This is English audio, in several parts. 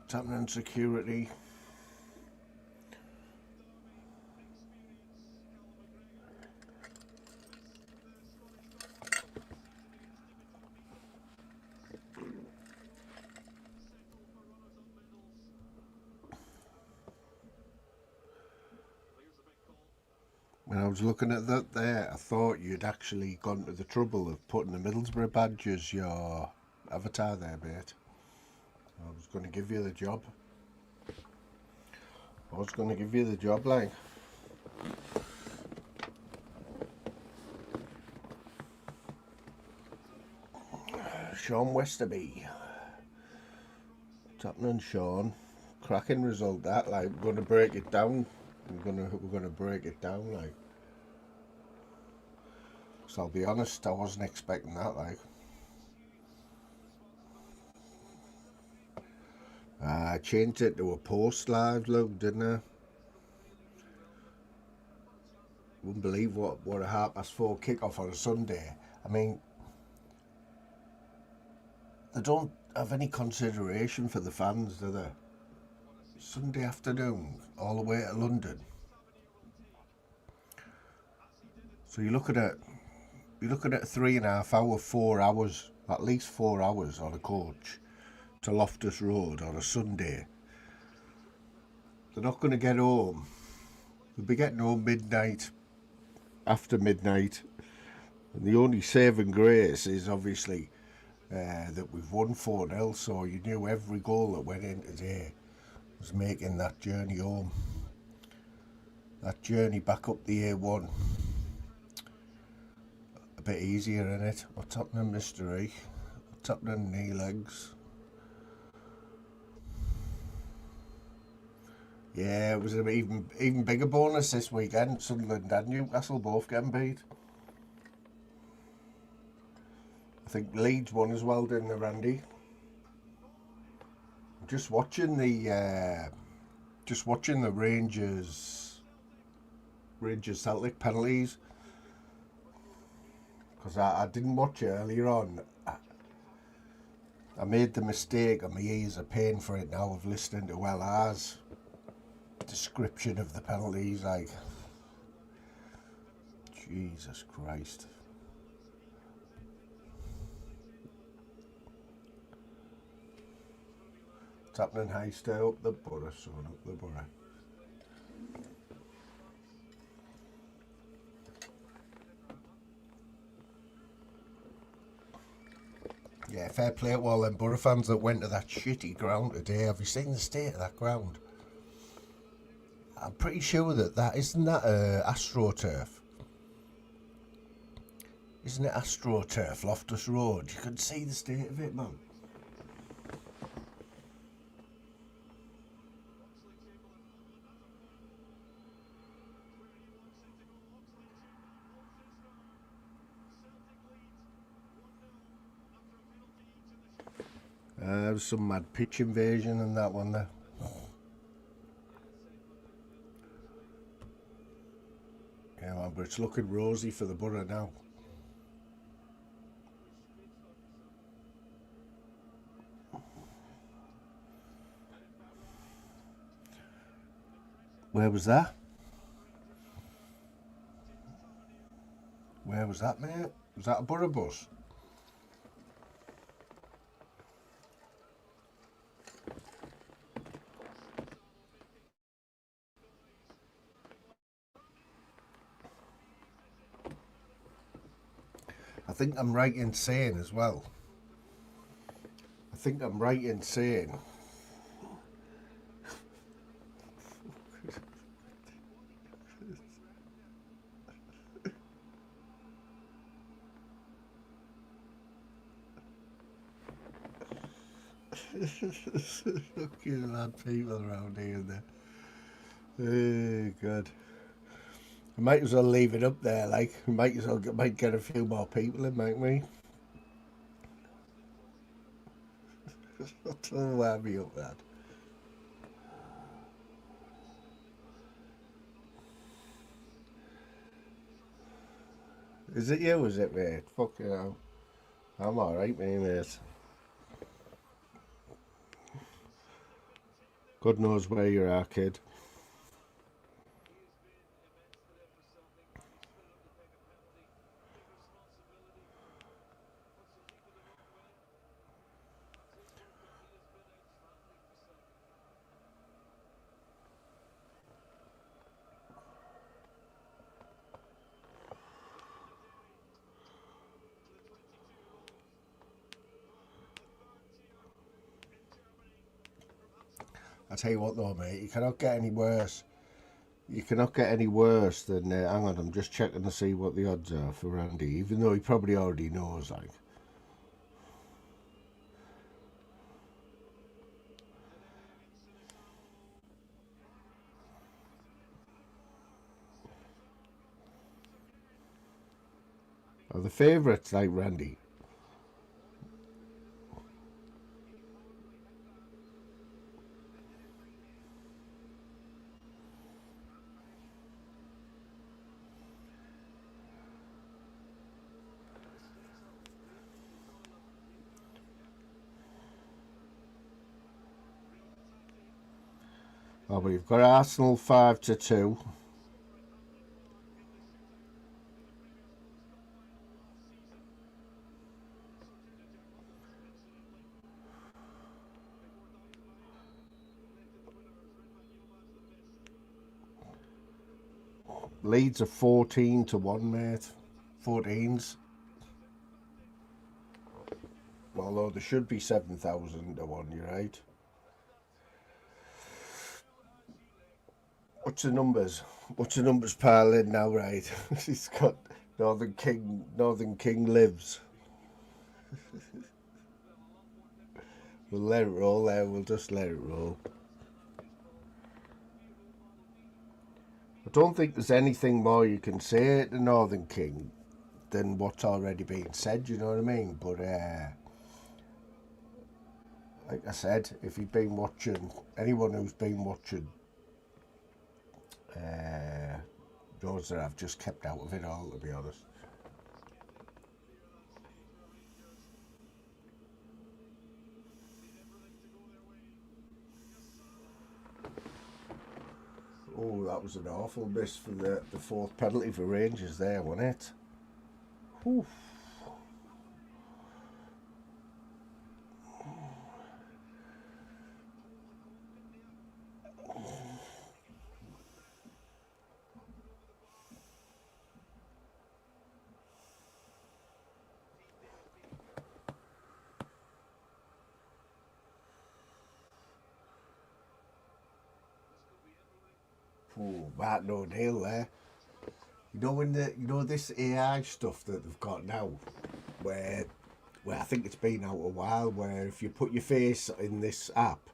What's happening in security? When I was looking at that there, I thought you'd actually gone to the trouble of putting the Middlesbrough badge as your avatar there, mate. I was going to give you the job. Like. Sean Westerby. What's happening, Sean? Cracking result that, like, we're going to break it down. We're going to break it down, like. So I'll be honest, I wasn't expecting that, like. I changed it to a post live look, didn't I? Wouldn't believe what a 4:30 kickoff on a Sunday. I mean, they don't have any consideration for the fans, do they? Sunday afternoon, all the way to London. So you're looking at 3.5 hours, 4 hours, at least 4 hours on a coach to Loftus Road on a Sunday. They're not going to get home. They'll be getting home midnight, after midnight. And the only saving grace is obviously that we've won 4-0, so you knew every goal that went in today was making that journey home. That journey back up the A1 a bit easier, innit? What's happening, Mr. E? What's happening, knee legs? Yeah, it was an even bigger bonus this weekend. Sunderland and Newcastle both getting beat. I think Leeds won as well, didn't they, Randy? Just watching the Rangers Celtic penalties, because I didn't watch it earlier on. I made the mistake, and my ears are paying for it now, of listening to LR's description of the penalties. Like, Jesus Christ. What's happening, high? Stay up the borough, son, up the borough. Yeah, fair play to all them Borough fans that went to that shitty ground today. Have you seen the state of that ground? I'm pretty sure that isn't that AstroTurf. Isn't it AstroTurf, Loftus Road? You can see the state of it, man. There was some mad pitch invasion and that one there. Yeah, man, but it's looking rosy for the Borough now. Where was that? Where was that, mate? Was that a Borough bus? I think I'm right in saying as well. Fucking mad people around here and there. Oh, God. We might as well leave it up there, like. We might get a few more people in, might we? Don't wind me up, that. Is it you, is it, mate? Fuck you know. I'm alright, mate. God knows where you are, kid. I tell you what though, mate, you cannot get any worse. You cannot get any worse than, hang on, I'm just checking to see what the odds are for Randy, even though he probably already knows, like. Are the favourites like Randy? Oh, but you've got Arsenal 5-2. Leeds are 14-1, mate. 14s. Although there should be 7,000-1, you're right. What's the numbers? What's the numbers piling now, right? He's got Northern King. Northern King lives. We'll let it roll there. We'll just let it roll. I don't think there's anything more you can say to Northern King than what's already been said. You know what I mean? But like I said, if you've been watching, anyone who's been watching, knows that I've just kept out of it all, to be honest. Oh, that was an awful miss for the fourth penalty for Rangers there, wasn't it? Whew. Oh, Martin O'Neill there. You know when this AI stuff that they've got now, where I think it's been out a while, where if you put your face in this app,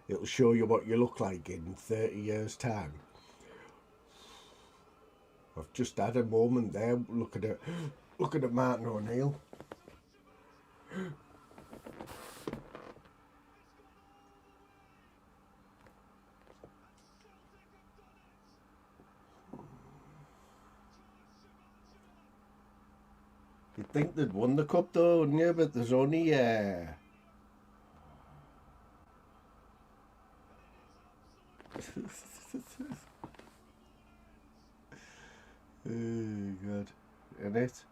it'll show you what you look like in 30 years' time. I've just had a moment there looking at Martin O'Neill. You'd think they'd won the cup though, wouldn't you? But there's only oh god, in it.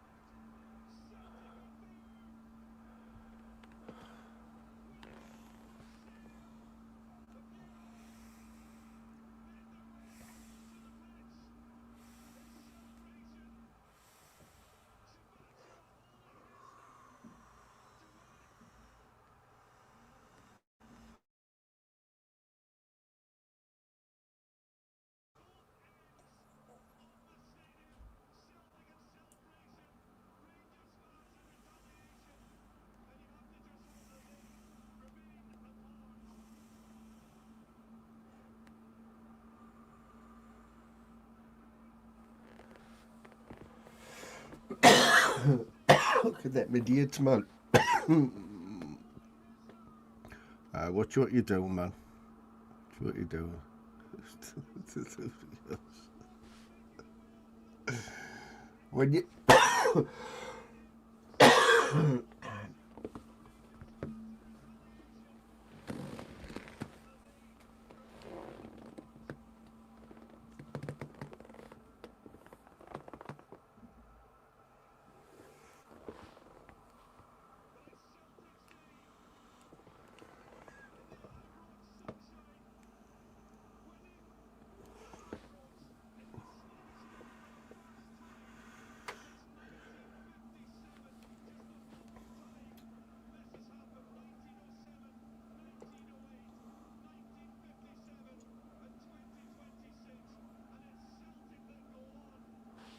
Look at that idiot, man. Watch what you do, man. Watch what you do. When you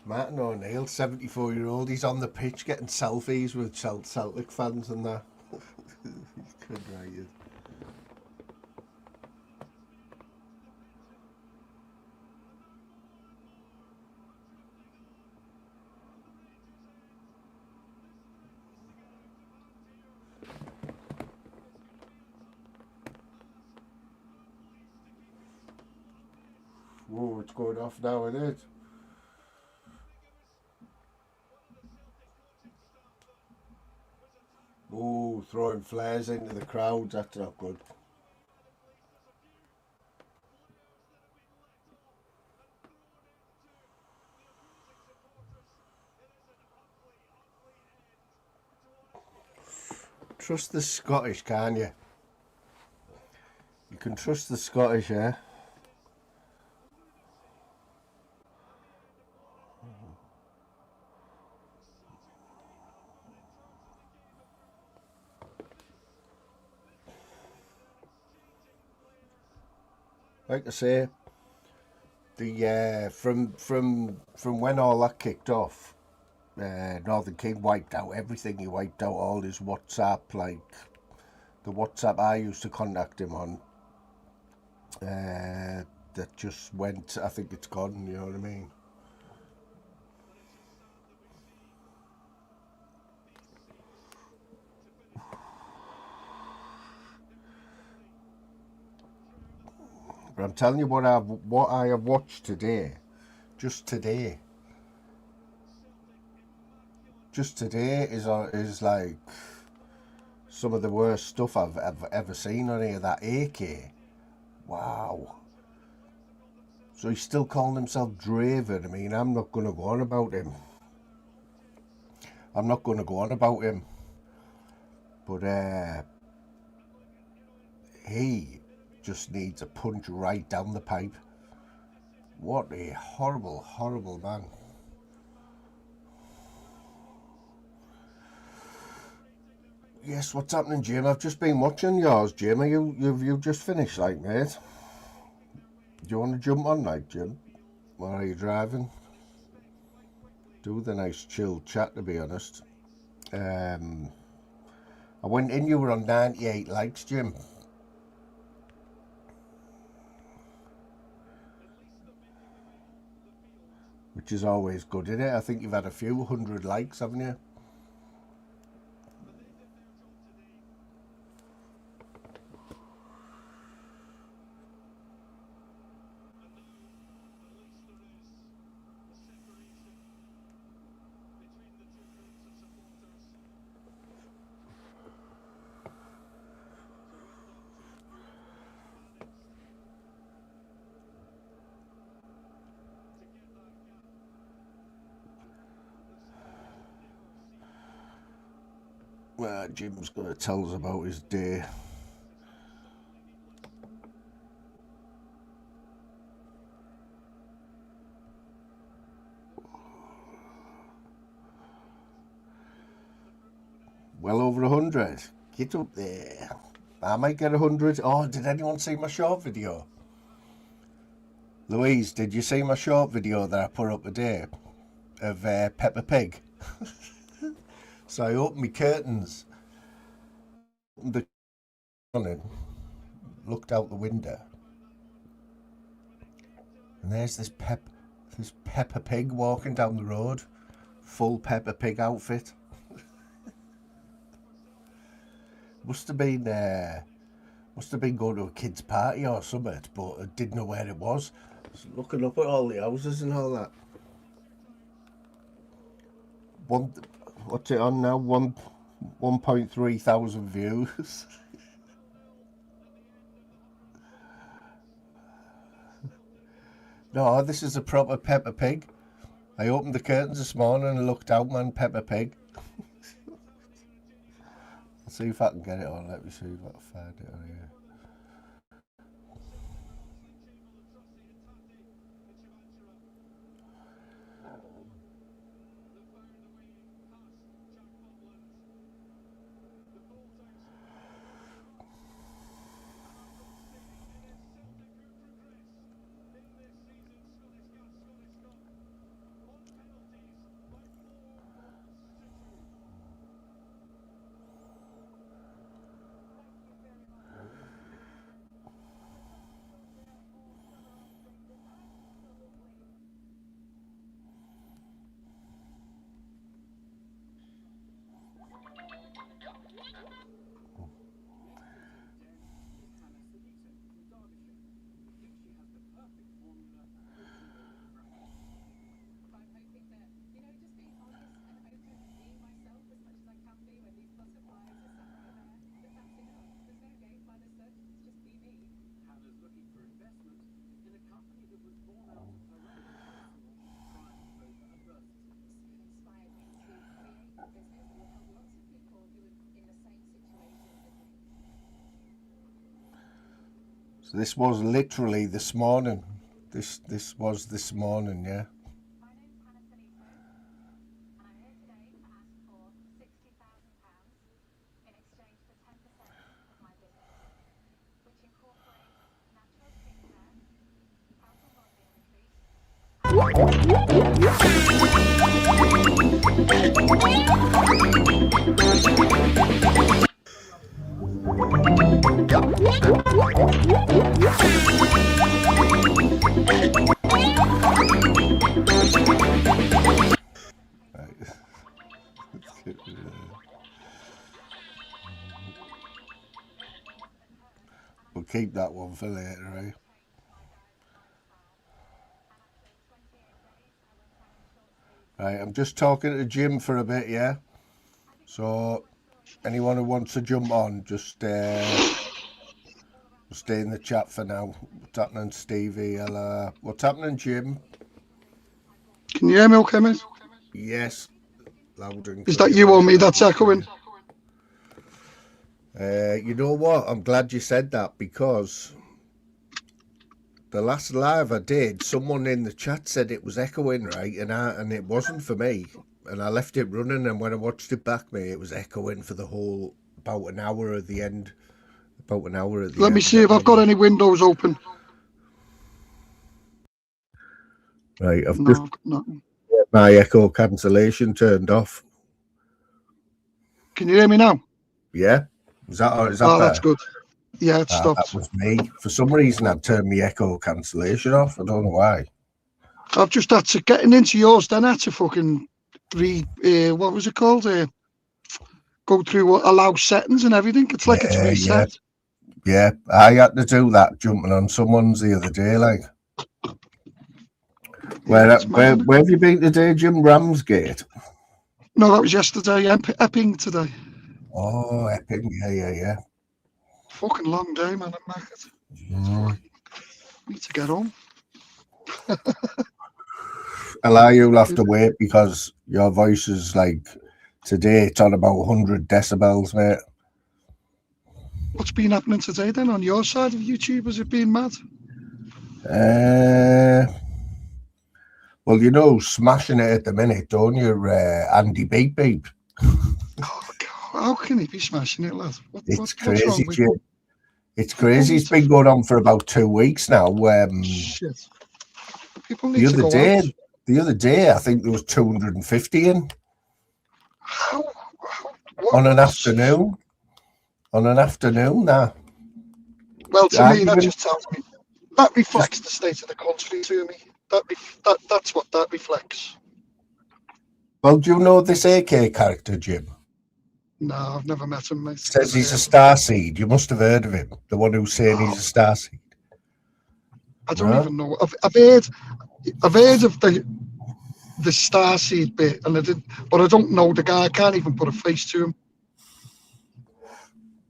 Martin O'Neill, 74-year-old, he's on the pitch getting selfies with Celtic fans and that. Good right. Whoa, it's going off now, isn't it? Oh, throwing flares into the crowd, that's not good. Trust the Scottish, can't you? You can trust the Scottish, yeah? Like I say, the from when all that kicked off, Northern King wiped out everything. He wiped out all his WhatsApp, like the WhatsApp I used to contact him on. That just went. I think it's gone. You know what I mean? But I'm telling you what I have watched today, just today, is like some of the worst stuff I've ever seen on here. That AK, wow. So he's still calling himself Draven. I mean, I'm not going to go on about him. I'm not going to go on about him. But he just needs a punch right down the pipe. What a horrible, horrible man. Yes, what's happening, Jim? I've just been watching yours, Jim. You've just finished, like, mate? Do you want to jump on, like, Jim? While are you driving? Do the nice chill chat, to be honest. I went in, you were on 98 likes, Jim. Which is always good, isn't it? I think you've had a few hundred likes, haven't you? Jim's going to tell us about his day. Well over 100. Get up there. I might get 100. Oh, did anyone see my short video? Louise, did you see my short video that I put up today of Peppa Pig? So I opened my curtains, the morning, looked out the window, and there's this Peppa Pig walking down the road, full Peppa Pig outfit. Must have been going to a kid's party or something, but I didn't know where it was. So looking up at all the houses and all that. What's it on now? 1.3 thousand views. No, this is a proper Peppa Pig. I opened the curtains this morning and looked out, man. Peppa Pig. Let's see if I can get it on. Let me see if I can find it on here. This was literally this morning. This was this morning, yeah. We'll keep that one for later, right? Right, I'm just talking to Jim for a bit, yeah? So, anyone who wants to jump on, just stay in the chat for now. What's happening, Stevie? What's happening, Jim? Can you hear me okay, mate? Yes, loud and clear. Is that you or me that's echoing? You know what? I'm glad you said that, because the last live I did, someone in the chat said it was echoing, right? And it wasn't for me. And I left it running, and when I watched it back, mate, it was echoing for the whole, about an hour at the end. Let me see if I've got any windows open. Right, I've just got my echo cancellation turned off. Can you hear me now? Yeah. Is that better? That's good. Yeah, it stopped. That was me. For some reason, I'd turned my echo cancellation off. I don't know why. I've just had to, getting into yours, then I had to fucking what was it called? Go through allow settings and everything. It's like it's reset. Yeah, I had to do that jumping on someone's the other day, like. Where have you been today, Jim? Ramsgate? No, that was yesterday. Epping today. Oh, Epping. Yeah. Fucking long day, man. I'm knackered. Need to get home. You'll have to wait, because your voice is like, today it's on about 100 decibels, mate. What's been happening today then on your side of YouTube? Has it been mad? Well, you know, smashing it at the minute, don't you, Andy Beep Beep? Oh, God. How can he be smashing it, lad? It's crazy, Jim. It's crazy. It's been going on for about 2 weeks now. Shit. People need to go out. The other day, I think there was 250 in. How? On an afternoon. On an afternoon, now. Well, to me, that just tells me, that reflects the state of the country to me. That's what that reflects. Well, do you know this AK character, Jim? No, I've never met him, mate. Says he's a starseed. You must have heard of him. The one who's saying he's a starseed. I don't even know. I've heard of the starseed bit, but I don't know the guy. I can't even put a face to him.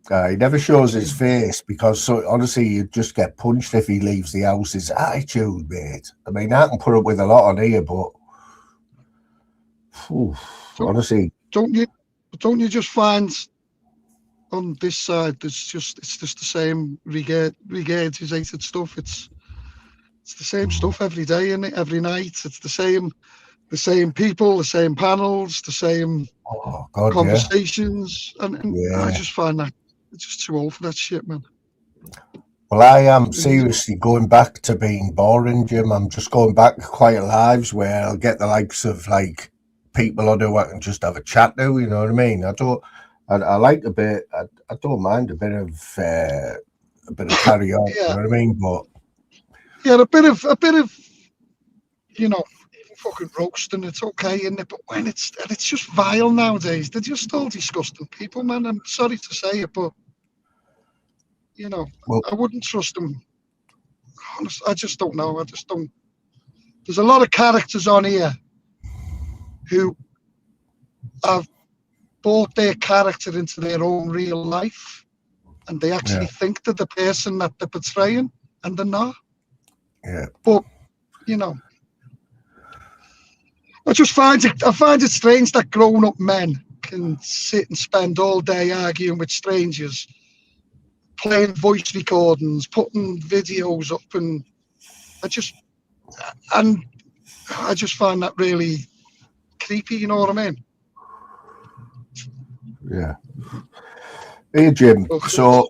He never shows his face, because honestly, you'd just get punched if he leaves the house. His attitude, mate. I mean, I can put up with a lot on here, but honestly, don't you just find on this side it's just the same regurgitated stuff. It's the same stuff every day, isn't it? Every night, it's the same people, the same panels, the same conversations, and I just find that it's just too old for that shit, man. Well, I am seriously going back to being boring, Jim. I'm just going back to quiet lives where I'll get the likes of like people I know I can just have a chat to. You know what I mean? I like a bit. I don't mind a bit of carry on. Yeah. You know what I mean? But yeah, a bit of you know, fucking roasting. It's okay, isn't it? But when it's just vile nowadays. They're just all disgusting people, man. I'm sorry to say it, but you know, I wouldn't trust them. Honestly, I just don't know. I just don't. There's a lot of characters on here who have brought their character into their own real life, and they actually think they're the person that they're portraying, and they're not. Yeah. But you know, I find it strange that grown-up men can sit and spend all day arguing with strangers playing voice recordings, putting videos up, and I just find that really creepy. You know what I mean? Yeah. Hey, Jim. Ugh. So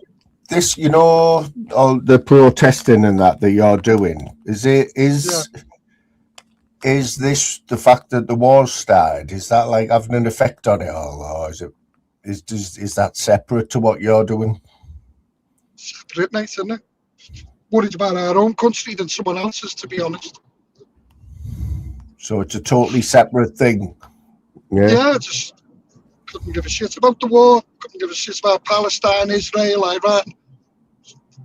this, all the protesting and that you're doing, Yeah. is this the fact that the war's started? Is that like having an effect on it all, or is that separate to what you're doing? Separate, mate, isn't it? Worried about our own country than someone else's, to be honest. So it's a totally separate thing. Yeah, I just couldn't give a shit about the war. Couldn't give a shit about Palestine, Israel, Iran.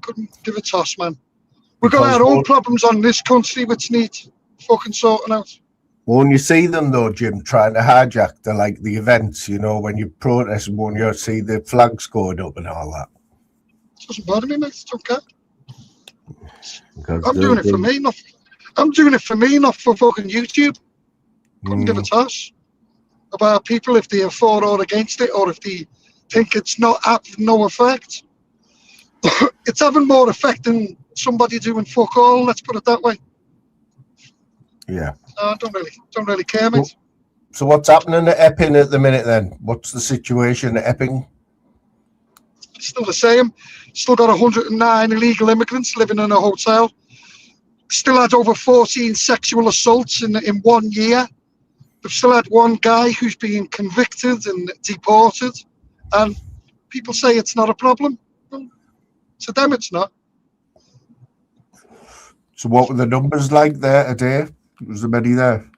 Couldn't give a toss, man. We've got our own problems on this country which need fucking sorting out. When you see them though, Jim, trying to hijack the events, when you protest, when you see the flags going up and all that. It doesn't bother me, mate. It's okay. Because I'm doing it for me, not for fucking YouTube. Couldn't give a toss about people if they are for or against it, or if they think it's not having no effect. It's having more effect than somebody doing fuck all. Let's put it that way. Yeah. I don't really care, mate. So what's happening at Epping at the minute then? What's the situation at Epping? Still the same. Still got 109 illegal immigrants living in a hotel. Still had over 14 sexual assaults in 1 year. We've still had one guy who's been convicted and deported. And people say it's not a problem. Well, to them, it's not. So what were the numbers like there today? Was there many there?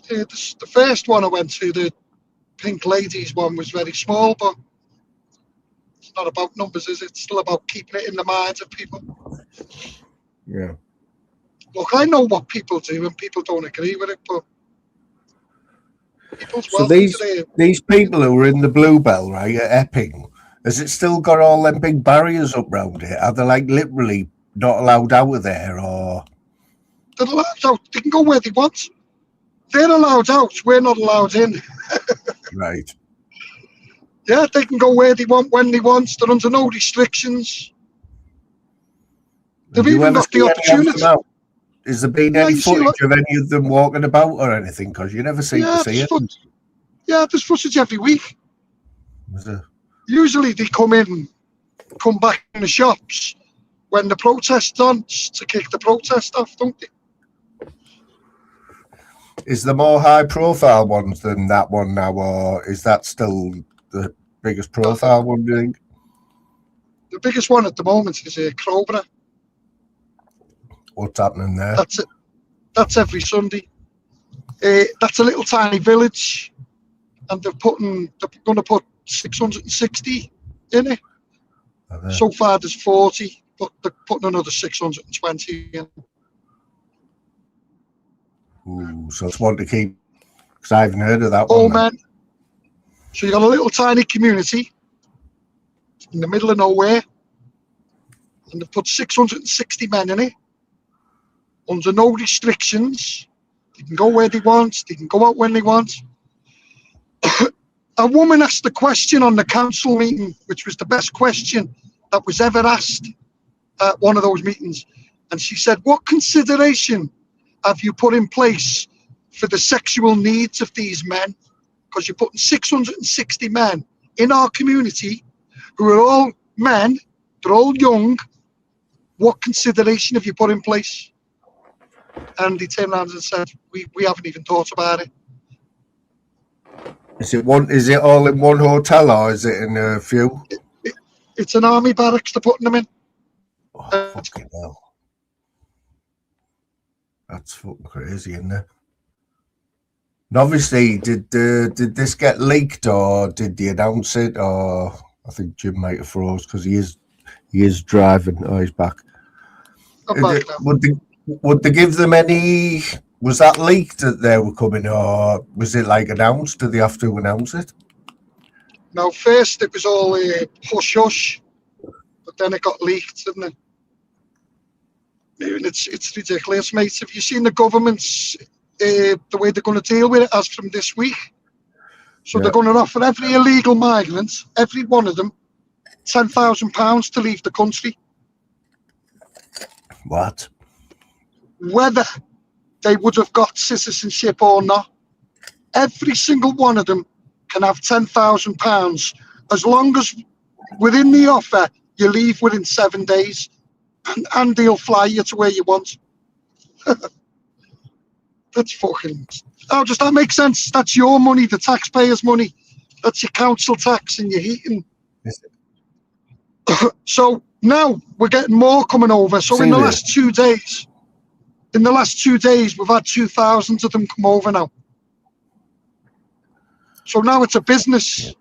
The first one I went to, the Pink Ladies one, was very small, but it's not about numbers, is it? It's still about keeping it in the minds of people. Yeah. Look, I know what people do, and people don't agree with it, but people's so these people who are in the Bluebell, right, at Epping, has it still got all them big barriers up round it? Are they literally not allowed out of there, or? They're allowed out. They can go where they want. They're allowed out. We're not allowed in. Right. Yeah, they can go where they want, when they want. They're under no restrictions. They've even got the opportunity. Has there been any footage of any of them walking about or anything? Because you never seem to see it. Yeah, there's footage every week. Is there? Usually they come back in the shops when the protest's on to kick the protest off, don't they? Is there more high-profile ones than that one now, or is that still the biggest profile one, do you think? The biggest one at the moment is Crowborough. What's happening there? That's it. That's every Sunday. That's a little tiny village, and they're going to put 660 in it. So far, there's 40, but they're putting another 620 in. Ooh, so it's one to keep, because I haven't heard of that one. Oh, man. So you got a little tiny community in the middle of nowhere, and they've put 660 men in it, under no restrictions. They can go where they want, they can go out when they want. A woman asked the question on the council meeting, which was the best question that was ever asked at one of those meetings. And she said, what consideration have you put in place for the sexual needs of these men? Because you're putting 660 men in our community who are all men, they're all young. What consideration have you put in place? And he turned around and said, we haven't even thought about it. Is it all in one hotel, or is it in a few? It's an army barracks they're putting them in. Oh, fucking hell. That's fucking crazy, isn't it? And obviously, did this get leaked, or did they announce it? Or I think Jim might have froze because he is driving. Oh, he's back. I'm back now. Would they give them any? Was that leaked that they were coming, or was it announced? Did they have to announce it? No, first it was all hush hush, but then it got leaked, didn't it? It's ridiculous, mate. Have you seen the government's the way they're going to deal with it as from this week? So they're going to offer every illegal migrant, every one of them, £10,000 to leave the country, What? whether they would have got citizenship or not. Every single one of them can have £10,000 as long as within the offer you leave within 7 days, and they'll fly you to where you want. That's fucking. How does that make sense? That's your money, the taxpayers' money. That's your council tax and your heating. So now we're getting more coming over. So in the last 2 days, we've had 2,000 of them come over now. So now it's a business.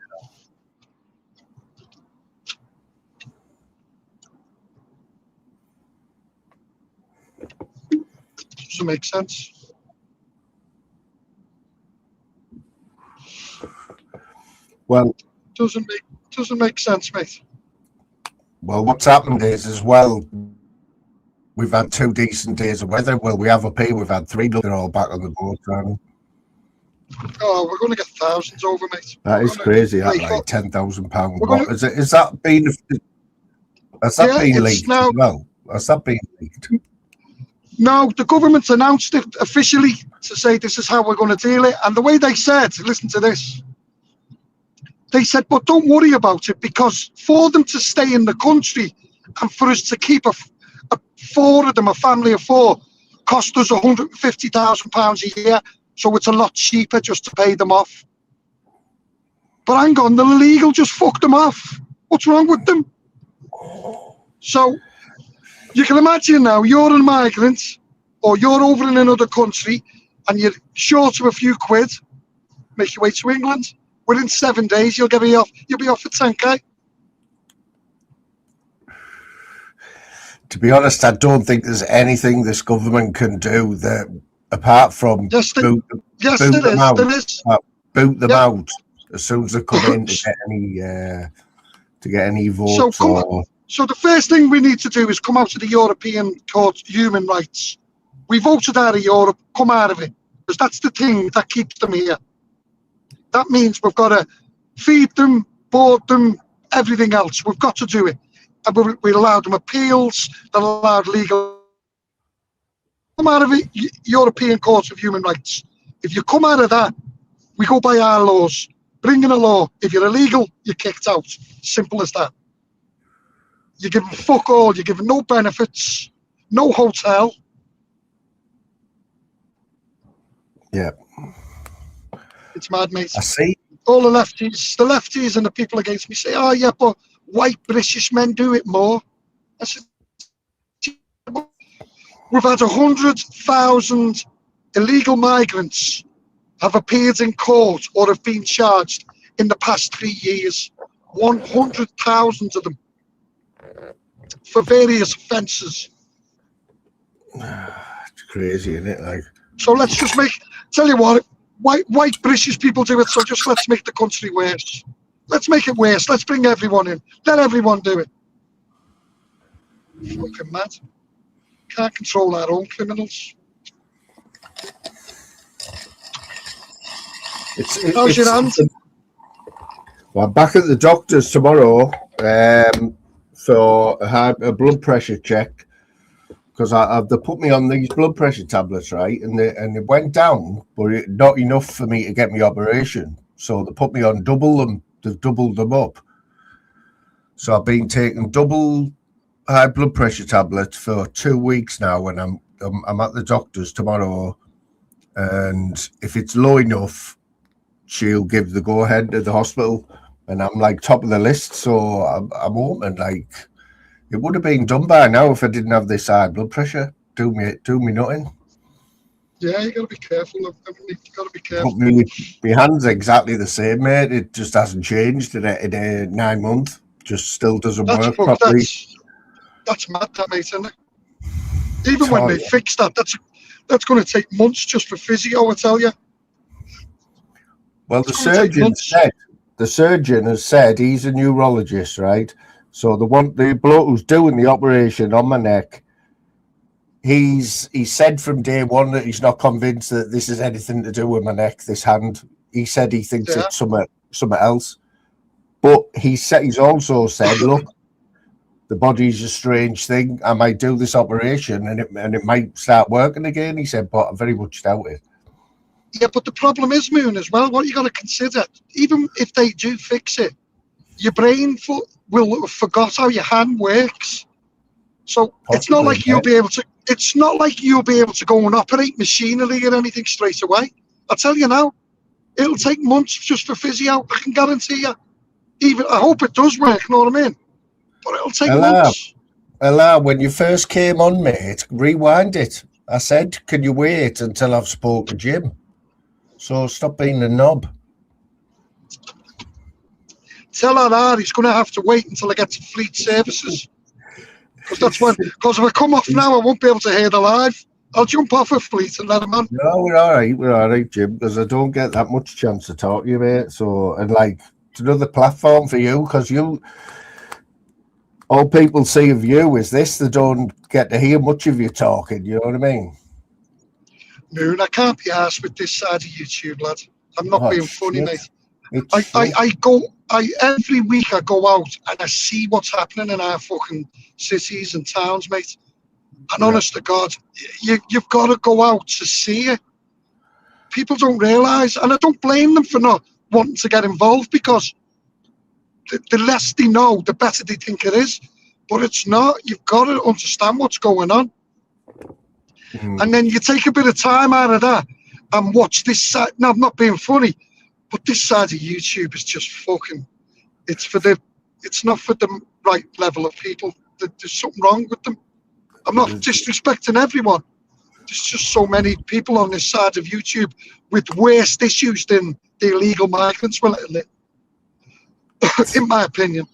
Doesn't make sense. Well, doesn't make sense, mate. Well, what's happened is as well, we've had 2 decent days of weather. Well, we have up here, we've had 3. They're all back on the boat. Oh, we're going to get thousands over, mate. That is crazy. That like £10,000. Has that been leaked now, as well? Has that been leaked? No, the government's announced it officially to say this is how we're going to deal it. And the way they said, listen to this. They said, but don't worry about it, because for them to stay in the country and for us to keep four of them, a family of 4, cost us £150,000 a year. So it's a lot cheaper just to pay them off. But hang on, the illegal just fucked them off. What's wrong with them? So you can imagine now, you're a migrant or you're over in another country and you're short of a few quid, make your way to England. Within 7 days, you'll be off for 10k. To be honest, I don't think there's anything this government can do that, apart from boot them out as soon as they come in to get any votes. So the first thing we need to do is come out of the European Court of Human Rights. We voted out of Europe, come out of it, because that's the thing that keeps them here. That means we've got to feed them, board them, everything else. We've got to do it. And we allowed them appeals, they're allowed legal. Come out of it, European Court of Human Rights. If you come out of that, we go by our laws. Bring in a law. If you're illegal, you're kicked out. Simple as that. You're given fuck all. You're given no benefits, no hotel. Yeah. It's mad, mate. I see. All the lefties and the people against me say, oh, yeah, but white British men do it more. I said, we've had 100,000 illegal migrants have appeared in court or have been charged in the past 3 years. 100,000 of them for various offences. It's crazy, isn't it? Like, so let's just tell you what, white British people do it, so just let's make the country worse. Let's make it worse. Let's bring everyone in. Let everyone do it. Fucking mad. Can't control our own criminals. How's your hand? Well, I'm back at the doctor's tomorrow for a blood pressure check, because they put me on these blood pressure tablets, right? And it went down, but not enough for me to get my operation. So they put me on double them. They've doubled them up. So I've been taking double high blood pressure tablets for 2 weeks now, and I'm at the doctor's tomorrow. And if it's low enough, she'll give the go ahead to the hospital, and I'm like top of the list. So I'm hoping like it would have been done by now if I didn't have this high blood pressure. Do me nothing. Yeah, you got to be careful. You got to be careful. My hand's exactly the same, mate. It just hasn't changed in a 9 month. Just still doesn't work properly. That's mad, that, mate, isn't it? Even when they fix that's going to take months just for physio, I tell you. Well, the surgeon has said he's a neurologist, right? So the bloke who's doing the operation on my neck, he said from day one that he's not convinced that this is anything to do with my neck, this hand. He said he thinks it's something else. But he's also said, look, the body's a strange thing. I might do this operation and it might start working again. He said, but I very much doubt it. Yeah, but the problem is, Moon, as well, what you got to consider, even if they do fix it, your brain will have forgot how your hand works. So it's not like you'll be able to go and operate machinery or anything straight away. I'll tell you now, it'll take months just for physio. I can guarantee you. Even I hope it does work, you know what I mean? But it'll take months. Ella, when you first came on, mate, rewind it. I said, can you wait until I've spoke to Jim? So stop being a knob. Tell her that he's going to have to wait until I get to Fleet Services. Because if I come off now, I won't be able to hear the live. I'll jump off a Fleet and let him on. No, we're all right, Jim, because I don't get that much chance to talk to you, mate. So, and like, it's another platform for you, because all people see of you is this. They don't get to hear much of you talking, you know what I mean? Moon, I can't be arsed with this side of YouTube, lad. I'm not being funny, mate. Every week I go out and I see what's happening in our fucking cities and towns, mate. And honest to God, you've got to go out to see it. People don't realise, and I don't blame them for not wanting to get involved, because the less they know, the better they think it is. But it's not. You've got to understand what's going on. And then you take a bit of time out of that and watch this side. Now, I'm not being funny, but this side of YouTube is just fucking. It's not for the right level of people. There's something wrong with them. I'm not disrespecting everyone. There's just so many people on this side of YouTube with worse issues than the illegal migrants will admit. In my opinion.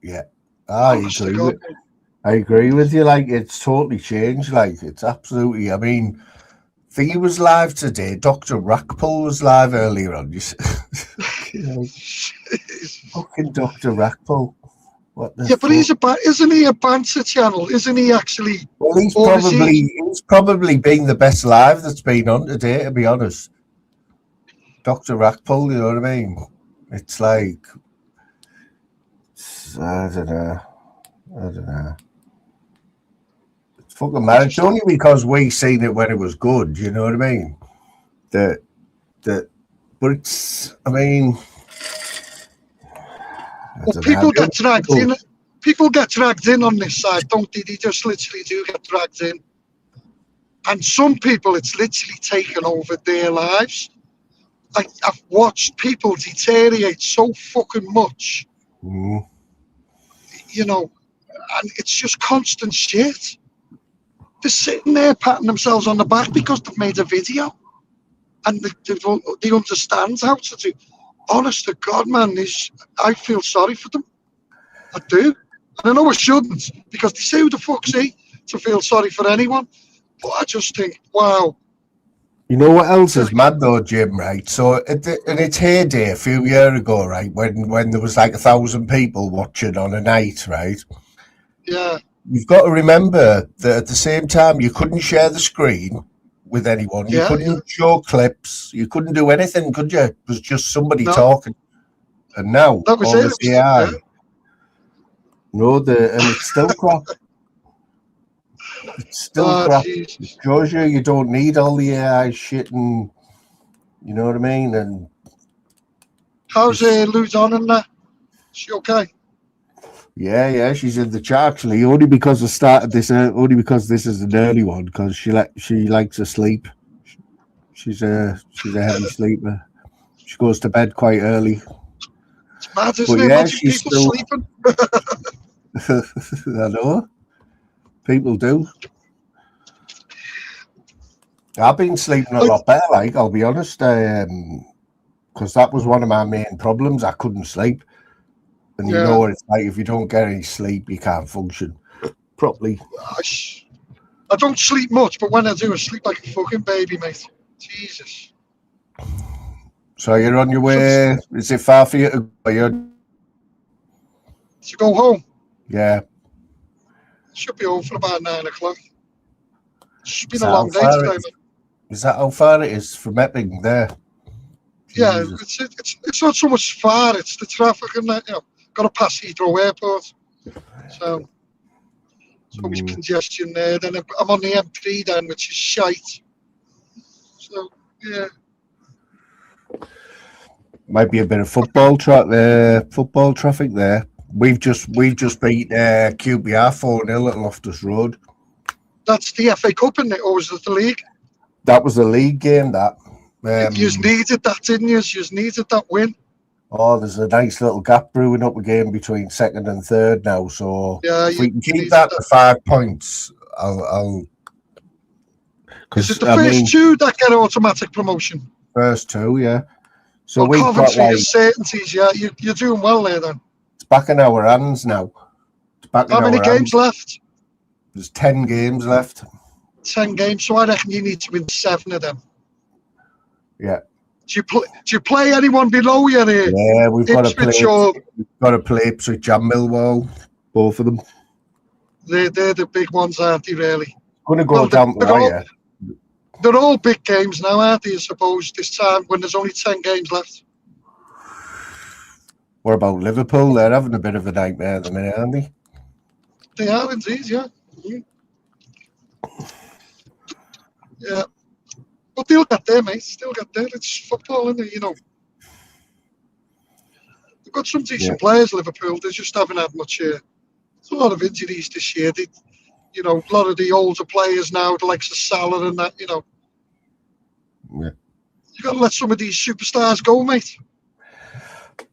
Yeah. I agree with you. Like, it's totally changed. Like, it's absolutely. I mean, Thingy was live today. Dr. Rackpool was live earlier on. Fucking Dr. Rackpool. What the fuck? But isn't he a Banter channel? Isn't he actually? Well, he's probably been the best live that's been on today, to be honest. Dr. Rackpool, you know what I mean? It's like, I don't know. It's fucking mad. It's only because we seen it when it was good, you know what I mean? But it's, I mean, people get dragged in. People get dragged in on this side, don't they? They just literally do get dragged in. And some people, it's literally taken over their lives. I've watched people deteriorate so fucking much. You know, and it's just constant shit. They're sitting there patting themselves on the back because they've made a video. And they understand how to do. Honest to God, man, I feel sorry for them. I do. And I know I shouldn't, because they say, who the fuck's he to feel sorry for anyone? But I just think, wow. You know what else is mad though, Jim, right? So in its heyday a few years ago, right, when there was like 1,000 people watching on a night, right? Yeah. You've got to remember that at the same time, you couldn't share the screen with anyone. You couldn't show clips. You couldn't do anything, could you? It was just somebody talking. And now, that was all this AI. And it's still crap. It's still crap. Jesus. It shows you don't need all the AI shit, and you know what I mean? And how's Lou Donnan there? She okay? Yeah, she's in the chat actually. Only because I started this. Only because this is an early one. Because she likes to sleep. She's a heavy sleeper. She goes to bed quite early. It's mad, isn't it? Imagine people still sleeping. I know. People do. I've been sleeping a lot better. Like, I'll be honest, because that was one of my main problems. I couldn't sleep. And you know what it's like, if you don't get any sleep, you can't function properly. I don't sleep much, but when I do, I sleep like a fucking baby, mate. Jesus. So you're on your way. Is it far for you to go home? Yeah. Should be home for about 9 o'clock. It's been a long day today, mate. Is that how far it is from Epping there? Yeah, Jesus. it's not so much far, it's the traffic and that, got to pass Heathrow Airport. So it's always Mm. congestion there. Then I'm on the M3 then, which is shite. So, yeah. Might be a bit of football traffic there. We've just beat QPR 4-0 at Loftus Road. That's the FA Cup, isn't it? Or was it the league? That was the league game, that. You needed that, didn't you? You needed that win. Oh, there's a nice little gap brewing up again between second and third now. So Yeah, if we can keep needed that to 5 points, I'll. Is it Because the I first mean, two that get automatic promotion? first two, yeah. So Well, we've got Coventry is certainties, yeah. You're doing well there then. it's back in our hands now. It's back in How many our games hands. left? There's 10 games left. 10 games, so I reckon you need to win 7 of them. Yeah. Do you play anyone below you there? Yeah, we've got to play. Ipswich We've got to play Ipswich and Millwall, both of them. They're the big ones, aren't they, really? Going to go down to wire. They're all big games now, aren't they, I suppose, this time when there's only 10 games left. What about Liverpool? They're having a bit of a nightmare at the minute, aren't they? They are indeed, yeah. Yeah. But they'll get there, mate. They'll get there. It's football, isn't it? They've got some decent players, Liverpool. They just haven't had much. There's a lot of injuries this year. A lot of the older players now, the likes of Salah and that, Yeah. You got to let some of these superstars go, mate.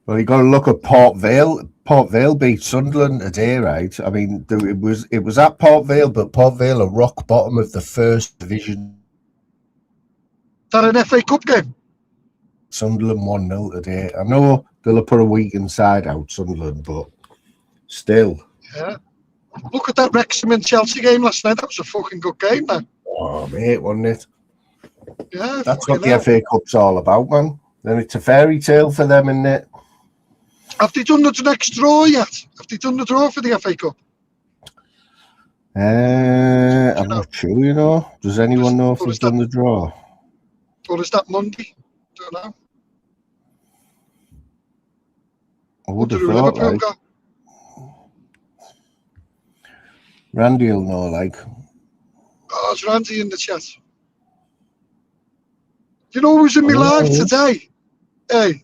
Well, you got to look at Port Vale. Port Vale beat Sunderland today, right? I mean, it was at Port Vale, but Port Vale are rock bottom of the first division. Is that an FA Cup game? Sunderland 1-0 today. I know they'll have put a weak inside out, Sunderland, but still. Yeah. Look at that Wrexham and Chelsea game last night. That was a fucking good game, man. Oh, mate, wasn't it? Yeah. That's what the FA Cup's all about, man. And it's a fairy tale for them, isn't it? Have they done the next draw yet? Have they done the draw for the FA Cup? I'm not sure, Does anyone know if they've done the draw? Or is that Monday? Don't know. I would have thought, like. Randy will know, like. Oh, it's Randy in the chat. Do you know who's in me live today? Hey,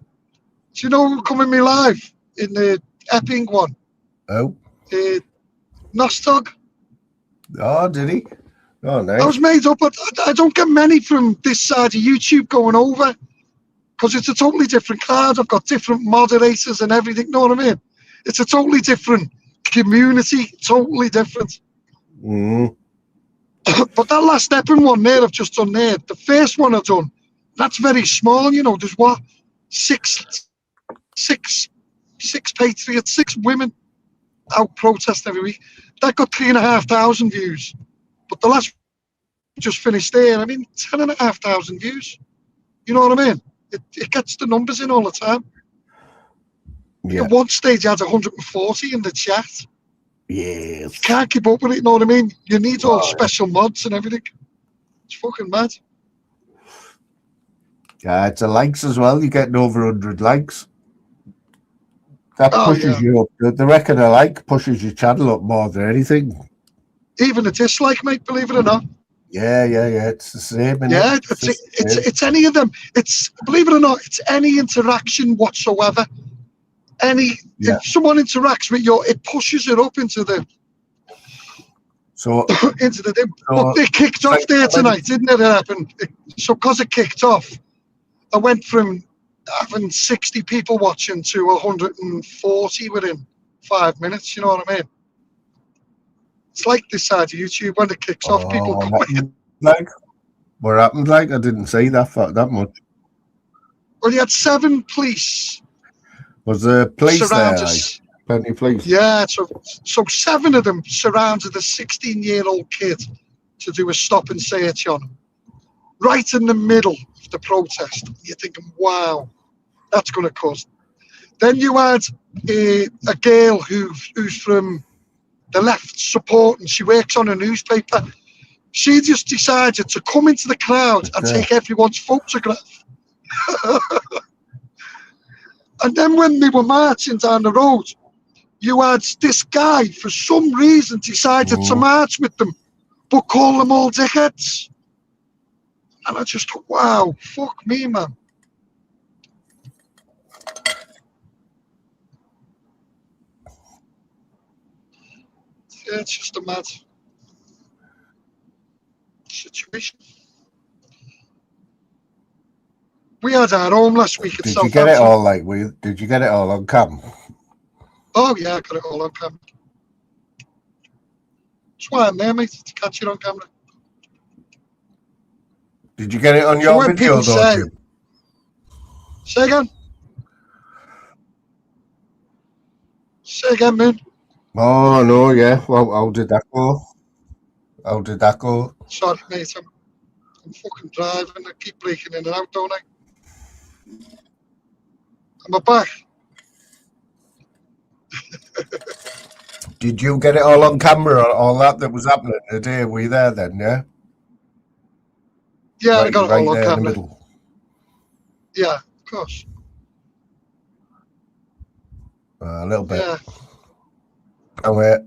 do you know who come in me live in the Epping one? Oh. Nostog. Oh, did he? Oh, nice. I was made up, but I don't get many from this side of YouTube going over because it's a totally different card. I've got different moderators and everything. You know what I mean? It's a totally different community, totally different. Mm. But that last Epping one there, I've just done there. The first one I've done, that's very small. There's what? Six patriots, 6 women out protesting every week. That got 3,500 views. But the last just finished there, 10,500 views. You know what I mean? It gets the numbers in all the time. Yeah. At one stage, I had 140 in the chat. Yes. You can't keep up with it, you know what I mean? You need all special mods and everything. It's fucking mad. Yeah, it's the likes as well. You're getting over 100 likes. That pushes you up. The record I like pushes your channel up more than anything. Even a dislike, mate, believe it or not. Yeah. It's the same. Yeah, it's any of them. It's, believe it or not, it's any interaction whatsoever. If someone interacts with you, it pushes it up into the into the dim. But it kicked off there tonight, didn't it? It happened. So because it kicked off, I went from having 60 people watching to 140 within 5 minutes. You know what I mean? It's like this side of YouTube when it kicks off, people go in. Like, what happened? Like, I didn't see that much. Well, you had 7 police. Was the police there? Like, plenty of police. Yeah, so 7 of them surrounded a 16-year-old kid to do a stop and search on him, right in the middle of the protest. You're thinking, wow, that's going to cause. Then you had a girl who's from the left support, and she works on a newspaper. She just decided to come into the crowd and take everyone's photograph. And then when they were marching down the road, you had this guy, for some reason, decided to march with them, but call them all dickheads. And I just thought, wow, fuck me, man. Yeah, it's just a mad situation. We had our home last week at Did Southampton. you get it all did you get it all on cam? Oh yeah, I got it all on camera. That's why I'm there, mate, to catch it on camera. Did you get it on So your when video people though, say, Jim? Say again? Say again, man. Oh no, yeah. Well, how did that go? How did that go? Sorry, mate, I'm fucking driving. I keep breaking in and out, don't I? Am I back? Did you get it all on camera, all that was happening today? Were you there then, yeah? Yeah, I got it all on there camera. in the middle. Yeah, of course. A little bit. Yeah. Oh, wait.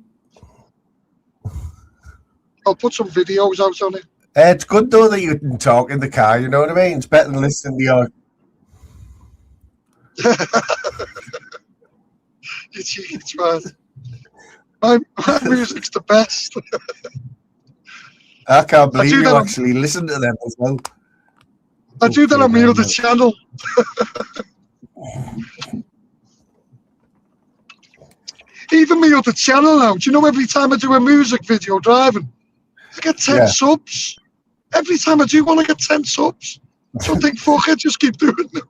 I'll put some videos out on it. It's good though that you can talk in the car, you know what I mean? It's better than listening to your... You cheeky twat. My music's the best. I can't believe you actually listen to them as well. I do that on my other channel. Even my other channel now, do you know every time I do a music video driving, I get 10 subs. Every time I do one, I get 10 subs. So I think, fuck it, just keep doing it.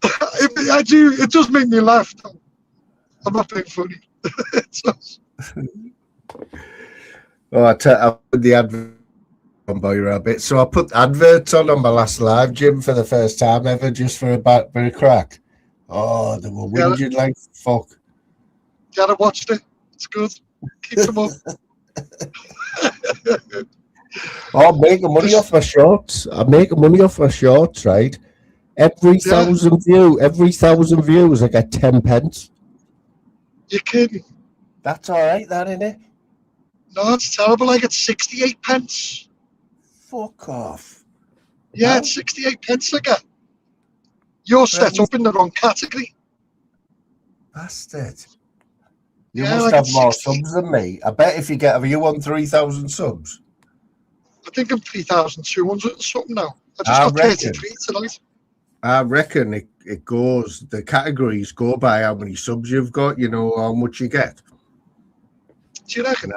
It does make me laugh though. I'm not being funny. Oh, I put the advert on Boy Rabbit. So I put adverts on my last live, Jim, for the first time ever, just for a bit of crack. Oh, they were whinging like fuck. Yeah, I watched it. It's good. Keep them up. Oh, I'm making money off my shorts. I'm making money off my shorts, right? Every 1,000 views, I get 10 pence. You're kidding? That's all right, that, isn't it? No, it's terrible. I get 68 pence. Fuck off. Yeah, it's 68 pence I get. You're set up in the wrong category. Bastard. You must have more 60. subs than me. I bet if you get... Are you on 3,000 subs? I think I'm 3,200 and something now. I just got 33 tonight. I reckon it goes... The categories go by how many subs you've got, you know, how much you get. Do you reckon?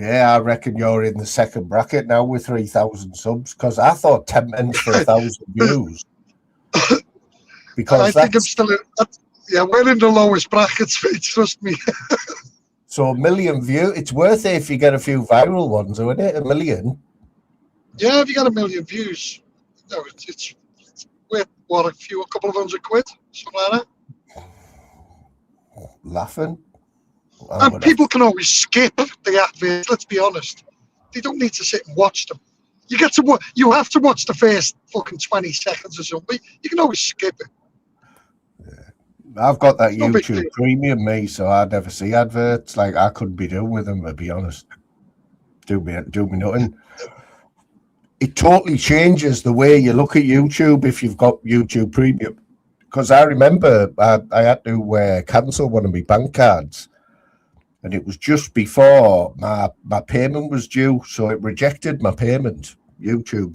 I reckon you're in the second bracket now with 3,000 subs, because I thought 10 pence for 1,000 views. Because I think I'm still in... Yeah, we're in the lowest brackets, mate, trust me. So 1 million views, it's worth it if you get a few viral ones, isn't it? 1 million. Yeah, if you get 1 million views, no, it's worth what, a couple of £100, something like that. Laughing. And people can always skip the adverts. Let's be honest. They don't need to sit and watch them. You have to watch the first fucking 20 seconds or something. You can always skip it. I've got that YouTube Premium, me, so I never see adverts. Like, I couldn't be doing with them, to be honest. Do me nothing. It totally changes the way you look at YouTube if you've got YouTube Premium. Because I remember I had to cancel one of my bank cards, and it was just before my payment was due, so it rejected my payment. YouTube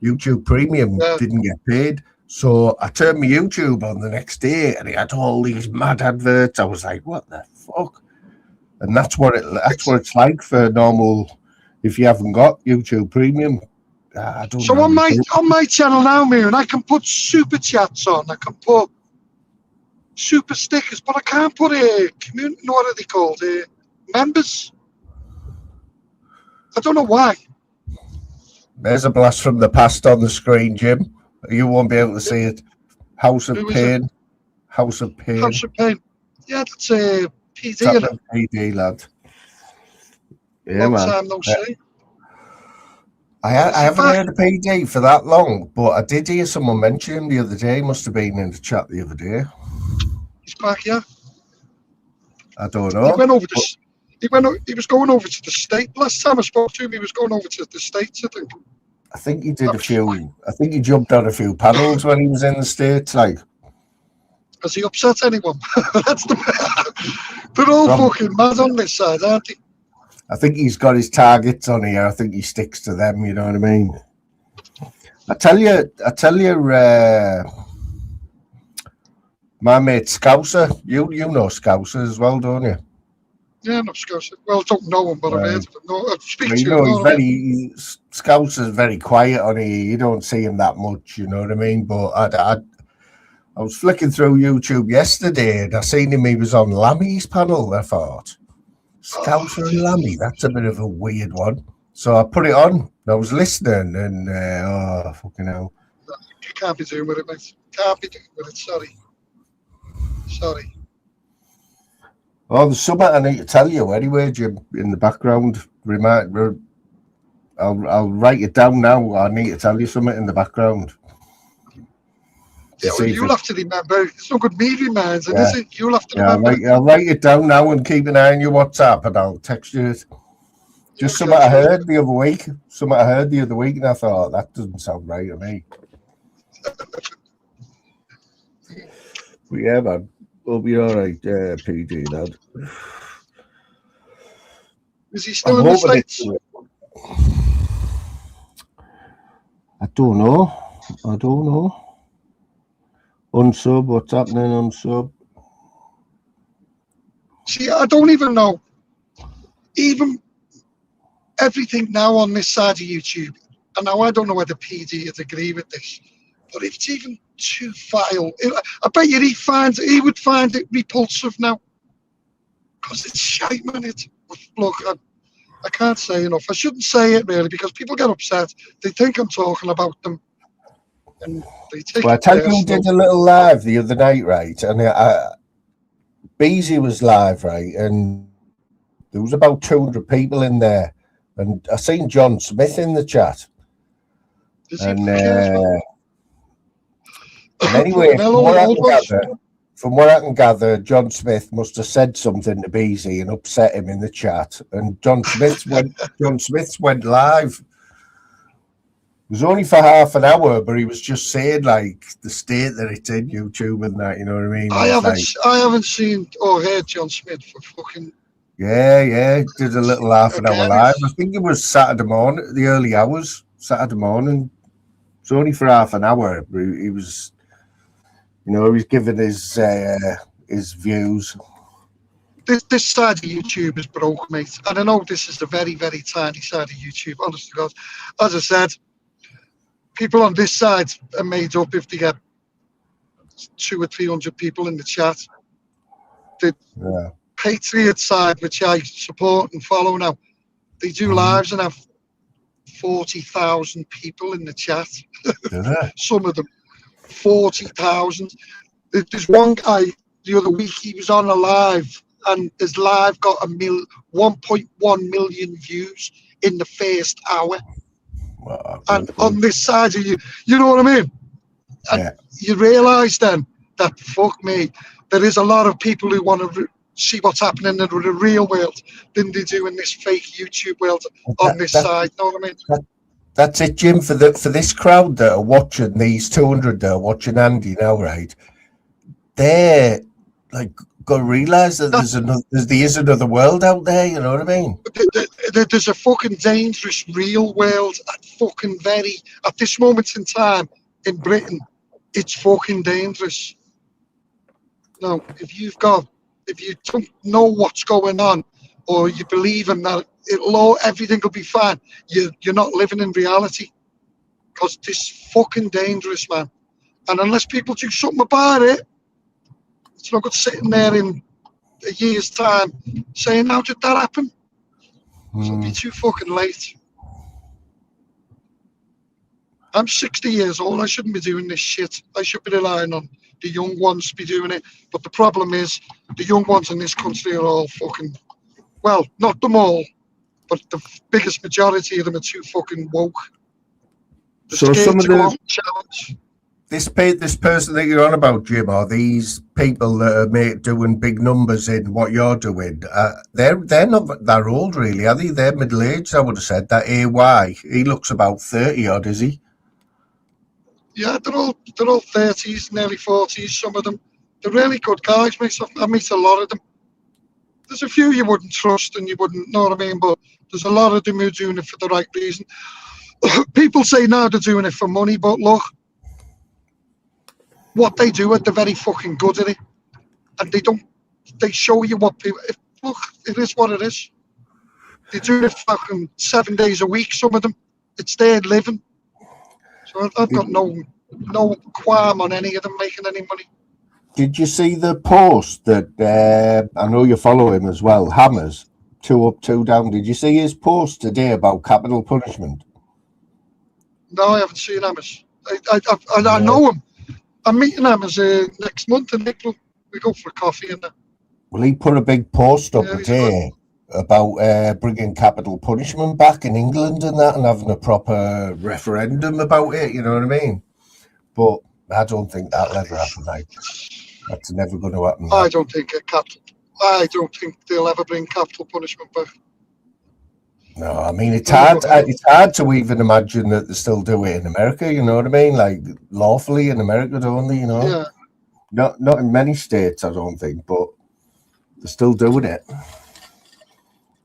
YouTube Premium didn't get paid. So I turned my YouTube on the next day, and it had all these mad adverts. I was like, "What the fuck?" And that's what it's like for normal. If you haven't got YouTube Premium, I don't know. So on my channel now, Moon, I can put super chats on. I can put super stickers, but I can't put community. What are they called? Members. I don't know why. There's a blast from the past on the screen, Jim. You won't be able to see it. House of Pain. House of Pain. House of Pain. Yeah, that's a PD. PD, lad. Yeah, Long man. time no see. I Is he haven't back? heard of PD for that long, but I did hear someone mention him the other day. Must have been in the chat the other day. He's back, yeah. I don't He went know. over But to. He was going over to the state. Last time I spoke to him, he was going over to the States, I think. I think he did That a was fine. few. I think he jumped on a few panels when he was in the States. Like, Has he upset anyone? That's the. They're all from, fucking mad on this side, aren't they? I think he's got his targets on here. I think he sticks to them. You know what I mean? I tell you, my mate Scouser. You know Scouser as well, don't you? Yeah, no, Scouse. Well, I don't know him, but I've heard of him. No, I speak Well, you to him. know, No, no. Scouts is very quiet on here. You don't see him that much, you know what I mean? But I was flicking through YouTube yesterday and I seen him. He was on Lammy's panel. I thought, Oh, Scouser and Lammy, that's a bit of a weird one. So I put it on. I was listening and oh fucking hell! you can't be doing with it, mate. Can't be doing with it. Sorry. Sorry. Oh, there's something I need to tell you anyway, Jim. In the background, I'll write it down now. I need to tell you something in the background. To Yeah, well, see if you'll it, have to remember. It's no good me reminding, yeah. is it? You'll have to Yeah, remember it. I'll write it down now and keep an eye on your WhatsApp and I'll text you it. Just Okay, something I okay. heard the other week. Something I heard the other week and I thought, that doesn't sound right to me. But yeah, man. We'll be all right, PG, lad. Is he I'm still in the hoping States? I don't know. Unsub, what's happening, unsub? See, I don't even know. Even everything now on this side of YouTube, and now I don't know whether PD would agree with this, but if it's even too vile, I bet you he would find it repulsive now. Because it's shite, man. Look, I can't say enough. I shouldn't say it really because people get upset. They think I'm talking about them, and they take Well, I it tell you who personal. did a little live the other night, right? And Beezy was live, right? And there was about 200 people in there. And I seen John Smith in the chat. Is he And cares, man? anyway, Fucking hell, all the old ones. from what I can gather, John Smith must have said something to Beezy and upset him in the chat. And John Smith went live. It was only for half an hour, but he was just saying like the state that it's in YouTube and that, you know what I mean? I haven't seen or heard John Smith for fucking. Yeah, did a little half an hour Again, live. I think it was Saturday morning, the early hours, Saturday morning. It's only for half an hour. He was, he was giving his views. this side of YouTube is broke, mate. And I know this is a very, very tiny side of YouTube, honest to God. As I said, people on this side are made up if they get 200 or 300 people in the chat. The Patriot side, which I support and follow now, they do lives and have 40,000 people in the chat. Some of them, 40,000. There's one guy the other week, he was on a live and his live got 1.1 million views in the first hour. Wow, and on this side of you know what I mean? And you realise then that, fuck me, there is a lot of people who want to see what's happening in the real world than they do in this fake YouTube world on this side. You know what I mean? That's it, Jim. For this crowd that are watching, these 200 that are watching Andy now, right? They're like got to realise that there is another world out there. You know what I mean? There's a fucking dangerous real world at this moment in time in Britain. It's fucking dangerous. Now, if you don't know what's going on, or you believe in that everything will be fine, you're not living in reality. Because this is fucking dangerous, man. And unless people do something about it, it's not good sitting there in a year's time saying, how did that happen? It'll be too fucking late. I'm 60 years old. I shouldn't be doing this shit. I should be relying on the young ones to be doing it. But the problem is, the young ones in this country are all fucking, well, not them all, but the biggest majority of them are too fucking woke. They're So scared some of to go the out and challenge. this person that you're on about, Jim, are these people that are doing big numbers in what you're doing? They're not that old, really, are they? They're middle aged. I would have said that. AY, he looks about 30 odd, is he? Yeah, they're all 30s, nearly 40s. Some of them. They're really good guys. I meet a lot of them. There's a few you wouldn't trust and you wouldn't know what I mean, but there's a lot of them who are doing it for the right reason. People say now they're doing it for money, but look, what they do, they're very fucking good at it, and they show you what people. Look, it is what it is. They do it fucking 7 days a week. Some of them, it's their living. So I've got no qualm on any of them making any money. Did you see the post that I know you follow him as well, Hammers, 2 up, 2 down? Did you see his post today about capital punishment? No, I haven't seen Hammers. I know him. I'm meeting Hammers next month in April. We go for a coffee and that. Well, he put a big post up Yeah, today about bringing capital punishment back in England and that, and having a proper referendum about it. You know what I mean? But I don't think that'll ever happen. Like, that's never going to happen. I don't think they'll ever bring capital punishment back. No, I mean it's hard to even imagine that they still do it in America. You know what I mean? Like lawfully in America, don't they? You know, Yeah. Not in many states, I don't think, but they're still doing it.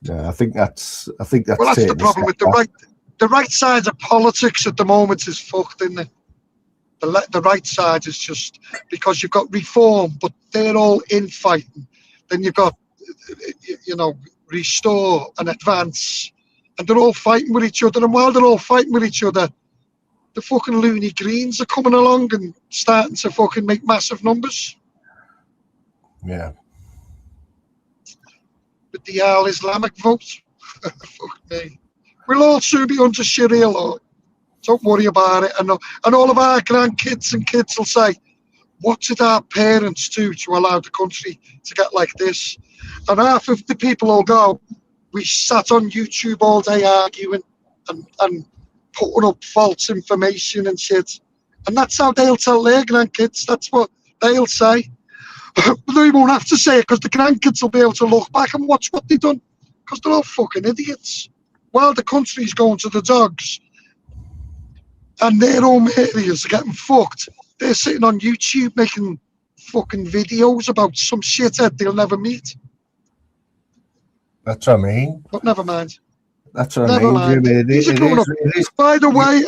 Yeah, I think that's. Well, that's the problem with the right side of politics at the moment is fucked, isn't it? The right side is just because you've got reform, but they're all infighting. Then you've got, restore and advance, and they're all fighting with each other. And while they're all fighting with each other, the fucking loony greens are coming along and starting to fucking make massive numbers. Yeah. With the Al-Islamic vote. Fuck me. We'll all soon be under Sharia law. Don't worry about it. And all of our grandkids and kids will say, what did our parents do to allow the country to get like this? And half of the people will go, we sat on YouTube all day arguing and putting up false information and shit. And that's how they'll tell their grandkids. That's what they'll say. But they won't have to say it because the grandkids will be able to look back and watch what they've done. Because they're all fucking idiots. While the country's going to the dogs and their own areas are getting fucked, they're sitting on YouTube making fucking videos about some shithead they'll never meet. That's what I mean. But never mind. That's what I mean, Jimmy. It is. By the way,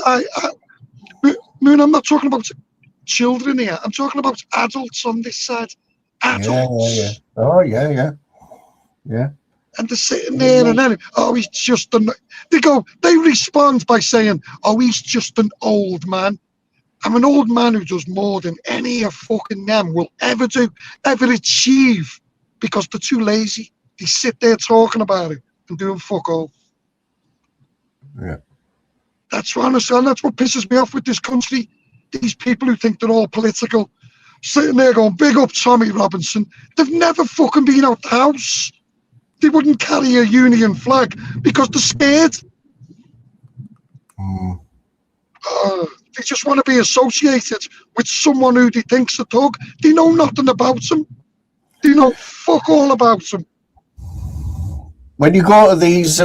Moon, I'm not talking about children here. I'm talking about adults on this side. Adults. Yeah. Oh, yeah. And they're sitting there and then, oh, he's just they respond by saying, oh, he's just an old man. I'm an old man who does more than any of fucking them will ever do, ever achieve, because they're too lazy. They sit there talking about it and doing fuck all. Yeah. That's what pisses me off with this country. These people who think they're all political, sitting there going, big up Tommy Robinson. They've never fucking been out the house. They wouldn't carry a Union flag because they're scared. They just want to be associated with someone who they think's a thug. They know nothing about them. They know fuck all about them. When you go to these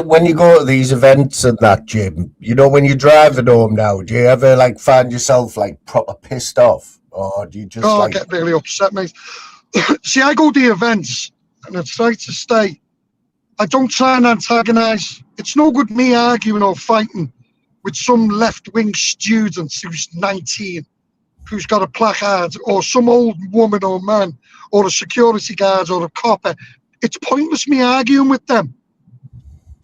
events and that, Jim, you know, when you're driving home now, do you ever like find yourself like proper pissed off, or do you just? I get really upset, mate. See, I go to the events and I try to stay. I don't try and antagonise. It's no good me arguing or fighting with some left-wing student who's 19, who's got a placard, or some old woman or man, or a security guard or a copper. It's pointless me arguing with them.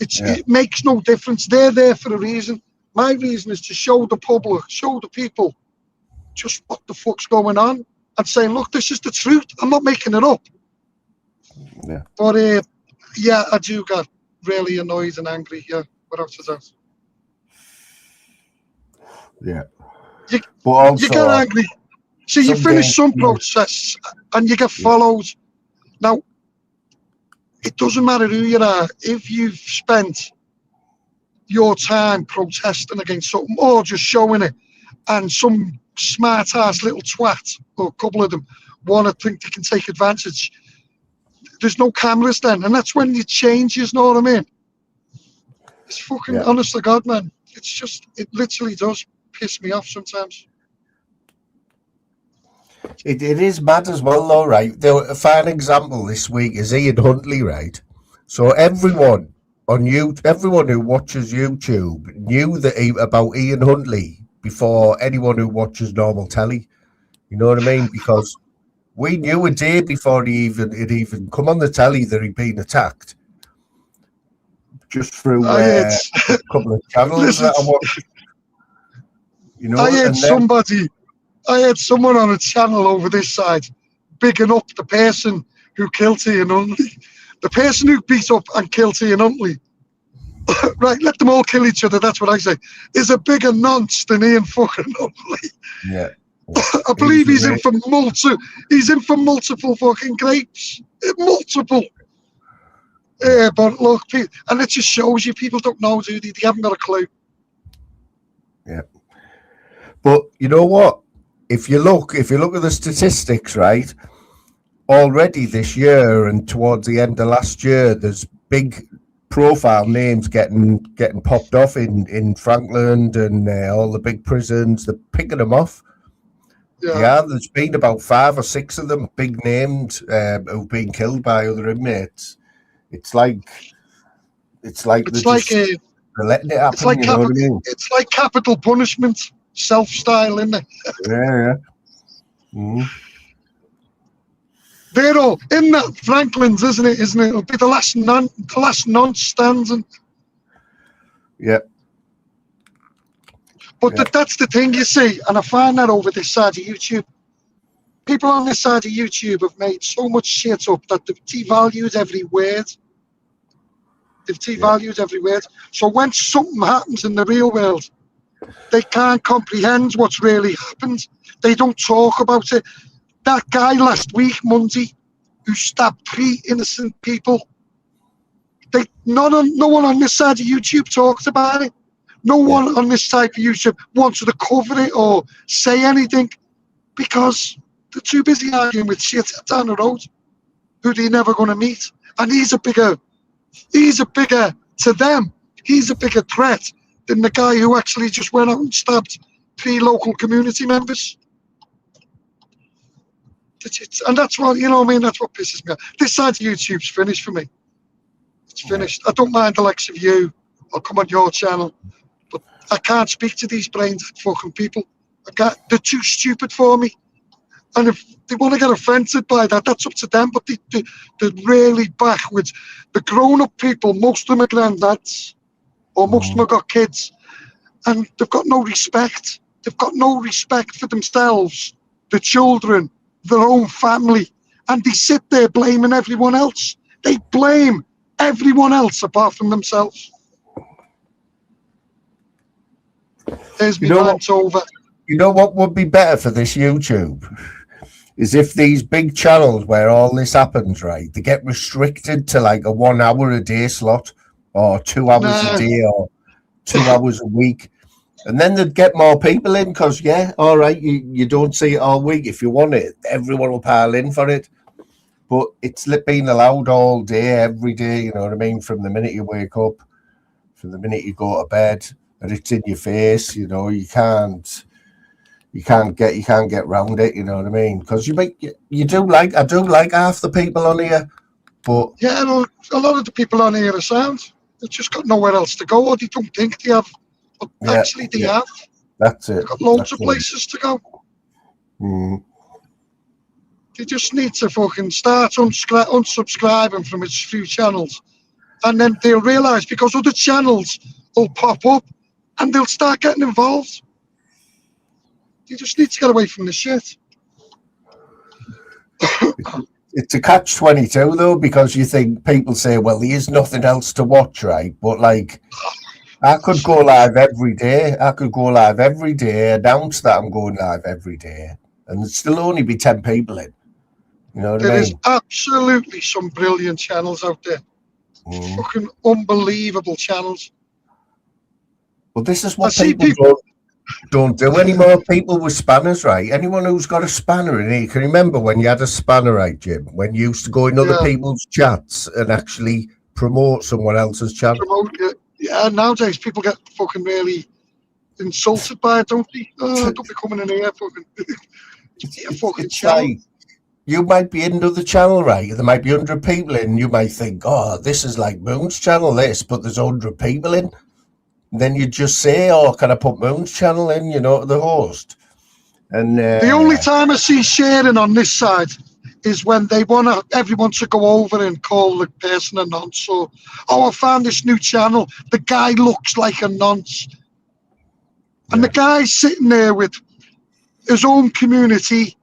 It makes no difference. They're there for a reason. My reason is to show the public, show the people just what the fuck's going on and saying, look, this is the truth. I'm not making it up. Yeah. But yeah, I do get really annoyed and angry. Yeah, without a doubt. Yeah. But also, you get angry. See, you finish some protests and you get followed. Now, it doesn't matter who you are. If you've spent your time protesting against something or just showing it, and some smart ass little twat or a couple of them want to think they can take advantage. There's no cameras then, and that's when it changes. Know what I mean? It's fucking honest to God, man. It's just, it literally does piss me off sometimes. It is mad as well, though, right? A fine example this week is Ian Huntley, right? So everyone everyone who watches YouTube knew about Ian Huntley before anyone who watches normal telly. You know what I mean? Because we knew a day before it even come on the telly that he'd been attacked. Just through a couple of channels that I watched. You know, I had someone on a channel over this side bigging up the person who killed Ian Huntley. The person who beat up and killed Ian Huntley, right, let them all kill each other, that's what I say, is a bigger nonce than Ian fucking Huntley. Yeah. I believe he's in for multiple fucking grapes. Multiple. Yeah, but look, and it just shows you people don't know, do they? They haven't got a clue. Yeah. But you know what? If you look at the statistics, right, already this year and towards the end of last year, there's big profile names getting popped off in Franklin and all the big prisons. They're picking them off. Yeah, there's been about 5 or 6 of them, big names, who've been killed by other inmates. It's like they're letting it happen. It's like you know what I mean? It's like capital punishment, self-style, isn't it? Yeah. Mm. They're all in that Franklin's, isn't it? It'll be the last nonce standing. Yeah. But that's the thing, you see, and I find that over this side of YouTube. People on this side of YouTube have made so much shit up that they've devalued every word. Every word. So when something happens in the real world, they can't comprehend what's really happened. They don't talk about it. That guy last week, Monday, who stabbed 3 innocent people, no one on this side of YouTube talks about it. No one on this type of YouTube wants to cover it or say anything because they're too busy arguing with shit down the road who they're never going to meet. And he's a bigger to them. He's a bigger threat than the guy who actually just went out and stabbed 3 local community members. And that's what, you know what I mean? That's what pisses me off. This side of YouTube's finished for me. It's finished. I don't mind the likes of you. I'll come on your channel. But I can't speak to these brains fucking people. I can't. They're too stupid for me. And if they want to get offended by that, that's up to them. But they're really backwards. The grown-up people, most of them are granddads, or most of them have got kids, and they've got no respect. They've got no respect for themselves, the children, their own family, and they sit there blaming everyone else. They blame everyone else apart from themselves. There's me rant over. You know what would be better for this YouTube? Is if these big channels where all this happens, right, they get restricted to like a 1 hour a day slot or 2 hours a day or 2 hours a week. And then they'd get more people in because, all right, you don't see it all week. If you want it, everyone will pile in for it. But it's being allowed all day, every day, you know what I mean? From the minute you wake up, from the minute you go to bed, and it's in your face, you know, you can't get round it, you know what I mean? Because I do like half the people on here, but a lot of the people on here are sound. They've just got nowhere else to go, or they don't think they have. But actually, they have. That's it. They've got loads of places to go. Mm. They just need to fucking start unsubscribing from its few channels, and then they'll realise because other channels will pop up, and they'll start getting involved. You just need to get away from the shit. It's a catch-22 though, because you think people say, well, there's nothing else to watch, right? But like, I could go live every day. Announce that I'm going live every day, and there'd still only be 10 people in. You know what I mean? There is absolutely some brilliant channels out there. Fucking unbelievable channels. But this is I what see people people. don't do anymore. People with spanners, right? Anyone who's got a spanner in here, can you remember when you had a spanner, right, Jim? When you used to go in other Yeah, people's chats and actually promote someone else's channel. promote it. Yeah, nowadays people get fucking really insulted by it, don't they? Oh, don't be coming in here, fucking. It's your fucking It's channel. like you might be into the channel, right? There might be 100 people in. You might think, oh, this is like Moon's channel, this, but there's 100 people in. Then you just say, oh, can I put Moon's channel in, to the host? And The only time I see sharing on this side is when they want everyone to go over and call the person a nonce. So, oh, I found this new channel. The guy looks like a nonce. And the guy's sitting there with his own community,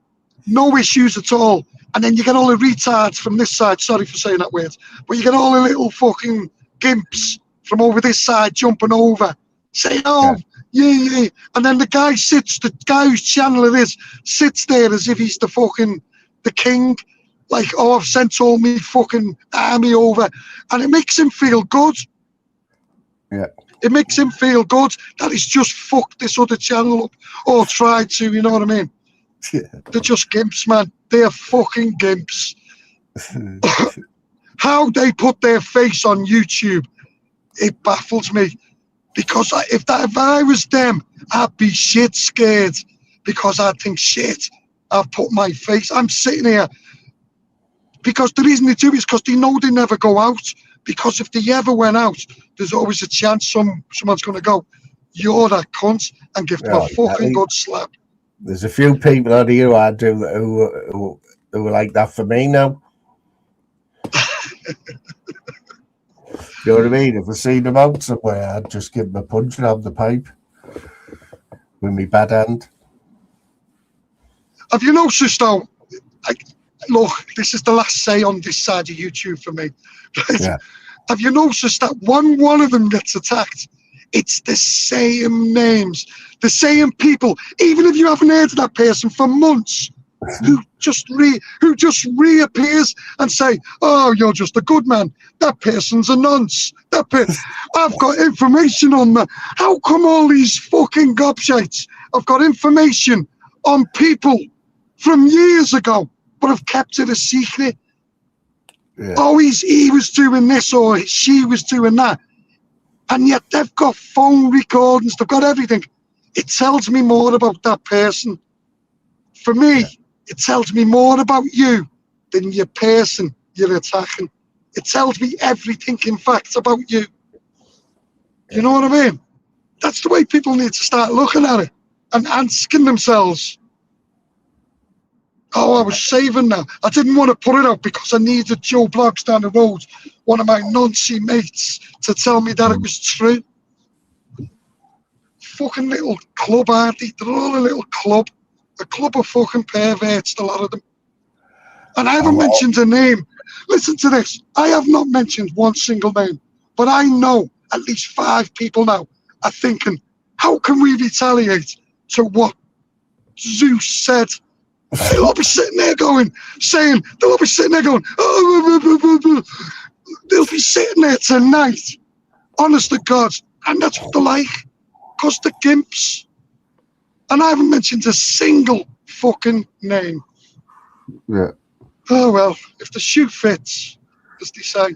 no issues at all. And then you get all the retards from this side, sorry for saying that word, but you get all the little fucking gimps from over this side jumping over, saying, oh, yeah. And then the guy whose channel it is, sits there as if he's the king. Like, oh, I've sent all me fucking army over. And it makes him feel good. Yeah. It makes him feel good that he's just fucked this other channel up or tried to, you know what I mean? They're just gimps, man. They're fucking gimps. How they put their face on YouTube, it baffles me. Because if I was them, I'd be shit scared. Because I'd think, shit, I've put my face. I'm sitting here. Because the reason they do it is because they know they never go out. Because if they ever went out, there's always a chance someone's going to go, you're that cunt, and give them a fucking good slap. There's a few people out here who are like that for me now. You know what I mean? If I see them out somewhere, I'd just give them a punch and have the pipe with my bad hand. Have you noticed though? Look, this is the last say on this side of YouTube for me. Right? Yeah. Have you noticed that when one of them gets attacked, it's the same names, the same people, even if you haven't heard of that person for months, who just reappears and say, oh, you're just a good man. That person's a nonce. I've got information on that. How come all these fucking gobshites have got information on people from years ago, but have kept it a secret? Yeah. Oh, he was doing this or she was doing that. And yet they've got phone recordings, they've got everything. It tells me more about that person. For me, it tells me more about you than your person you're attacking. It tells me everything, in fact, about you. You know what I mean? That's the way people need to start looking at it and asking themselves, oh, I was saving that. I didn't want to put it out because I needed Joe Bloggs down the road, one of my noncy mates, to tell me that it was true. Fucking little club, aren't they? They're all a little club. A club of fucking perverts, a lot of them. And I haven't mentioned a name. Listen to this. I have not mentioned one single name, but I know at least 5 people now are thinking, how can we retaliate to what Zeus said? They'll all be sitting there going, oh, they'll be sitting there tonight, honest to God, and that's what they're like, because they're gimps. And I haven't mentioned a single fucking name. Yeah. Oh, well, if the shoe fits, as they say.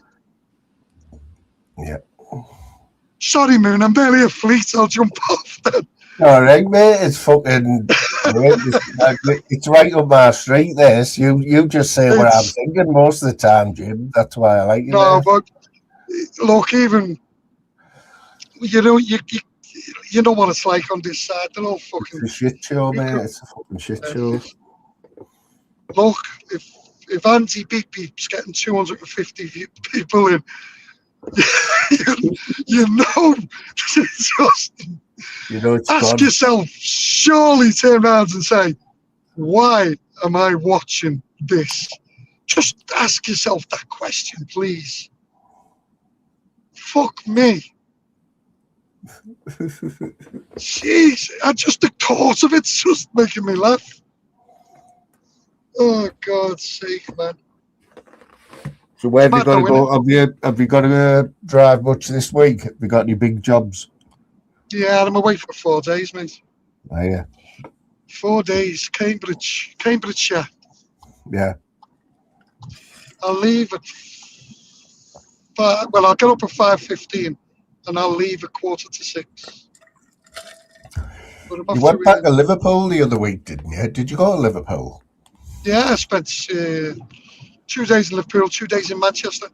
Yeah. Sorry, Moon, I'm barely a fleet. I'll jump off then. All right, mate. It's fucking... it's right up my street, this. You just say what I'm thinking most of the time, Jim. That's why I like you. No, but look, even... You know what it's like on this side. They're all fucking... It's a shit show, mate. It's a fucking shit show. Look, if Andy Beep Beep's getting 250 people in, you know, just ask yourself, surely turn around and say, why am I watching this? Just ask yourself that question, please. Fuck me. Jeez, just the thought of it's just making me laugh. Oh, God's sake, man. So where have you got to go? Have you got to drive much this week? Have you got any big jobs? Yeah, I'm away for 4 days, mate. Oh, yeah. 4 days, Cambridgeshire. Yeah. I'll leave at I'll get up at 5:15, and I'll leave at 5:45. But I'm You off went back to to Liverpool the other week, didn't you? Did you go to Liverpool? yeah. I spent 2 days in Liverpool, 2 days in Manchester.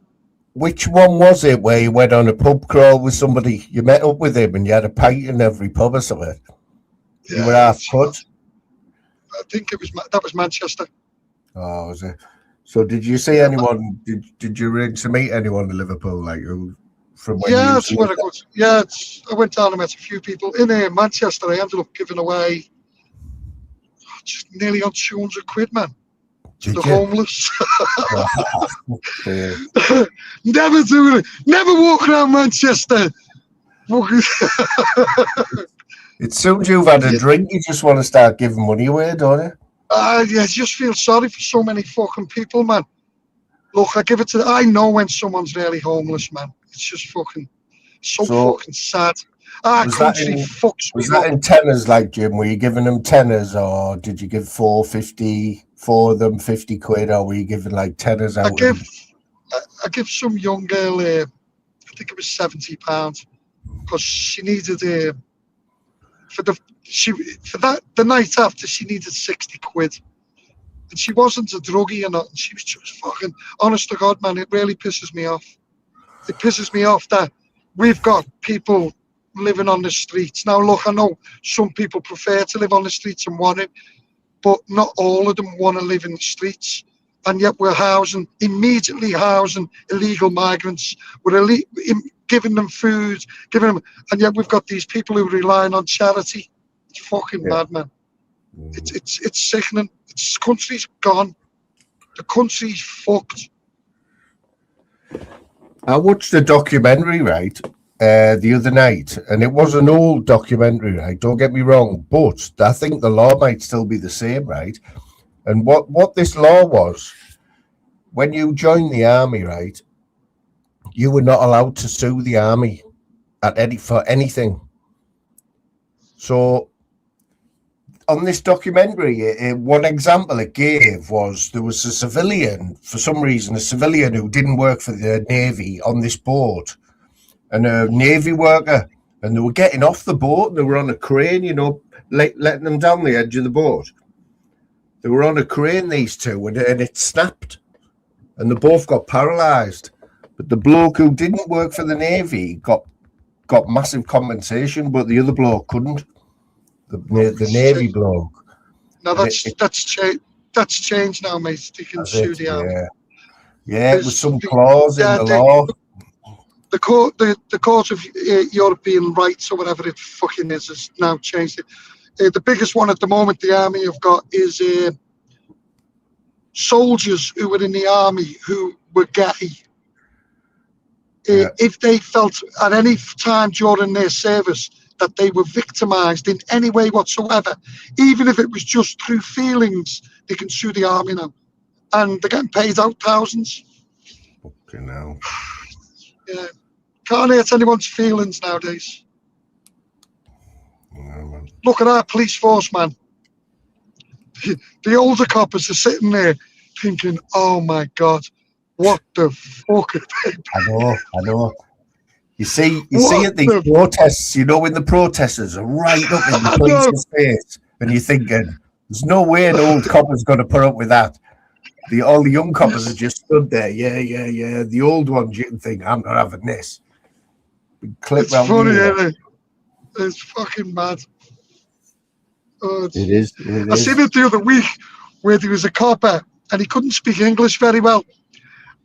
Which one was it where you went on a pub crawl with somebody? You met up with him and you had a pint in every pub or something. You were Yeah, half cut. I think that was Manchester. Oh, was it? So did you see Yeah, anyone? Did you arrange to meet anyone in Liverpool, like who from when you yeah, used it's to where live I there? go. Yeah, I went down and met a few people in Manchester. I ended up giving away just nearly on 200 quid, man, to the Did you? homeless. Yeah. Never doing it. Never walk around Manchester. It's soon as you've had a Yeah, drink, you just want to start giving money away, don't you? I just feel sorry for so many fucking people, man. Look, I know when someone's really homeless, man. It's just fucking so So fucking sad. Our was that country in fucks was me that up. in tenors, like Jim? Were you giving them tenors, or did you give 450 for them 50 quid, or were you giving like tenors I out? give And I give some young girl, I think it was £70, because she needed for the she for that the night after she needed 60 quid, and she wasn't a druggie or nothing. She was just fucking honest to God, man. It really pisses me off. It pisses me off that we've got people living on the streets. Now, look, I know some people prefer to live on the streets and want it, but not all of them want to live in the streets. And yet we're immediately housing illegal migrants. We're giving them food, and yet we've got these people who are relying on charity. It's fucking yeah. mad, man. It's sickening. This country's gone. The country's fucked. I watched a documentary, right, the other night, and it was an old documentary, right? Don't get me wrong, but I think the law might still be the same, right? And what this law was, when you joined the army, right, you were not allowed to sue the army for anything. So on this documentary, one example it gave was there was a civilian, for some reason, a civilian who didn't work for the Navy on this boat, and a Navy worker, and they were getting off the boat, and they were on a crane, letting them down the edge of the boat. They were on a crane, these two, and it snapped, and they both got paralysed. But the bloke who didn't work for the Navy got massive compensation, but the other bloke couldn't. The Navy bloke. Now And that's changed now, mate. They can that's sue it, the army. Yeah, it was some clause in the law. The court of European rights, or whatever it fucking is, has now changed it. The biggest one at the moment the army have got is soldiers who were in the army who were gay. Yeah. If they felt at any time during their service that they were victimised in any way whatsoever, even if it was just through feelings, they can sue the army now, and they're getting paid out thousands. Fucking hell. Yeah, can't hurt anyone's feelings nowadays. Yeah, Look at our police force, man. The older coppers are sitting there thinking, "Oh my God, what the fuck are they?" I know. You see at these protests, when the protesters are right up in the police's face, and you're thinking, there's no way an old copper's going to put up with that. All the young coppers are just stood there. Yeah. The old ones, you can think, I'm not having this. It's funny, isn't it? It's fucking mad. It is. I seen it the other week where there was a copper and he couldn't speak English very well.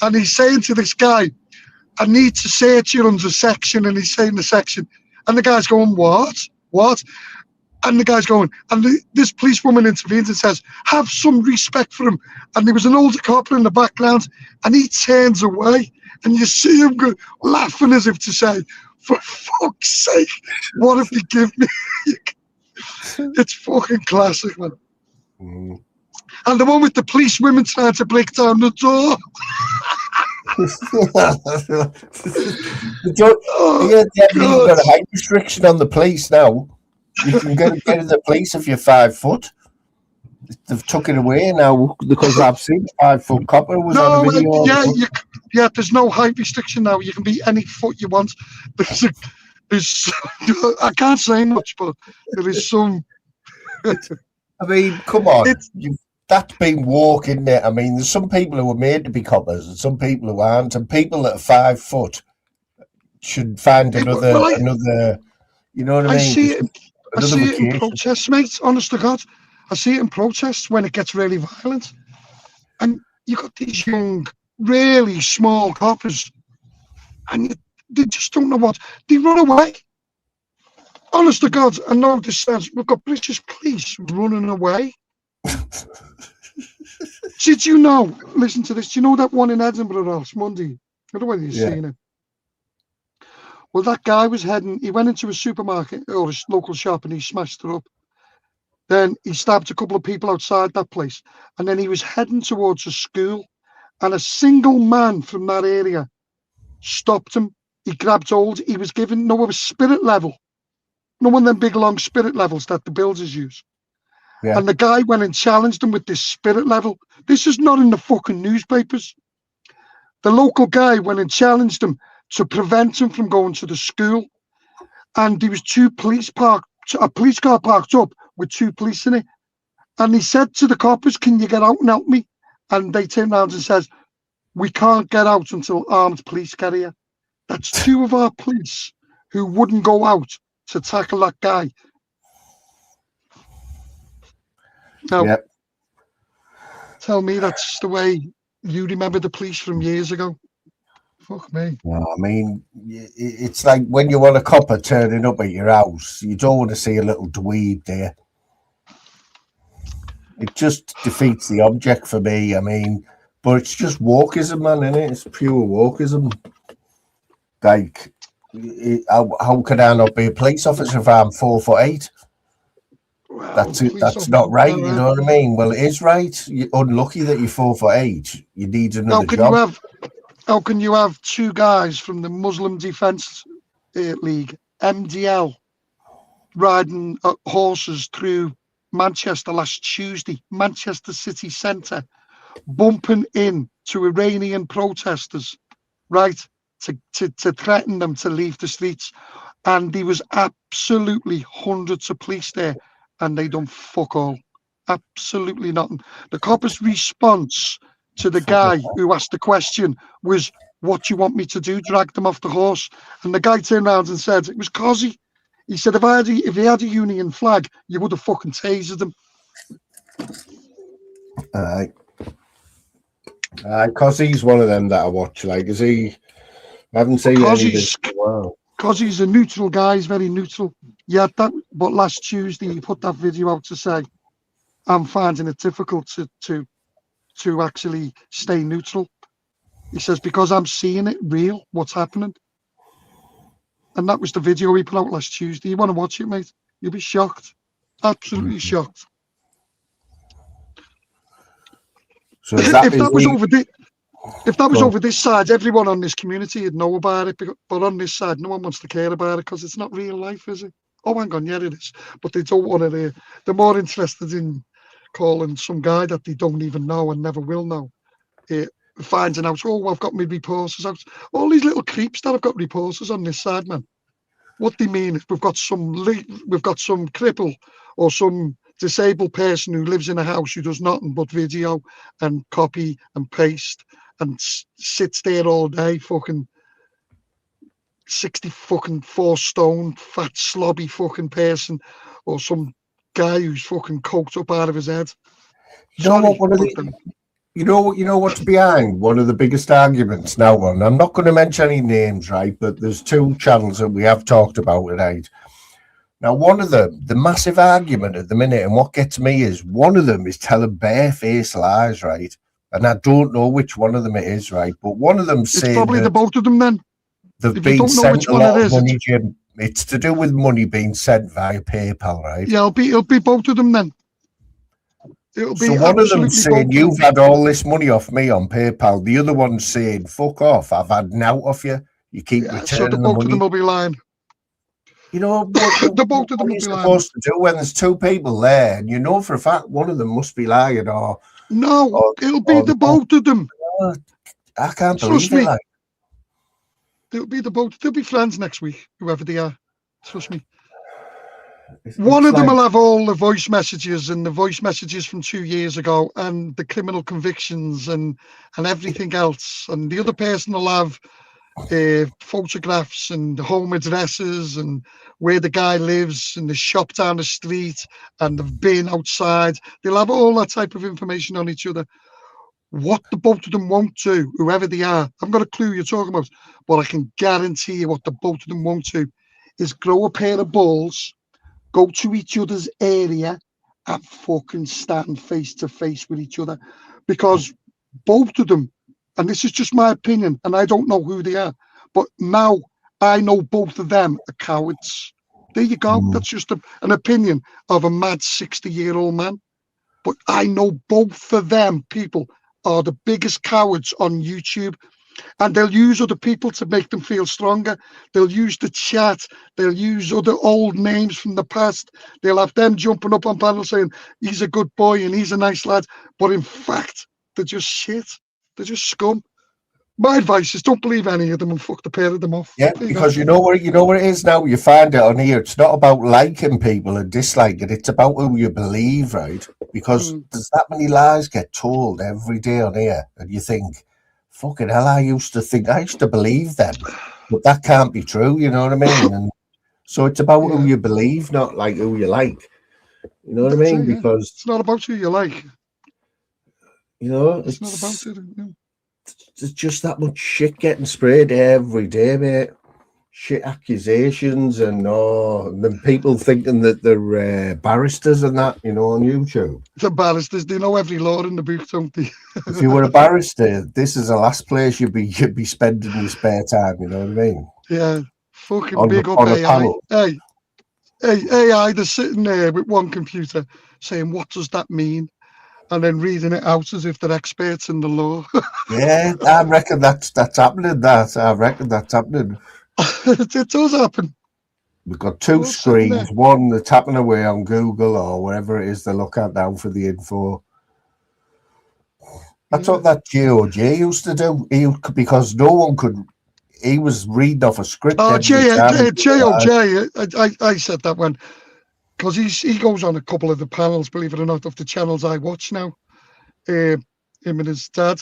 And he's saying to this guy, "I need to search you under section," and he's saying the section. And the guy's going, "What? What?" And the guy's going, and this policewoman intervenes and says, "Have some respect for him." And there was an older copper in the background, and he turns away, and you see him laughing as if to say, "For fuck's sake, what have you given me?" It's fucking classic, man. And the one with the police women trying to break down the door. Oh, They haven't even God. got a height restriction on the police now. You can get in the police if you're 5 foot. They've took it away now because I've seen a 5 foot copper was on a No, video. yeah, there's no height restriction now. You can be any foot you want. There's I can't say much, but there is some. I mean, come on. It's That's been woke, isn't it? I mean, there's some people who are made to be coppers and some people who aren't, and people that are 5 foot should find well, another, you know what I I mean? see it. I Another see it in vocation. protests, mate. Honest to God, I see it in protests when it gets really violent, and you got these young, really small coppers, and they just don't know what they run away. Honest to God, I know this sounds. We've got British police running away. Did you know? Listen to this. Do you know that one in Edinburgh last Monday? I don't know whether you've seen it. Well, that guy was heading. He went into a supermarket or a local shop and he smashed it up. Then he stabbed a couple of people outside that place, and then he was heading towards a school, and a single man from that area stopped him. He grabbed hold. He was given a spirit level. No one of them big long spirit levels that the builders use. Yeah. And the guy went and challenged him with this spirit level. This is not in the fucking newspapers. The local guy went and challenged him to prevent him from going to the school. And there was a police car parked up with 2 police in it. And he said to the coppers, "Can you get out and help me?" And they turned around and says, "We can't get out until armed police get here." That's 2 of our police who wouldn't go out to tackle that guy. Now, Yep. tell me that's the way you remember the police from years ago. Fuck me. Well, I mean, it's like when you want a copper turning up at your house, you don't want to see a little dweeb there. It just defeats the object for me. I mean, but it's just wokeism, man, isn't it? It's pure wokeism. Like, how could I not be a police officer if I'm 4'8"? Well, That's it. That's not right. You know what I mean? Well, it is right. You're unlucky that you're 4'8". You need another job. How can you have 2 guys from the Muslim Defence League, MDL, riding horses through Manchester last Tuesday, Manchester city centre, bumping in to Iranian protesters, right, to threaten them to leave the streets? And there was absolutely hundreds of police there, and they done fuck all. Absolutely nothing. The coppers' response to the guy who asked the question was, "What do you want me to do? Drag them off the horse?" And the guy turned around and said, "It was cosy." He said, if he had a union flag, you would have fucking tasered him. Cause he's one of them that I watch. Like, is he? I haven't seen any of this. Wow. Because he's a neutral guy, he's very neutral. Yeah, but last Tuesday he put that video out to say, "I'm finding it difficult to actually stay neutral." He says, "Because I'm seeing it real, what's happening." And that was the video he put out last Tuesday. You want to watch it, mate? You'll be shocked. Absolutely shocked. So if that was over this side, everyone on this community would know about it. But on this side, no one wants to care about it because it's not real life, is it? Oh, hang on, yeah, it is. But they don't want to. They're more interested in calling some guy that they don't even know and never will know. Finding out, "Oh, I've got my reporters out." All these little creeps that have got reporters on this side, man. What they mean is we've got some cripple or some disabled person who lives in a house who does nothing but video and copy and paste and sits there all day, fucking 64 stone, fat, slobby fucking person, or some guy who's fucking coked up out of his head. You know what's behind one of the biggest arguments now, and I'm not going to mention any names, right? But there's 2 channels that we have talked about tonight. Now, one of them, the massive argument at the minute, and what gets me is one of them is telling barefaced lies, right? And I don't know which one of them it is, right? But one of them saying it's probably the both of them. Then they've been sent a lot of money, Jim. It's to do with money being sent via PayPal, right? Yeah, it'll be both of them then. It'll So be one of them absolutely saying both of them. you've had all this money off me on PayPal. The other one's saying fuck off. I've had now off you. You keep Yeah, so the returning the both of them money. will be lying. You know what The both of them are will you be lying. supposed to do when there's two people there and you know for a fact one of them must be lying No, it'll be the both of them. I can't Trust believe it. me. Like It'll be the both. They'll be friends next week, whoever they are. Trust me. One it's of them like will have all the voice messages and the voice messages from 2 years ago and the criminal convictions and everything else. And the other person will have photographs and home addresses and where the guy lives and the shop down the street and the bin outside. They'll have all that type of information on each other. What the both of them won't do, whoever they are, I haven't got a clue you're talking about, but I can guarantee you what the both of them won't do is grow a pair of balls, go to each other's area and fucking stand face to face with each other. Because both of them, and this is just my opinion, and I don't know who they are, but now I know both of them are cowards. There you go. That's just an opinion of a mad 60-year-old man. But I know both of them people are the biggest cowards on YouTube. And they'll use other people to make them feel stronger. They'll use the chat. They'll use other old names from the past. They'll have them jumping up on panels saying, he's a good boy and he's a nice lad. But in fact, they're just shit. They're just scum. My advice is don't believe any of them and fuck the pair of them off. yeah, because you know what it is now. You find it on here. It's not about liking people and disliking. It's about who you believe, right? Because there's that many lies get told every day on here, and you think, "Fucking hell!" I used to believe them, but that can't be true. You know what I mean? And so it's about who you believe, not like who you like. You know what I mean? Because it's not about who you like. you know It's not about it. there's just that much shit getting sprayed every day, mate. Shit accusations and then people thinking that they're barristers and that, you know, on YouTube. The barristers, they know every law in the book, don't they? If you were a barrister, this is the last place you'd be spending your spare time. You know what I mean? Yeah, fucking On big up on a AI. panel. Hey, AI, they're sitting there with one computer saying, what does that mean? And then reading it out as if they're experts in the law. Yeah, I reckon that's happening. I reckon that's happening. It does happen. We've got two screens, one that's tapping away on Google or wherever it is they look at now for the info. That's what that GOJ used to do. Because no one could. He was reading off a script. Oh, GOJ. I said that one because he goes on a couple of the panels, believe it or not, of the channels I watch now. Him and his dad.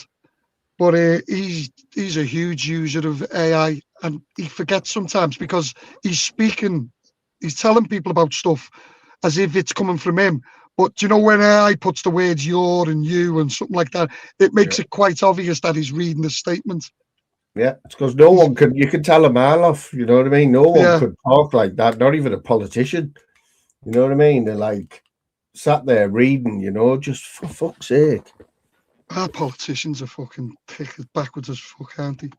But he's a huge user of AI, and he forgets sometimes because he's telling people about stuff as if it's coming from him. But you know, when AI puts the words "your" and "you" and something like that, it makes it quite obvious that he's reading the statement. Yeah, it's because no one can. You can tell a mile off. You know what I mean? No one could talk like that. Not even a politician. You know what I mean? They're like sat there reading. You know, just for fuck's sake. Our politicians are fucking backwards as fuck, aren't they?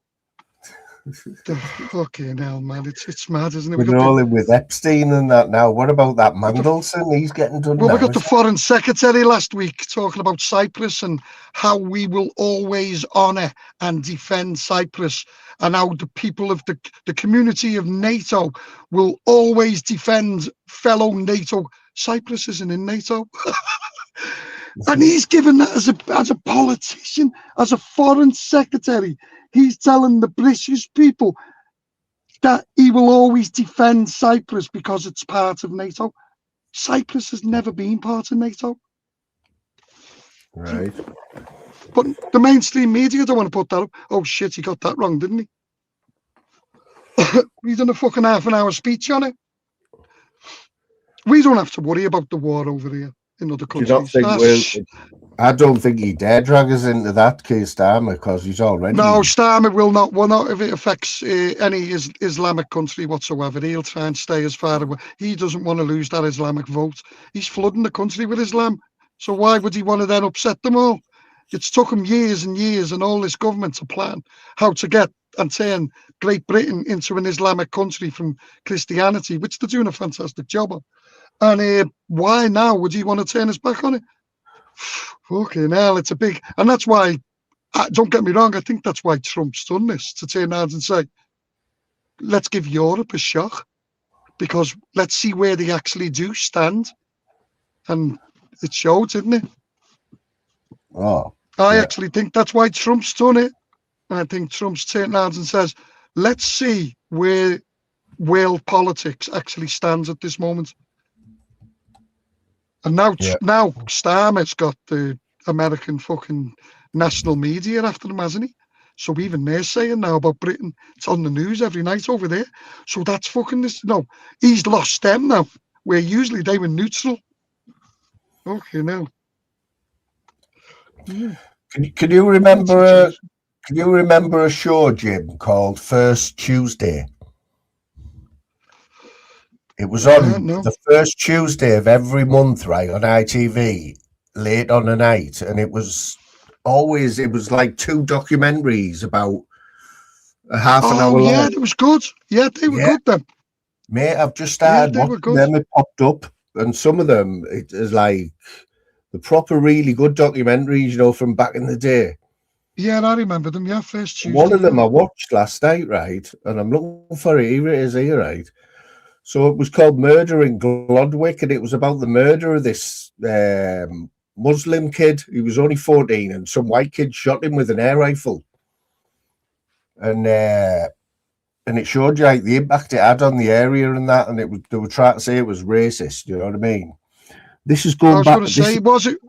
Fucking hell, man. It's mad, isn't it? We're all in with Epstein and that now. What about that Mandelson? He's getting done now. We got the foreign secretary last week talking about Cyprus and how we will always honour and defend Cyprus, and how the people of the community of NATO will always defend fellow NATO. Cyprus isn't in NATO. And he's given that as a politician, as a foreign secretary. He's telling the British people that he will always defend Cyprus because it's part of NATO. Cyprus has never been part of NATO. Right. But the mainstream media don't want to put that up. Oh shit, he got that wrong, didn't he? He's done a fucking half-an-hour speech on it. We don't have to worry about the war over here in other countries. I don't think he dare drag us into that case, Starmer, because he's already. No, Starmer will not. Well, not if it affects any Islamic country whatsoever. He'll try and stay as far away. He doesn't want to lose that Islamic vote. He's flooding the country with Islam. So why would he want to then upset them all? It's took him years and years and all this government to plan how to get and turn Great Britain into an Islamic country from Christianity, which they're doing a fantastic job on. And why now would he want to turn his back on it? Fucking hell, it's a big, and that's why. Don't get me wrong. I think that's why Trump's done this, to turn around and say, "Let's give Europe a shot, because let's see where they actually do stand." And it showed, didn't it? Oh, I yeah. actually think that's why Trump's done it. And I think Trump's turned around and says, let's see where world politics actually stands at this moment. And now, Yeah. now Starmer's got the American fucking national media after him, hasn't he? So even they're saying now about Britain, it's on the news every night over there. So that's fucking this. No, he's lost them now, where usually they were neutral. Okay, now. Yeah. Can you remember? Can you remember a show, Jim, called First Tuesday? It was on the first Tuesday of every month, right, on ITV, late on the night, and it was like two documentaries about a half an hour long. Yeah, it was good. Yeah, they were good then. Mate, I've just started watching them. It popped up, and some of them, it is like the proper, really good documentaries, you know, from back in the day. Yeah, I remember them. Yeah, First Tuesday. One of them I watched last night, right, and I'm looking for it. Here it is, here, right. So it was called Murder in Glodwick, and it was about the murder of this Muslim kid. He was only 14, and some white kid shot him with an air rifle. And it showed you like the impact it had on the area and that, and they were trying to say it was racist. You know what I mean? This is going back. I was going to say, was it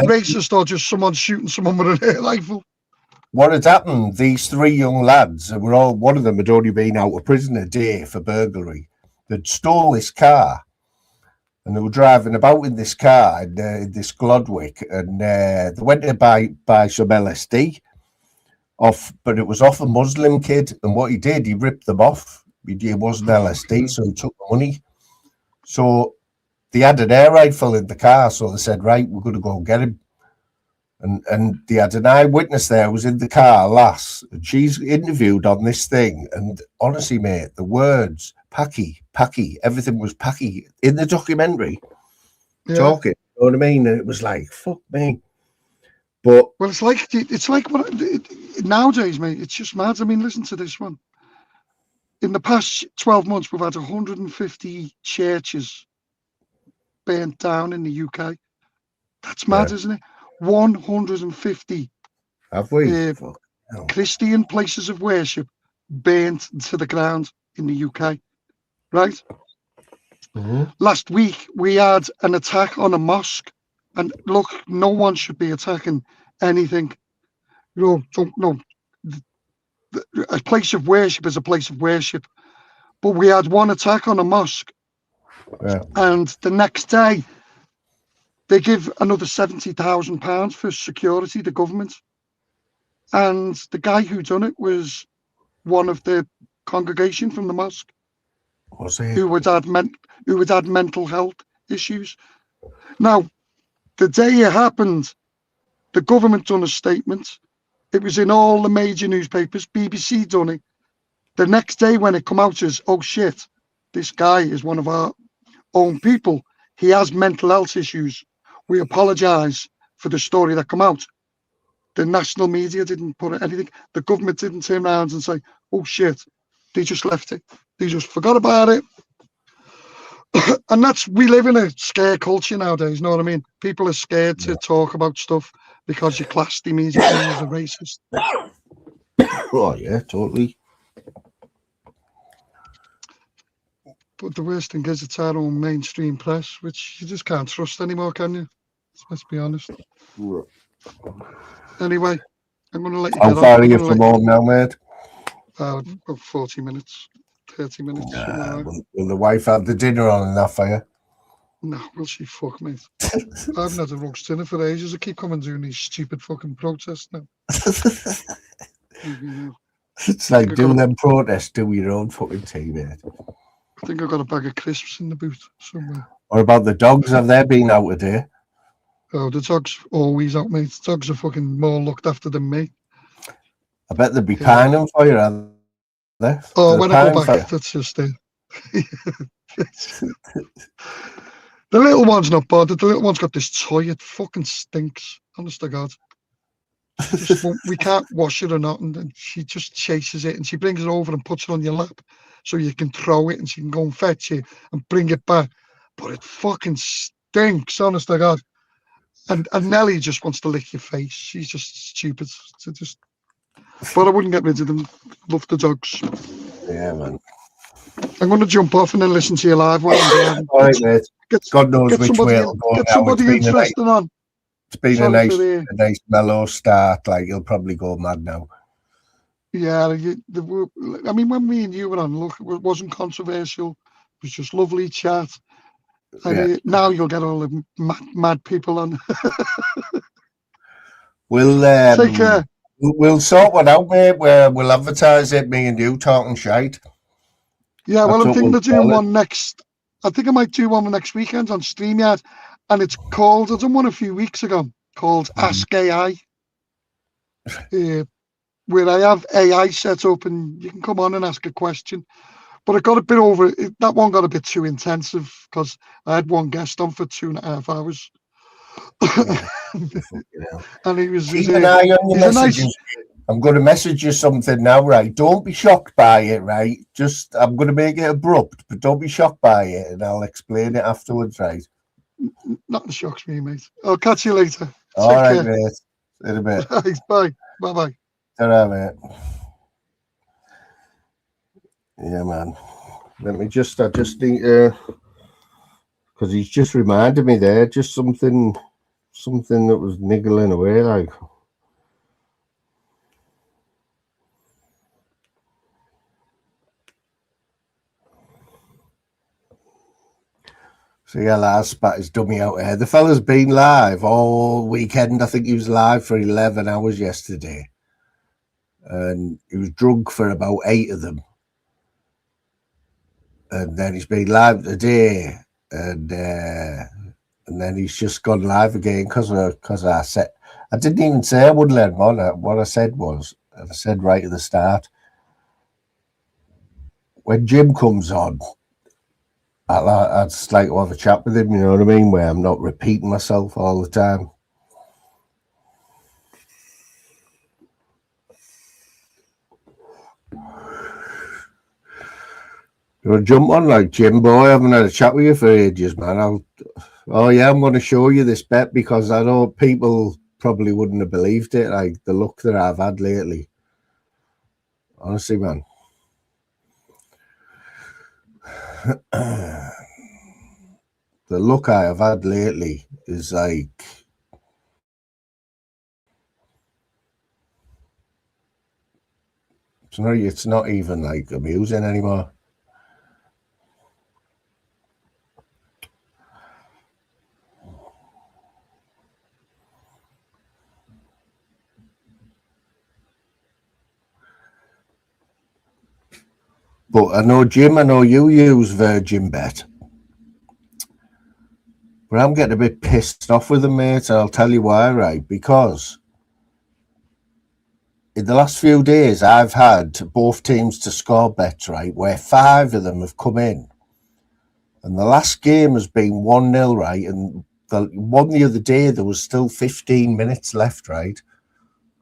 racist or just someone shooting someone with an air rifle? What had happened? These three young lads, one of them had only been out of prison a day for burglary. They'd stole this car, and they were driving about in this car in this Glodwick, and they went to buy some LSD but it was off a Muslim kid, and what he did, he ripped them off. It wasn't LSD, so he took the money. So they had an air rifle in the car, so they said, right, we're going to go and get him. And they had an eyewitness there who was in the car, lass, and she's interviewed on this thing. And honestly, mate, the words, packy, everything was packy in the documentary, talking, you know what I mean? And it was like, fuck me. But well, it's like what nowadays, mate. It's just mad. I mean, listen to this one. In the past 12 months, we've had 150 churches burnt down in the UK. That's mad, isn't it? 150. Have we? Christian places of worship burnt to the ground in the UK, right? Mm-hmm. Last week we had an attack on a mosque, and look, no one should be attacking anything. You know, a place of worship is a place of worship. But we had one attack on a mosque, and the next day they give another £70,000 for security, the government. And the guy who done it was one of the congregation from the mosque. Was he? Who had had mental health issues. Now, the day it happened, the government done a statement. It was in all the major newspapers. BBC done it. The next day when it come out as, oh shit, this guy is one of our own people. He has mental health issues. We apologise for the story that come out. The national media didn't put anything. The government didn't turn around and say, oh shit. They just left it. They just forgot about it. And we live in a scare culture nowadays, you know what I mean? People are scared to talk about stuff because you're classed immediately as a racist. Oh, yeah, totally. But the worst thing is it's our own mainstream press, which you just can't trust anymore, can you? Let's be honest. Anyway, I'm going to let you get on. How far are you from home now, mate? About 40 minutes, 30 minutes. Will the wife have the dinner on enough for you? No, will she? Fuck, mate. I haven't had a roast dinner for ages. I keep coming doing these stupid fucking protests now. It's like, do them protests, do your own fucking tea, mate. I think I've got a bag of crisps in the boot somewhere. What about the dogs? Have they been out today? Oh, the dog's always out, mate. The dogs are fucking more looked after than me. I bet they'd be pining for you, aren't they? Oh, when I go back, that's just it. The little one's not bothered. The little one's got this toy. It fucking stinks. Honest to God. She just won't, we can't wash it or nothing. And she just chases it and she brings it over and puts it on your lap so you can throw it and she can go and fetch it and bring it back. But it fucking stinks. Honest to God. And Nelly just wants to lick your face. She's just stupid. So just, but I wouldn't get rid of them. Love the dogs. Yeah, man. I'm going to jump off and then listen to you live while I'm driving. All right, mate. God knows Get which way somebody, it'll go get now. somebody interesting on. It's been Sorry a for the. nice mellow start. Like, he'll probably go mad now. Yeah, I mean, when me and you were on, look, it wasn't controversial. It was just lovely chat. And Yeah. now you'll get all the mad people on. We'll Take care. we'll sort one out, mate. Where we'll advertise it, me and you talking shite. Yeah, well, That's I'm what thinking we'll of doing call it. one next. I think I might do one next weekend on StreamYard. And it's called, I done one a few weeks ago, called Ask AI. Where I have AI set up and you can come on and ask a question. But it got a bit over, that one got a bit too intensive because I had one guest on for 2.5 hours. Yeah. And Keep an eye on your messages. I'm going to message you something now, right? Don't be shocked by it, right? Just, I'm going to make it abrupt, but don't be shocked by it, and I'll explain it afterwards, right? Nothing shocks me, mate. I'll catch you later. All right, mate. In a bit. Bye. Bye-bye. Ta-ra, mate. Yeah, man. I just need to, because he's just reminded me there, just something that was niggling away, like. So yeah, last spat his dummy out here. The fella's been live all weekend. I think he was live for 11 hours yesterday. And he was drunk for about 8 of them. And then he's been live today. And then he's just gone live again because I said, I didn't even say I would let him on. What I said was, I said right at the start, when Jim comes on, I'd just like to have a chat with him, you know what I mean, where I'm not repeating myself all the time. You want to jump on like Jim boy? I haven't had a chat with you for ages, man. I'm going to show you this bet because I know people probably wouldn't have believed it, like the luck that I've had lately. Honestly, man. The luck I have had lately is like, it's not even like amusing anymore. But I know, Jim, I know you use Virgin Bet. But I'm getting a bit pissed off with them, mate. I'll tell you why, right? Because in the last few days, I've had both teams to score bets, right, where 5 of them have come in. And the last game has been 1-0, right? And the one the other day, there was still 15 minutes left, right?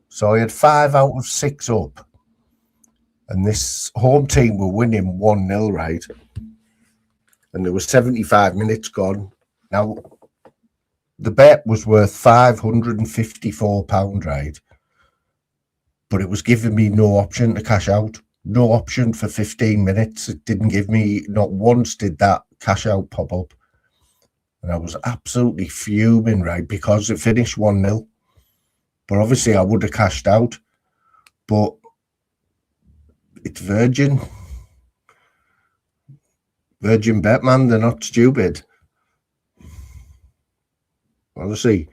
So I had 5 out of 6 up. And this home team were winning 1-0, right? And there was 75 minutes gone. Now, the bet was worth £554, right? But it was giving me no option to cash out. No option for 15 minutes. It didn't give me, not once did that cash out pop up. And I was absolutely fuming, right? Because it finished 1-0. But obviously I would have cashed out. But it's Virgin. Virgin Bet, man. They're not stupid. Honestly,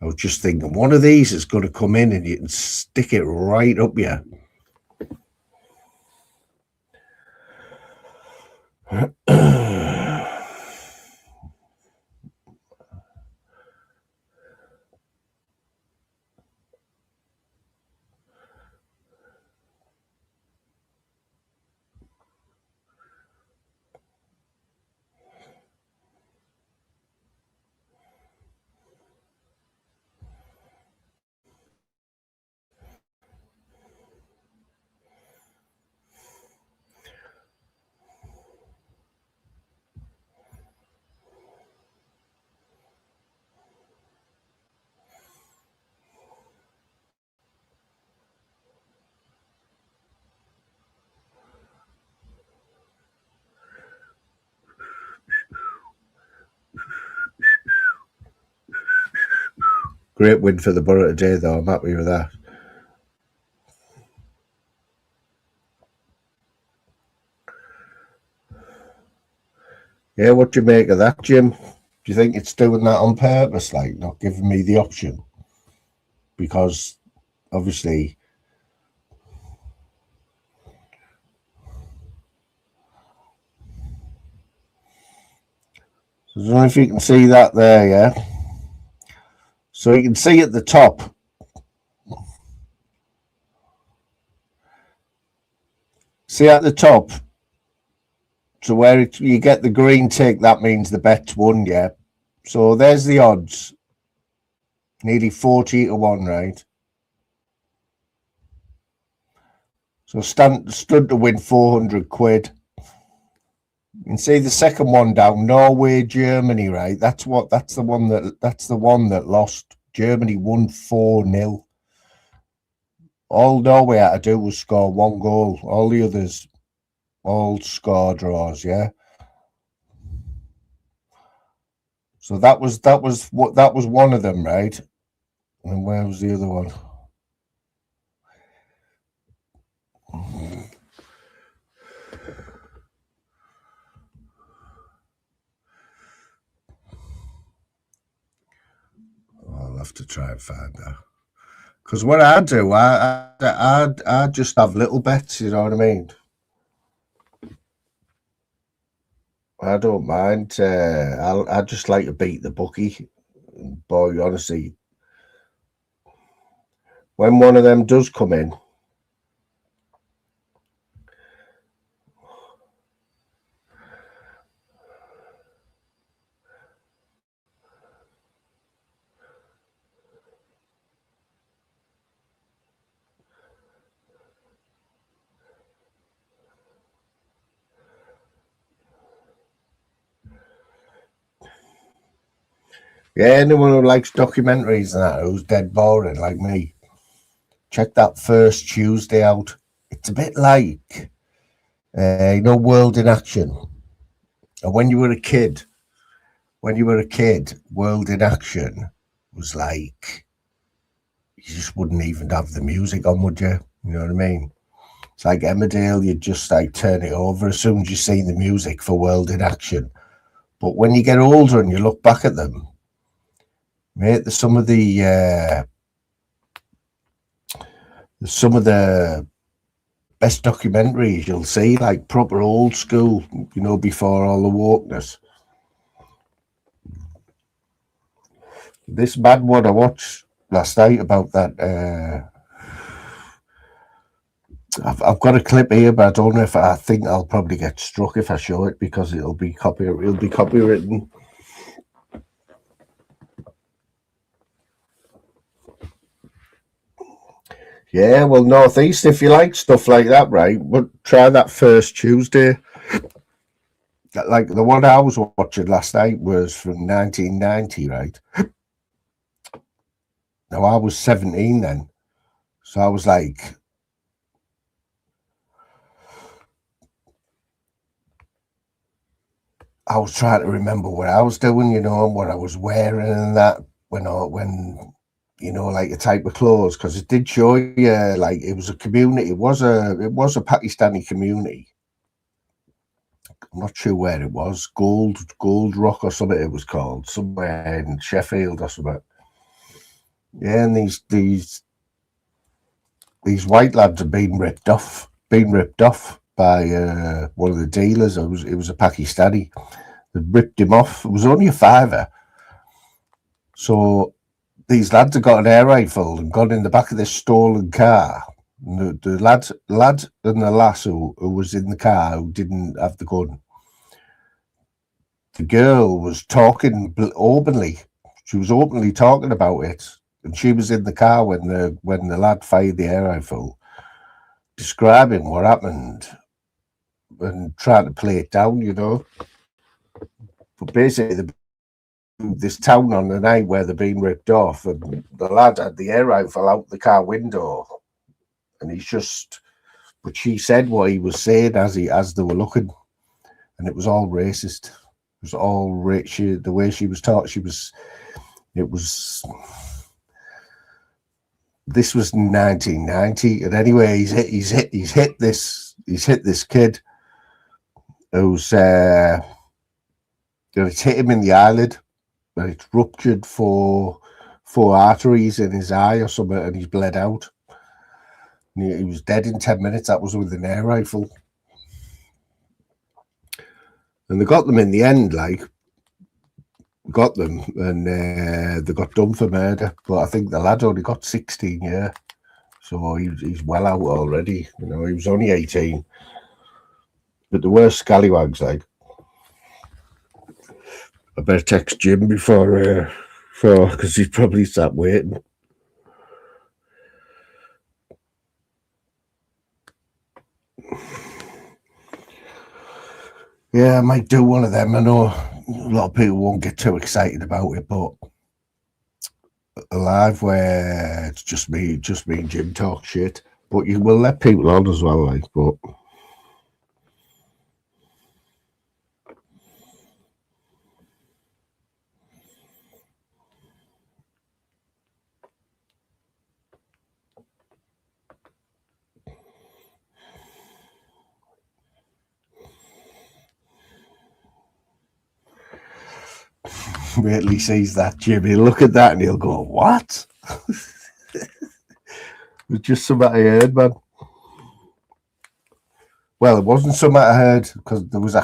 I was just thinking, one of these is going to come in and you can stick it right up here. Great win for the Borough today, though. I'm happy with that. Yeah, what do you make of that, Jim? Do you think it's doing that on purpose, like not giving me the option? Because obviously, I don't know if you can see that there, yeah? So you can see at the top. See at the top, so where you get the green tick, that means the bet's won, yeah? So there's the odds. Nearly 40 to 1, right? So stood to win 400 quid. You can see the second one down, Norway, Germany, right? That's the one that lost. Germany won 4-0. All Norway had to do was score one goal. All the others all score draws, yeah. So that was one of them, right? And where was the other one? I'll have to try and find that. Because what I do, I just have little bets, you know what I mean? I don't mind. I just like to beat the bookie. Boy, honestly, when one of them does come in, yeah, anyone who likes documentaries and that, who's dead boring like me, check that First Tuesday out. It's a bit like, World in Action. And when you were a kid, World in Action was like, you just wouldn't even have the music on, would you? You know what I mean? It's like Emmerdale, you'd just like turn it over as soon as you see the music for World in Action. But when you get older and you look back at them, mate, some of the best documentaries you'll see, like proper old school, before all the wokeness. This mad one I watched last night about that. I've got a clip here, but I don't know if I think I'll probably get struck if I show it because it'll be copywritten. Yeah, well, Northeast, if you like stuff like that, right? But try that First Tuesday. Like the one I was watching last night was from 1990, right? Now I was 17 then, so I was like, I was trying to remember what I was doing, and what I was wearing and that when like the type of clothes, because it did show you like it was a community. It was a Pakistani community. I'm not sure where it was, Gold Rock or something it was called, somewhere in Sheffield or something. Yeah, and these white lads have been ripped off by one of the dealers. It was a Pakistani. They ripped him off. It was only a fiver. So these lads have got an air rifle and gone in the back of this stolen car. And the lad and the lass who was in the car who didn't have the gun. The girl was talking openly. She was openly talking about it, and she was in the car when the lad fired the air rifle, describing what happened and trying to play it down, But basically, this town on the night where they're being ripped off, and the lad had the air rifle out the car window, and he's just. But she said what he was saying as they were looking, and it was all racist. It was all the way she was taught. It was this was 1990, and anyway, he's hit this kid who's it's hit him in the eyelid, and it's ruptured four arteries in his eye or something, and he's bled out. And he was dead in 10 minutes. That was with an air rifle. And they got them in the end, like, got them, and they got done for murder. But I think the lad only got 16 years, so he's well out already. You know, he was only 18. But the worst scallywags, like, I better text Jim before, because he's probably sat waiting. Yeah, I might do one of them. I know a lot of people won't get too excited about it, but a live where it's just me and Jim talk shit. But you will let people on as well, like, but wait till he sees that, Jim. He'll look at that and he'll go, "What?" It's just something I heard, man. Well, it wasn't something I heard, because there was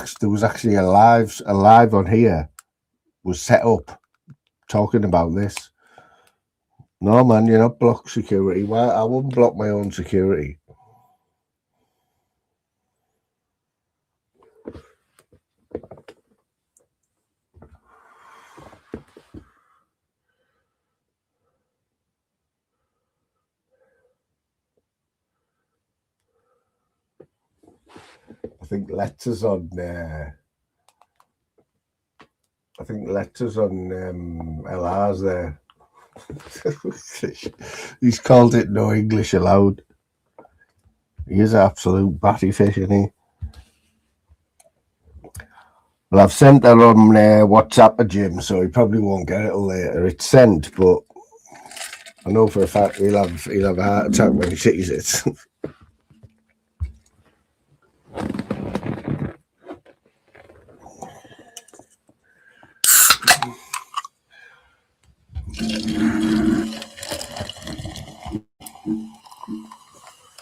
actually a live on here was set up talking about this. No, man, you're not block security. Why? I wouldn't block my own security. I think letters on LR's there. He's called it no English allowed. He is an absolute batty fish, isn't he? Well, I've sent that on WhatsApp to Jim, so he probably won't get it till later. It's sent, but I know for a fact he'll have a heart attack when he sees it.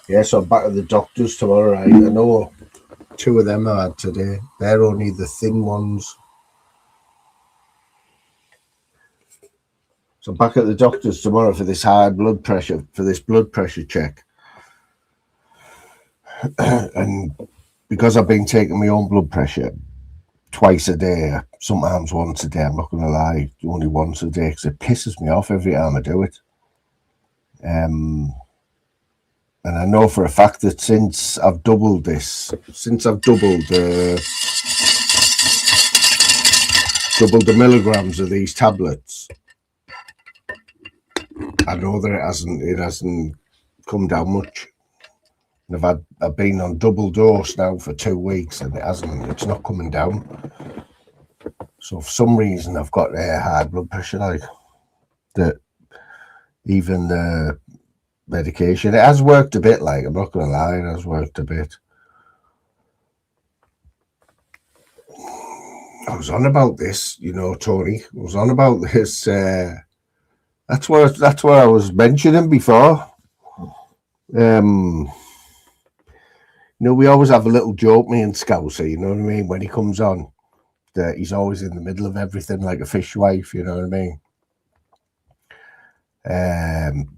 Yeah, so I'm back at the doctor's tomorrow, right? I know 2 of them I had today. They're only the thin ones. So I'm back at the doctor's tomorrow for this blood pressure check. And because I've been taking my own blood pressure twice a day, sometimes once a day, I'm not going to lie, only once a day, because it pisses me off every time I do it. And I know for a fact that since I've doubled the milligrams of these tablets, I know that it hasn't come down much. And I've been on double dose now for 2 weeks, and it's not coming down. So for some reason I've got high blood pressure, like that. Even the medication, it has worked a bit, like, I'm not gonna lie, it has worked a bit. I was on about this, you know, Tony. I was on about this. That's what I was mentioning before. You know, we always have a little joke, me and Scouser, you know what I mean, when he comes on, that he's always in the middle of everything, like a fishwife, you know what I mean.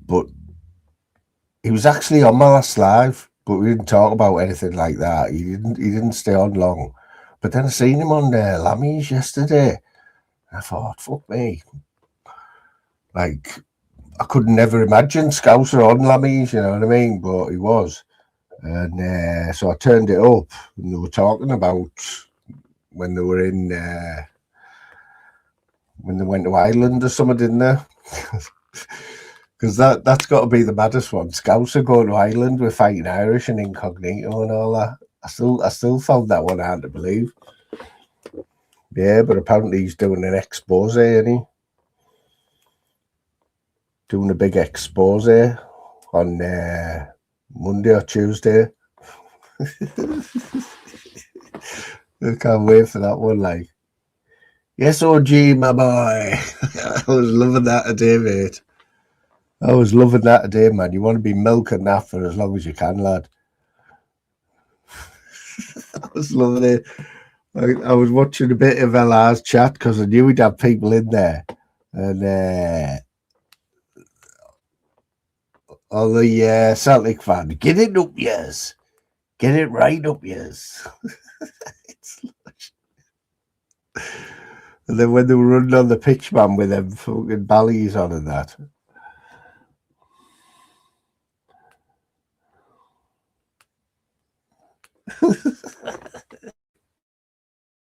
But he was actually on my last live, but we didn't talk about anything like that. He didn't stay on long. But then I seen him on Lammy's yesterday. I thought, fuck me. Like, I could never imagine Scouser on Lammy's, you know what I mean? But he was. And so I turned it up, and they were talking about when they were in, when they went to Ireland or something, didn't they? Because that's got to be the maddest one. Scouser going to Ireland with Fighting Irish and Incognito and all that. I still found that one hard to believe. Yeah, but apparently he's doing an expose, isn't he? Doing a big expose. on Monday or Tuesday. I can't wait for that one. Like, yes, OG, my boy. I was loving that today, mate. I was loving that today, man. You want to be milking that for as long as you can, lad. I was loving it. I was watching a bit of LR's chat because I knew we'd have people in there. And all the Celtic fans, get it up, yes. Get it right up, yes. And then when they were running on the pitch, man, with them fucking ballies on and that.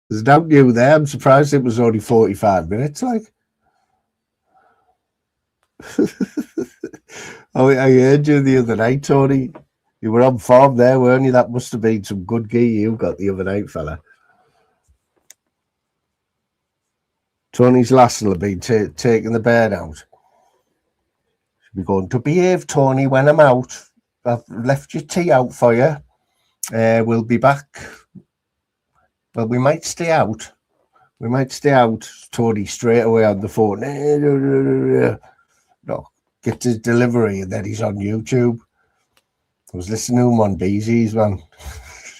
There's no new there. I'm surprised it was only 45 minutes, like. Oh, I heard you the other night, Tony. You were on form there, weren't you? That must have been some good gear you got the other night, fella. Tony's lass will have been taking the bird out. She'll be going to behave, Tony, when I'm out. I've left your tea out for you. We'll be back. Well, we might stay out. We might stay out, Tony, straight away on the phone. No, get his delivery, and then he's on YouTube. I was listening to him on BZ's, man.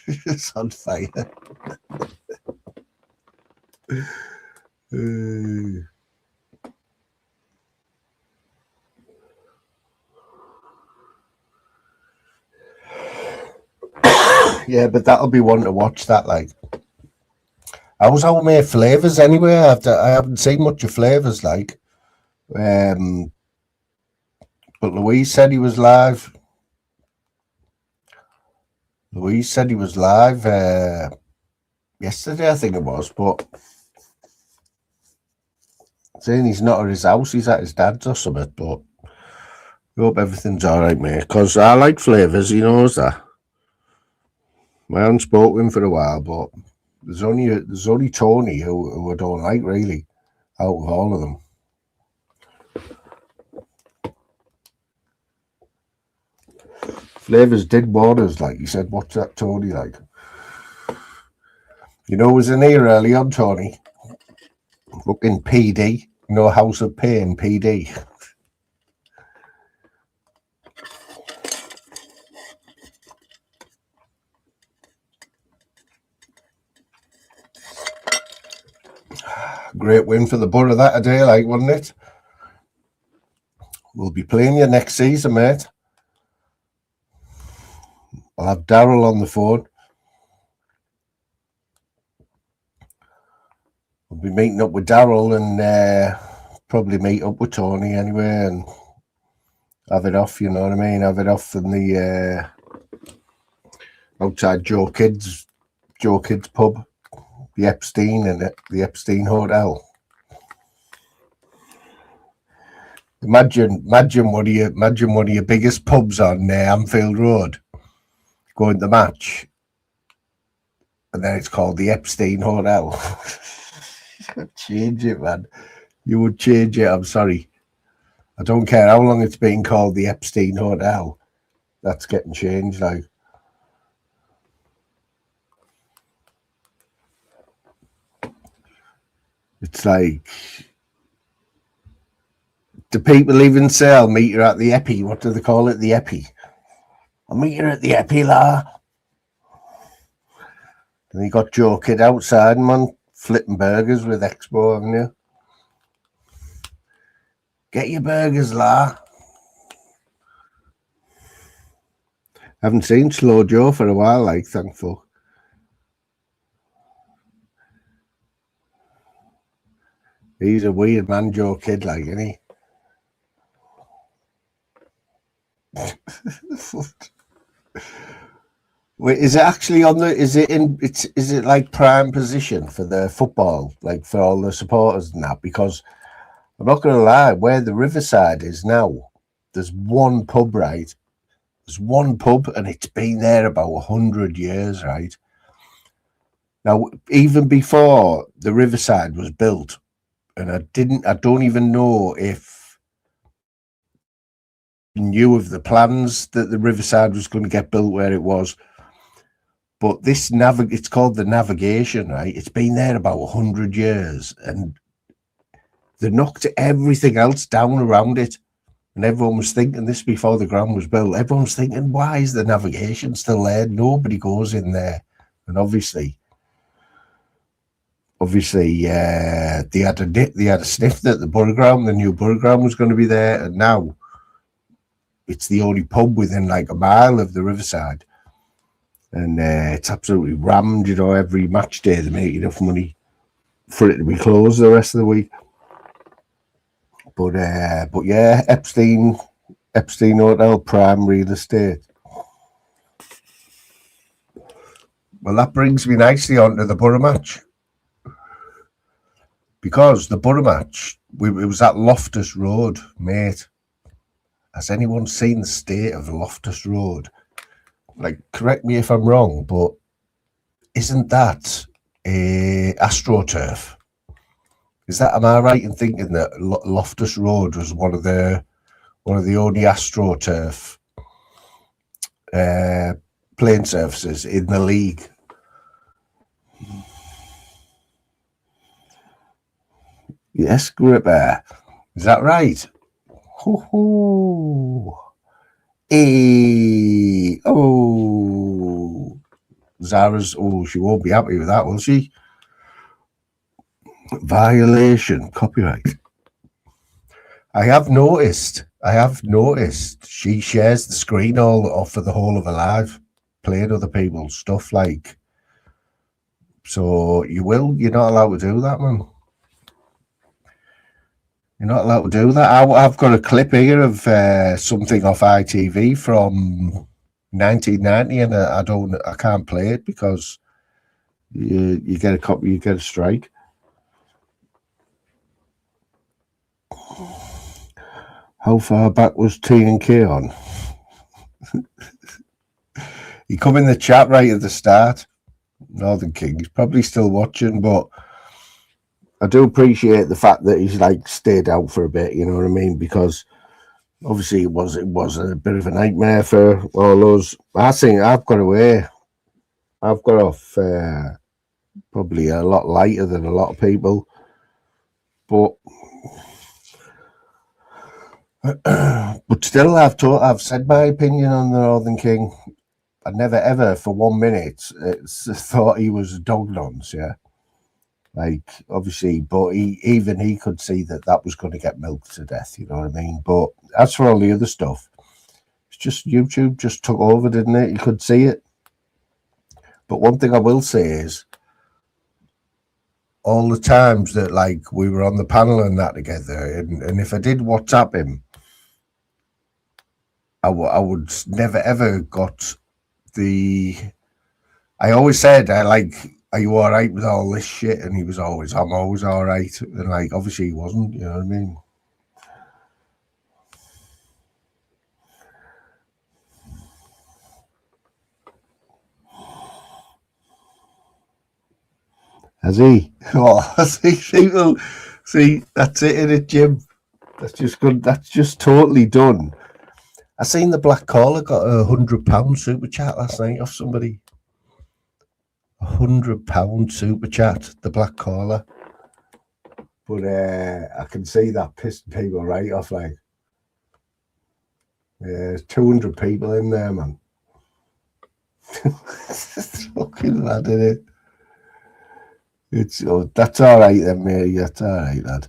It's on fire. Yeah, but that'll be one to watch, that, like. How's our mate Flavours anyway? I haven't seen much of Flavours, like. But Louise said he was live. Yesterday, I think it was, but saying he's not at his house, he's at his dad's or something, but I hope everything's alright, mate, because I like Flavours, he knows that. I haven't spoken to him for a while, but there's only Tony who I don't like, really, out of all of them. Flavours did warn us, like, he said, what's that, Tony, like? You know, was in here early on, Tony. Fucking PD. You know, House of Pain, PD. Great win for the Borough that a day, like, wasn't it? We'll be playing you next season, mate. I'll have Daryl on the phone. We'll be meeting up with Daryl and probably meet up with Tony anyway and have it off, you know what I mean? Have it off in the outside Joe Kidd's pub, the Epstein and the Epstein Hotel. Imagine one of your biggest pubs on Anfield Road, going to match, and then it's called the Epstein Hotel. Change it, man. You would change it. I'm sorry. I don't care how long it's been called the Epstein Hotel. That's getting changed, like. It's like, the people even say, I'll meet you at the Epi. What do they call it? The Epi. I'll meet you at the Epi, la. And you got Joe Kidd outside, man, flipping burgers with Expo, haven't you? Get your burgers, la. Haven't seen Slow Joe for a while, like, thankful. He's a weird man, Joe Kidd, like, isn't he? Wait, is it actually on the? Is it like prime position for the football, like for all the supporters and that? Because I'm not going to lie, where the Riverside is now, there's one pub, right? There's one pub, and it's been there about 100 years, right? Now, even before the Riverside was built, and I don't even know if knew of the plans that the riverside was going to get built where it was. But this it's called the navigation, right? It's been there about 100 years, and they knocked everything else down around it. And everyone was thinking this before the ground was built. Everyone was thinking, why is the navigation still there? Nobody goes in there. And obviously, they had a sniff that the new borough ground was going to be there, and now it's the only pub within like a mile of the riverside. And it's absolutely rammed, you know, every match day they make enough money for it to be closed the rest of the week. But yeah, Epstein Hotel, prime real estate. Well, that brings me nicely on to the borough match. Because the borough match, it was at Loftus Road, mate. Has anyone seen the state of Loftus Road? Like, correct me if I'm wrong, but isn't that a AstroTurf? Am I right in thinking that Loftus Road was one of the only AstroTurf playing surfaces in the league? Yes, Gripper. Is that right? Ho-ho. Hey. Oh. Zara's, she won't be happy with that, will she? Violation, copyright. I have noticed she shares the screen all for the whole of her life, playing other people's stuff, like. So you're not allowed to do that, man. You're not allowed to do that. I've got a clip here of something off ITV from 1990, and I can't play it because you get a copy, you get a strike. How far back was T&K on? He come in the chat right at the start. Northern King. He's probably still watching, but I do appreciate the fact that he's like stayed out for a bit, you know what I mean? Because obviously it was a bit of a nightmare for all us. I think I've got away. I've got off probably a lot lighter than a lot of people. But still, I've said my opinion on the Northern King. I never ever for 1 minute thought he was a dog nonce, yeah. Like, obviously, but he could see that was going to get milked to death, you know what I mean? But as for all the other stuff, it's just YouTube just took over, didn't it? You could see it. But one thing I will say is, all the times that like we were on the panel and that together, and if I did WhatsApp him, I would never ever got the. I always said, are you all right with all this shit? And he was always, I'm always all right. And like, obviously he wasn't, you know what I mean? Has he? Oh, see, that's it in it, Jim. That's just good. That's just totally done. I seen the Black Caller got £100 super chat last night off somebody. £100 super chat, the Black Caller. But I can see that pissing people right off, like. Yeah, there's 200 people in there, man. It's fucking mad, isn't it? That's all right then, mate. That's all right, lad.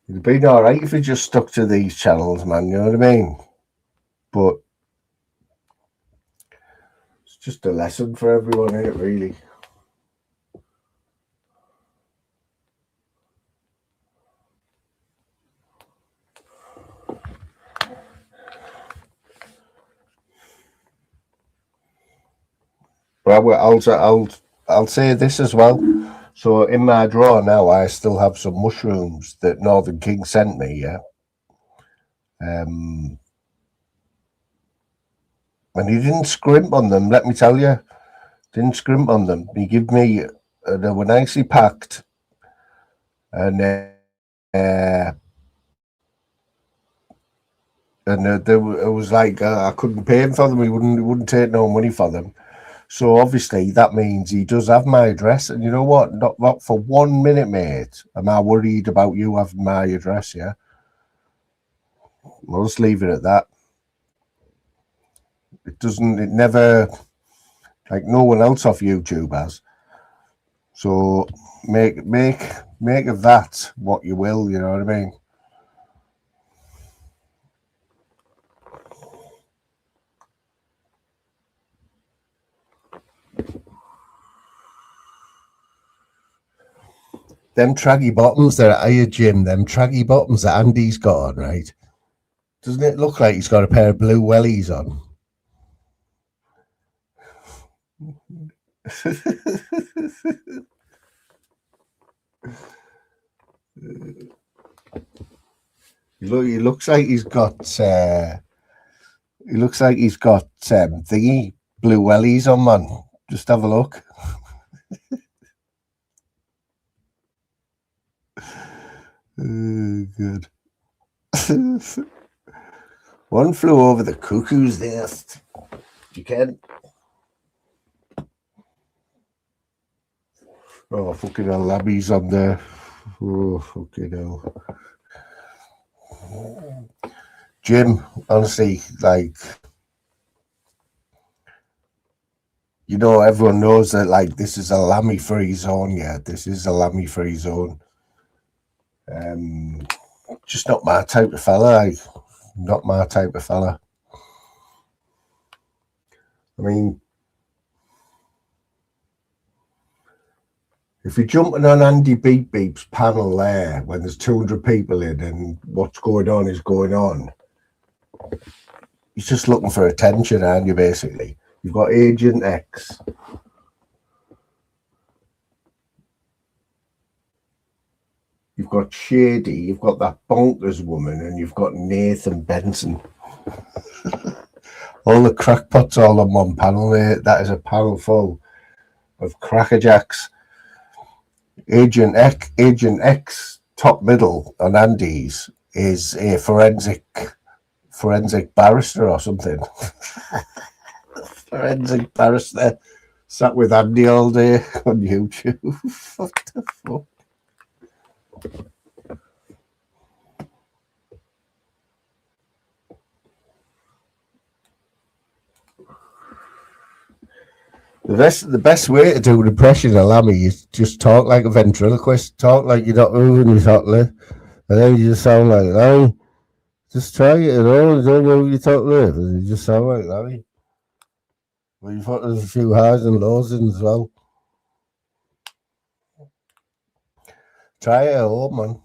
It'd been all right if we just stuck to these channels, man. You know what I mean? But it's just a lesson for everyone, ain't it, really? Well, I'll say this as well. So in my drawer now, I still have some mushrooms that Northern King sent me. Yeah. And he didn't scrimp on them. Let me tell you, didn't scrimp on them. He gave me they were nicely packed, and it was like I couldn't pay him for them. He wouldn't take no money for them. So obviously that means he does have my address. And you know what? Not for 1 minute, mate. Am I worried about you having my address? Yeah, we'll just leave it at that. It doesn't. It never. Like no one else off YouTube has. So make of that what you will. You know what I mean? Them traggy bottoms that are at your gym, them traggy bottoms that Andy's got on, right? Doesn't it look like he's got a pair of blue wellies on? He looks like he's got. He looks like he's got thingy blue wellies on, man. Just have a look. Good. One flew over the cuckoo's nest. You can. Oh, fucking hell, Labby's on there. Oh, fucking hell. Jim, honestly, like, you know, everyone knows that, like, this is a lammy-free zone, yeah. This is a lammy-free zone. Just not my type of fella, like, not my type of fella. I mean, if you're jumping on Andy Beep Beep's panel there when there's 200 people in and what's going on is going on, he's just looking for attention, aren't you, basically? You've got Agent X. You've got Shady, you've got that bonkers woman, and you've got Nathan Benson. All the crackpots all on one panel, mate. That is a panel full of crackerjacks. Agent X, top middle on Andy's is a forensic barrister or something. Forensic barrister sat with Andy all day on YouTube. What the fuck? The best way to do an impression of Lammy is just talk like a ventriloquist, talk like you're not moving your top lip, and then you just sound like Lammy. Just try it at all, don't move your top lip, and you just sound like Lammy. Well, you've got a few highs and lows in as well. Try it at home, man.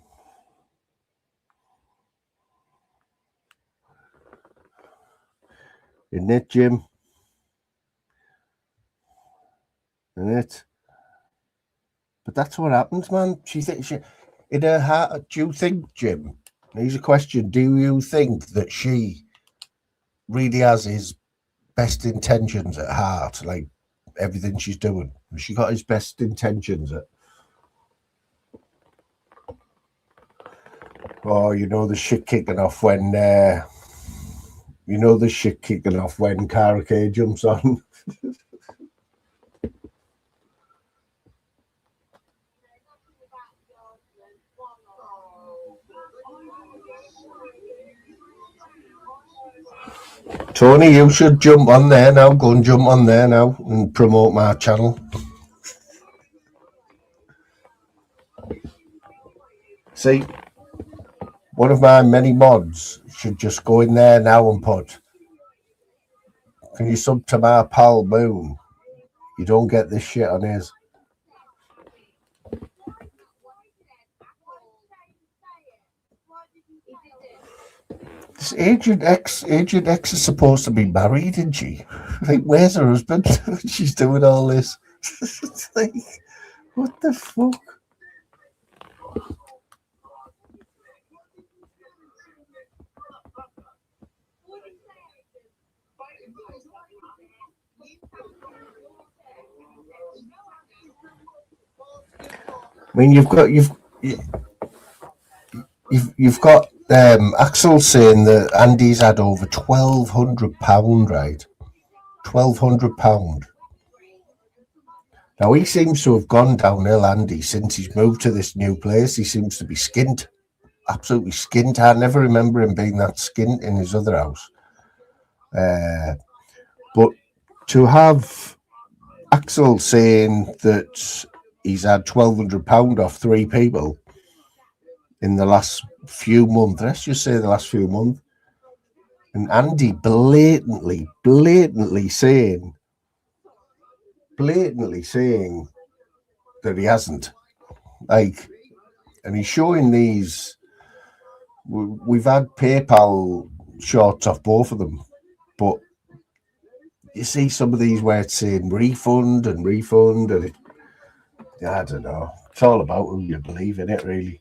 Isn't it, Jim? Isn't it? But that's what happens, man. She thinks in her heart. Do you think, Jim? Here's a question: do you think that she really has his best intentions at heart? Like everything she's doing, has she got his best intentions at? Oh, you know the shit kicking off when Cara Kay jumps on. Tony, you should jump on there now. Go and jump on there now and promote my channel. See, one of my many mods should just go in there now and put, can you sub to my pal Moon? You don't get this shit on his. This Agent X is supposed to be married, isn't she? Like, where's her husband? She's doing all this. It's like, what the fuck? mean, you've got Axel saying that Andy's had over £1,200, right? £1,200. Now he seems to have gone downhill, Andy, since he's moved to this new place. He seems to be skint, absolutely skint. I never remember him being that skint in his other house. But to have Axel saying that he's had £1,200 off 3 people in the last few months, let's just say the last few months, and Andy blatantly saying that he hasn't. Like, and he's showing these. We've had PayPal shorts off both of them, but you see some of these where it's saying refund, and it, I don't know. It's all about who you believe in it, really.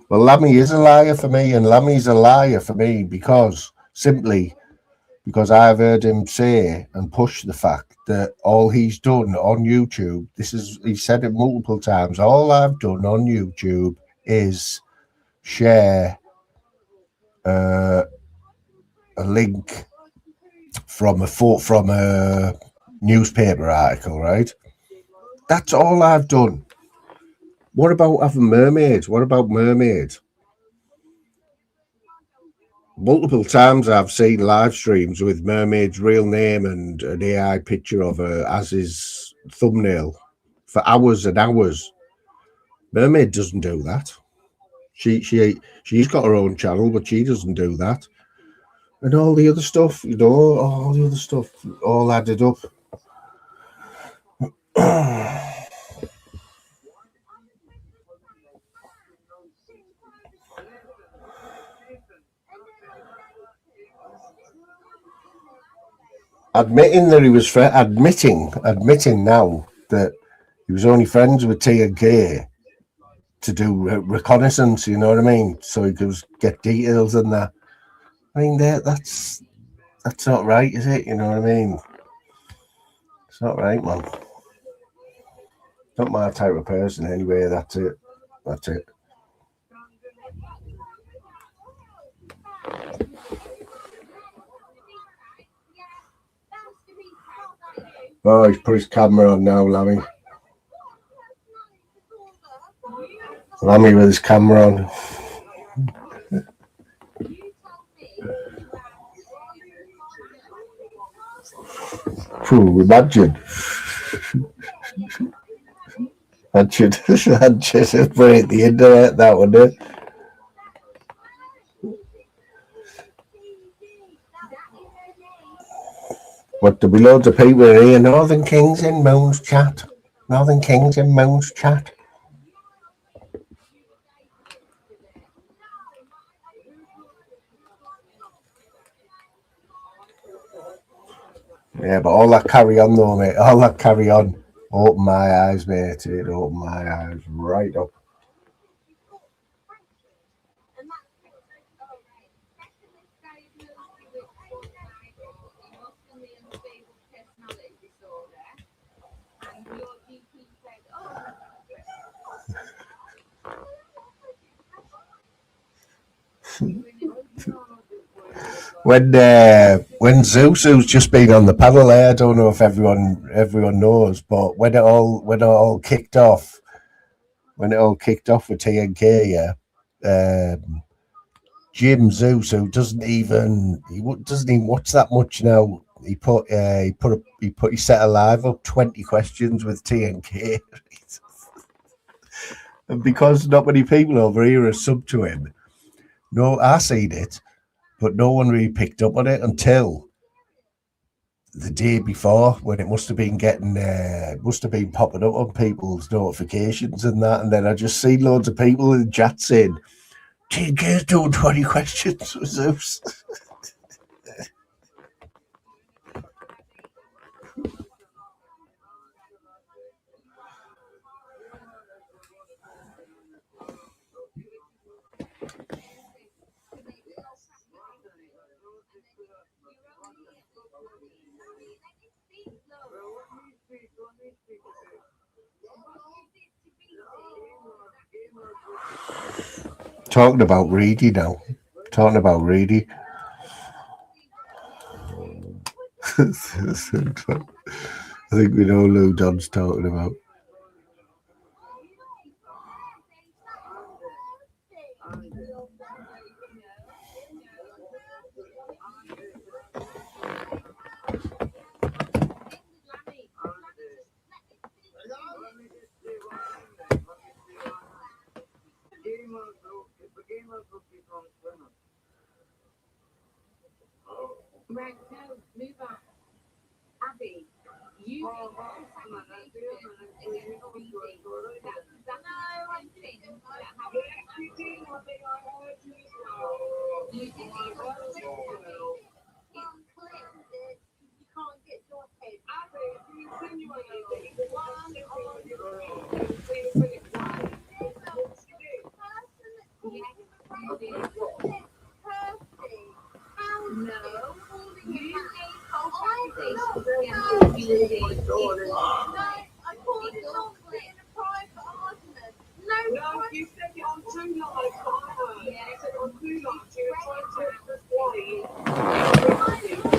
Well, Lammy is a liar for me, and Lammy's a liar for me because I've heard him say and push the fact that all he's done on YouTube, he said it multiple times, all I've done on YouTube is share a link from a newspaper article, right? That's all I've done. What about having mermaids? What about mermaids? Multiple times I've seen live streams with mermaid's real name and an AI picture of her as his thumbnail for hours and hours. Mermaid doesn't do that. She's got her own channel, but she doesn't do that. And all the other stuff, all added up. Admitting that he was admitting now that he was only friends with T and K to do reconnaissance, you know what I mean? So he could get details and that. I mean, that's not right, is it? You know what I mean? It's not right, man. Not my type of person, anyway. That's it. Oh, he's put his camera on now, Lammy. Lammy with his camera on. Phew, imagine. I'd just put it at the internet, that would it? But there'll be loads of people here. Northern Kings in Moon's chat. Yeah, but all that carry on though, mate. All that carry on. Open my eyes, mate. It opened my eyes right up. When Zeus, who's just been on the panel there, I don't know if everyone knows, but when it all kicked off with TNK, yeah, Jim Zeus, who doesn't even watch that much now. He set a live up 20 questions with TNK, and because not many people over here are sub to him. No, I seen it, but no one really picked up on it until the day before, when it must have been popping up on people's notifications and that, and then I just seen loads of people in the chat saying, TNK's doing 20 questions with Zeus. talking about Reedy now. Talking about Reedy. I think we know who Don's talking about.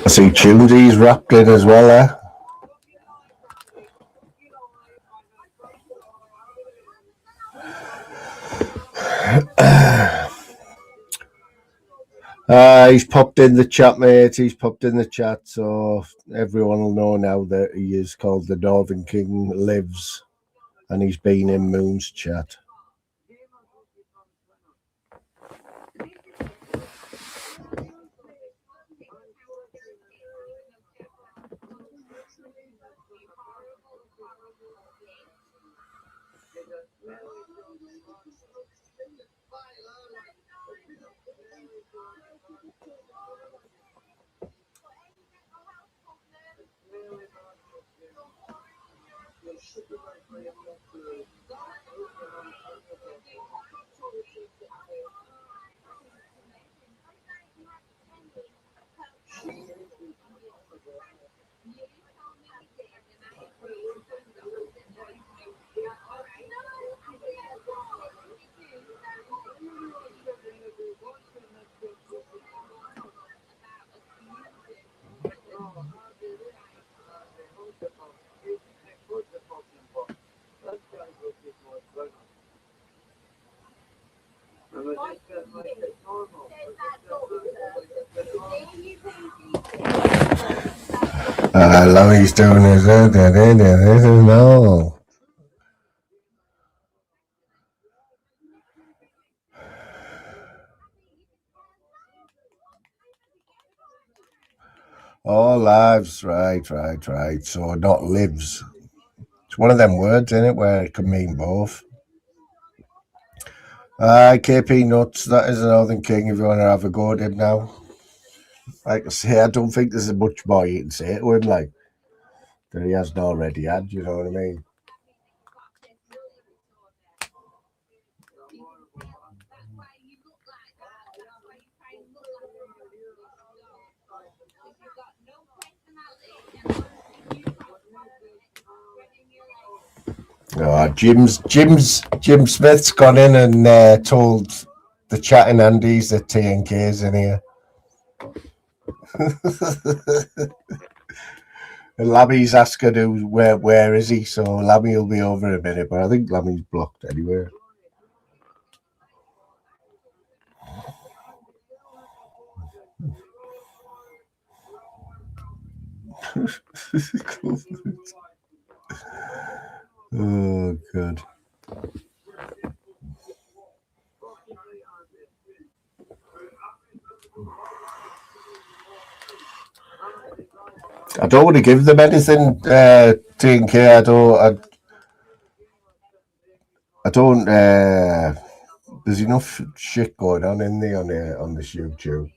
I see Tunesy's wrapped in as well, eh? He's popped in the chat, mate. He's popped in the chat, so everyone will know now that he is called the Northern King Lives, and he's been in Moon's chat. I love he's doing his no. Oh, lives, right. So not lives. It's one of them words, isn't it, where it can mean both. KP Nuts, that is the Northern King if you want to have a go at him now. Like I say, I don't think there's much more you can say to him, like, that he hasn't already had, you know what I mean? Jim Smith's gone in and told the chatting Andes that TNK's in here. And Lammy's asking where is he, so Lammy will be over in a minute, but I think Lammy's blocked anyway. Oh, God. I don't want to give them anything, TNK. I don't. There's enough shit going on in there on this YouTube.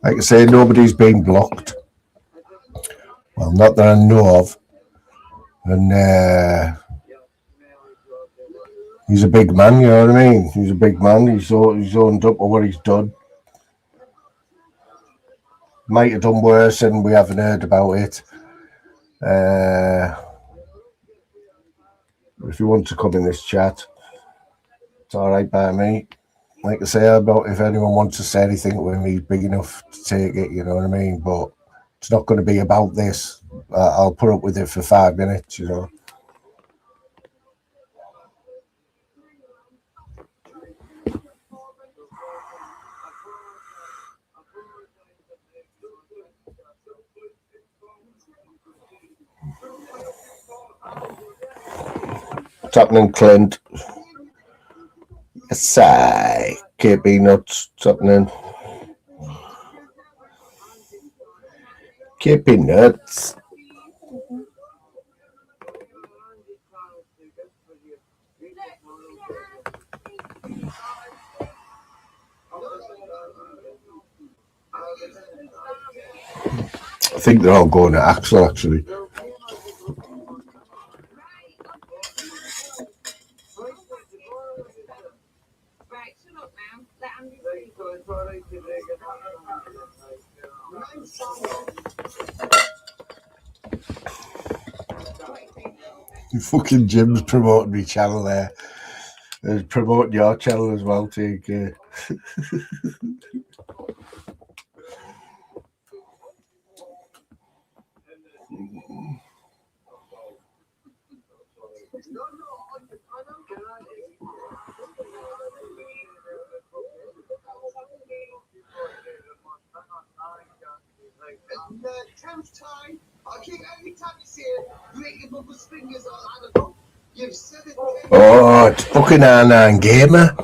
Like I say, nobody's been blocked. Well, not that I know of. And He's a big man, you know what I mean? He's a big man. He's owned up to what he's done. Might have done worse and we haven't heard about it. If you want to come in this chat, it's all right by me. Like I say, about if anyone wants to say anything with me, big enough to take it, you know what I mean? But it's not going to be about this. I'll put up with it for 5 minutes, you know. What's happening, Clint? Yes, I can't be nuts. What's happening? Can't be nuts. I think they're all going to Axel, actually. Fucking Jim's promoting my channel there. He's promoting your channel as well, TK. Oh, it's fucking R9 Gamer.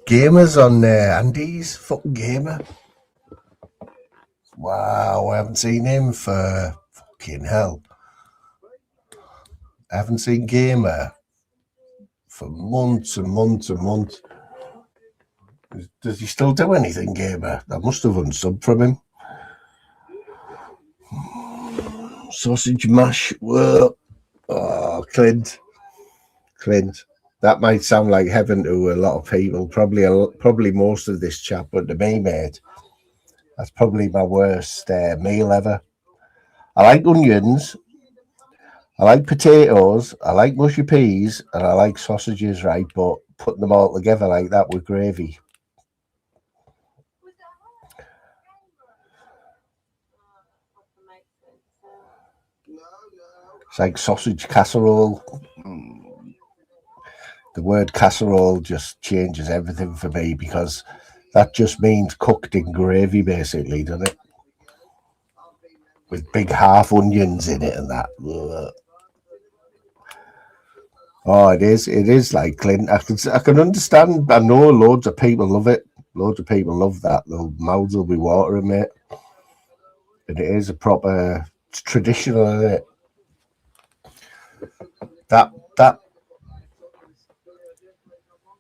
Gamer's on Andy's. Fucking Gamer. Wow, I haven't seen him for fucking hell. I haven't seen Gamer for months and months and months. Does he still do anything, Gamer? I must have unsub from him. Sausage mash. Whoa. Oh, Clint. That might sound like heaven to a lot of people. Probably most of this chat, but to me, mate, that's probably my worst meal ever. I like onions. I like potatoes. I like mushy peas, and I like sausages, right? But putting them all together like that with gravy. It's like sausage casserole. The word casserole just changes everything for me because that just means cooked in gravy, basically, doesn't it? With big half onions in it and that. Ugh. Oh, it is like Clint. I can understand. I know loads of people love it. Loads of people love that. Their mouths will be watering, mate. And it is a proper, it's traditional, isn't it?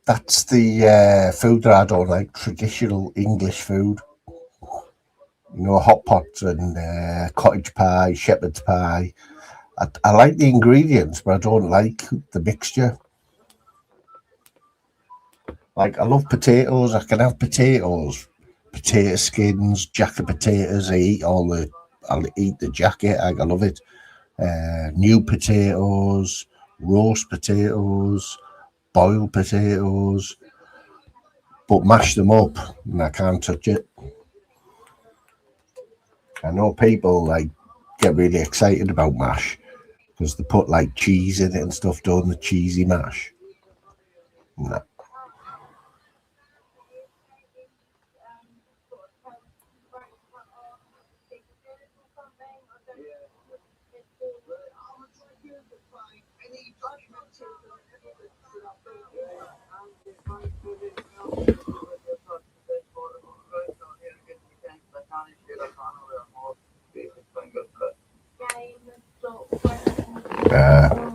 That's the food that I don't like. Traditional English food. You know, hot pots and cottage pie, shepherd's pie. I like the ingredients, but I don't like the mixture. Like, I love potatoes. I can have potatoes, potato skins, jacket potatoes. I'll eat the jacket. I love it. New potatoes, roast potatoes, boiled potatoes, but mash them up and I can't touch it. I know people like get really excited about mash because they put like cheese in it and stuff, don't the cheesy mash. No.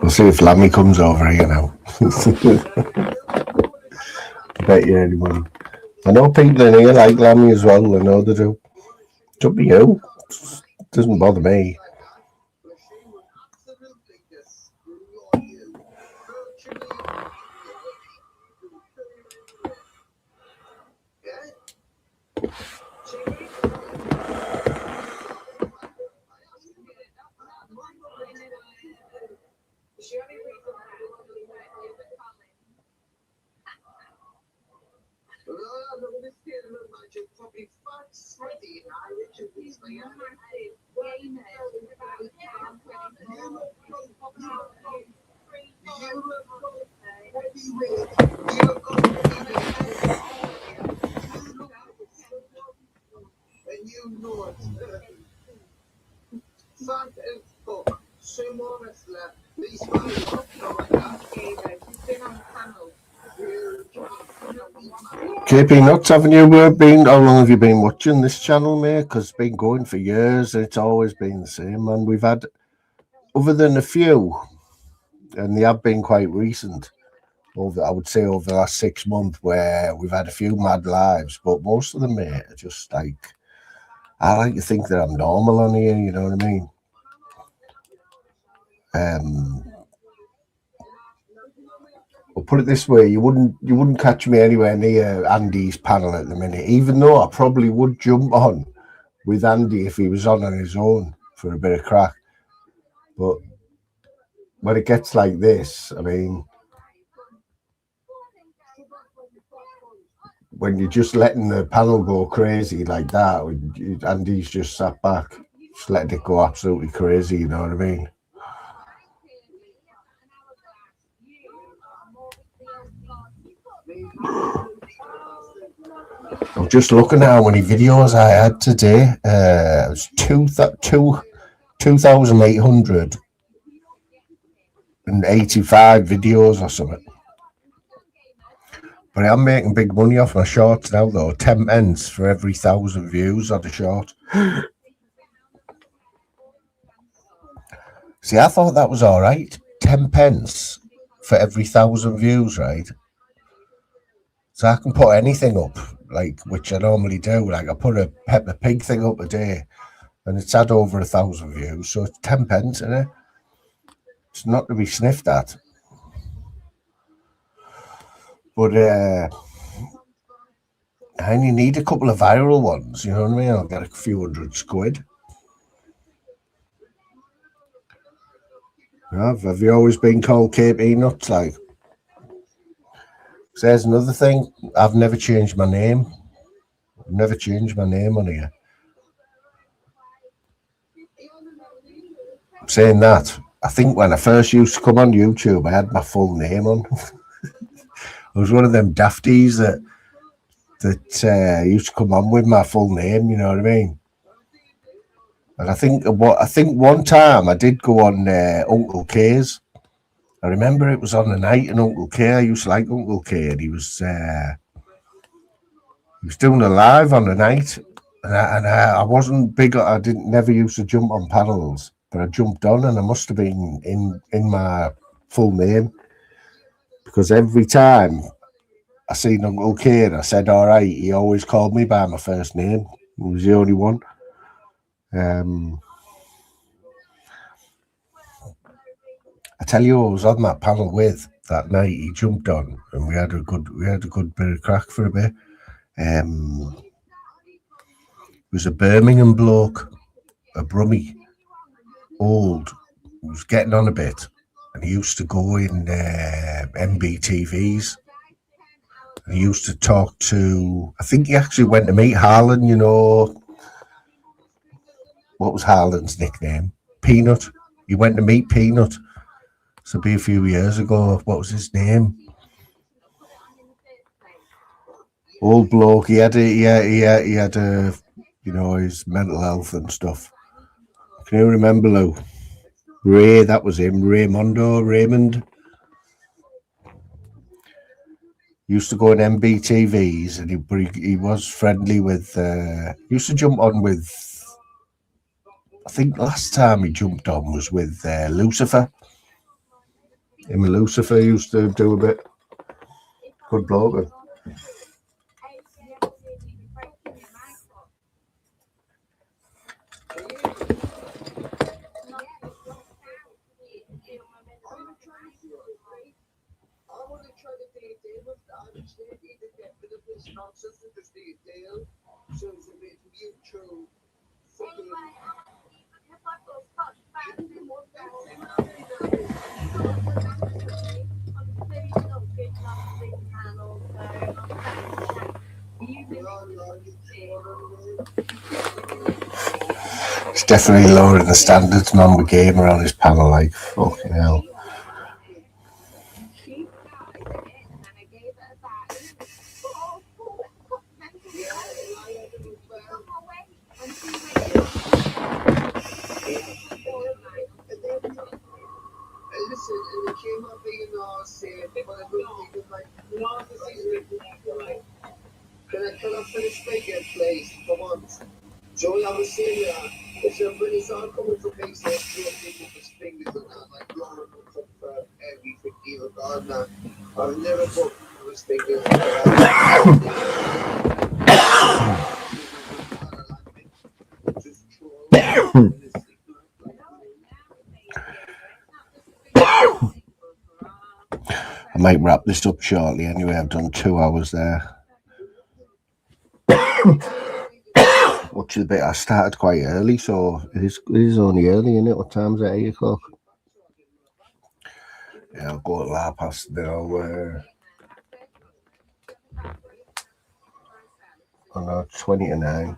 We'll see if Lammy comes over here now. Bet you any money. I know people in here like Lammy as well. I know they do. It's up to you. It doesn't bother me. JP Nuts, haven't you been? How long have you been watching this channel, mate? Because it's been going for years and it's always been the same, man. We've had, other than a few, and they have been quite recent, I would say over the last 6 months, where we've had a few mad lives, but most of them, mate, are just like, I like to think that I'm normal on here, you know what I mean? I'll put it this way: you wouldn't catch me anywhere near Andy's panel at the minute, even though I probably would jump on with Andy if he was on his own for a bit of crack. But when it gets like this, I mean, when you're just letting the panel go crazy like that, Andy's just sat back, just letting it go absolutely crazy, you know what I mean? I'm just looking at how many videos I had today. It was 2,885 videos or something. But I'm making big money off my shorts now, though. 10 pence for every 1,000 views on a short. See, I thought that was all right. 10 pence for every 1,000 views, right? So I can put anything up, like, which I normally do. Like, I put a Peppa Pig thing up a day, and it's had over 1,000 views, so it's 10 pence, isn't it? It's not to be sniffed at. But I only need a couple of viral ones, you know what I mean? I'll get a few £100. Have you always been called KP Nuts? Like, so there's another thing. I've never changed my name. I've never changed my name on here. Saying that, I think when I first used to come on YouTube, I had my full name on. I was one of them dafties that used to come on with my full name. You know what I mean? And I think one time I did go on Uncle K's. I remember it was on the night in Uncle K. I used to like Uncle K, and he was doing a live on the night, and I wasn't big. I never used to jump on panels, but I jumped on, and I must have been in my full name, because every time I seen Uncle K and I said all right, he always called me by my first name. He was the only one. I tell you, I was on that panel with that night. He jumped on, and we had a good bit of crack for a bit. It was a Birmingham bloke, a Brummie, old. He was getting on a bit, and he used to go in MBTVs. He used to talk to. I think he actually went to meet Harlan. You know, what was Harlan's nickname? Peanut. He went to meet Peanut. So be a few years ago. What was his name? Old bloke. He had you know, his mental health and stuff. Can you remember, Lou? Ray, that was him. Raymond. Used to go in MBTVs, and he was friendly with. Used to jump on with. I think last time he jumped on was with Lucifer. Him and Lucifer used to do a bit. Good bloke. It's definitely lowering the standards, man. We're gamer on his panel, like, fucking hell. I might wrap this up shortly anyway. I've done 2 hours there. Much of the bit I started quite early, so it is only early, isn't it? What time's it? 8 o'clock? Yeah, I'll go at 5:30 now. Oh no, 20 to 9.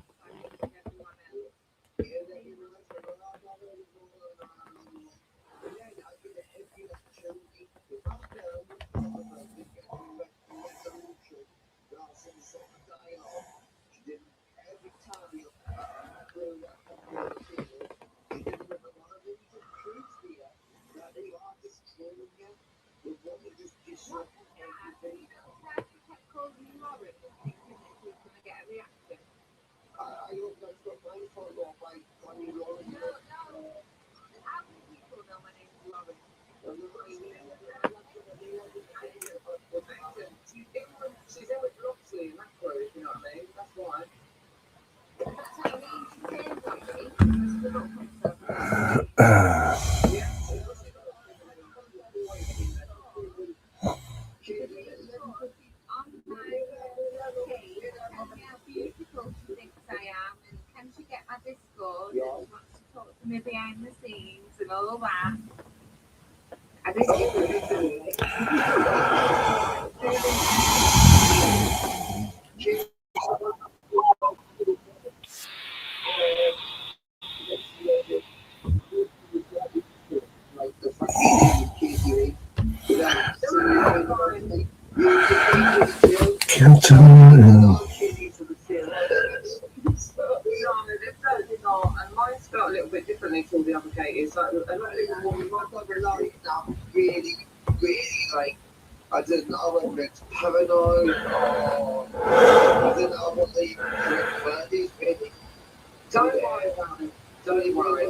Me behind the scenes and all that. And mine start a little bit differently to all the other gators. Like, a lot of people might rely on really, like, I don't know whether it's paranoid or I don't know what the correct word is, really. Don't worry about it. Don't worry.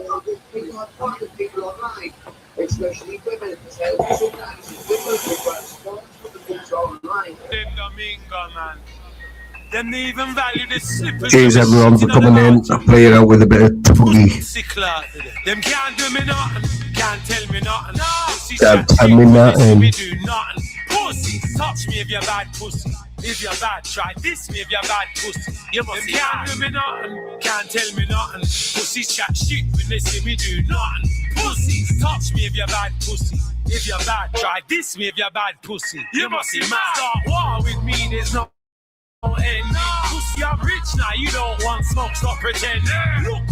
People are finding people online, especially women. Sometimes women will respond to the things online. Man. Them even value the slippers. Cheers everyone for coming in. I'll play it out with a bit of footy. Them can't do me nothing, can't tell me nothing. Can't tell me nothing. Me do nothing. Pussy, touch me if you're bad pussy. If you're bad, try this me if you're bad pussy. You must them can't do me nothing, can't tell me nothing. Pussies chat shit when they see me do nothing. Pussy, touch me if you're bad pussy. If you're bad, try this me if you're bad pussy. You must be mad. Start war with me, there's no ending. Pussy, I'm rich now, you don't want smoke, stop pretending. Look,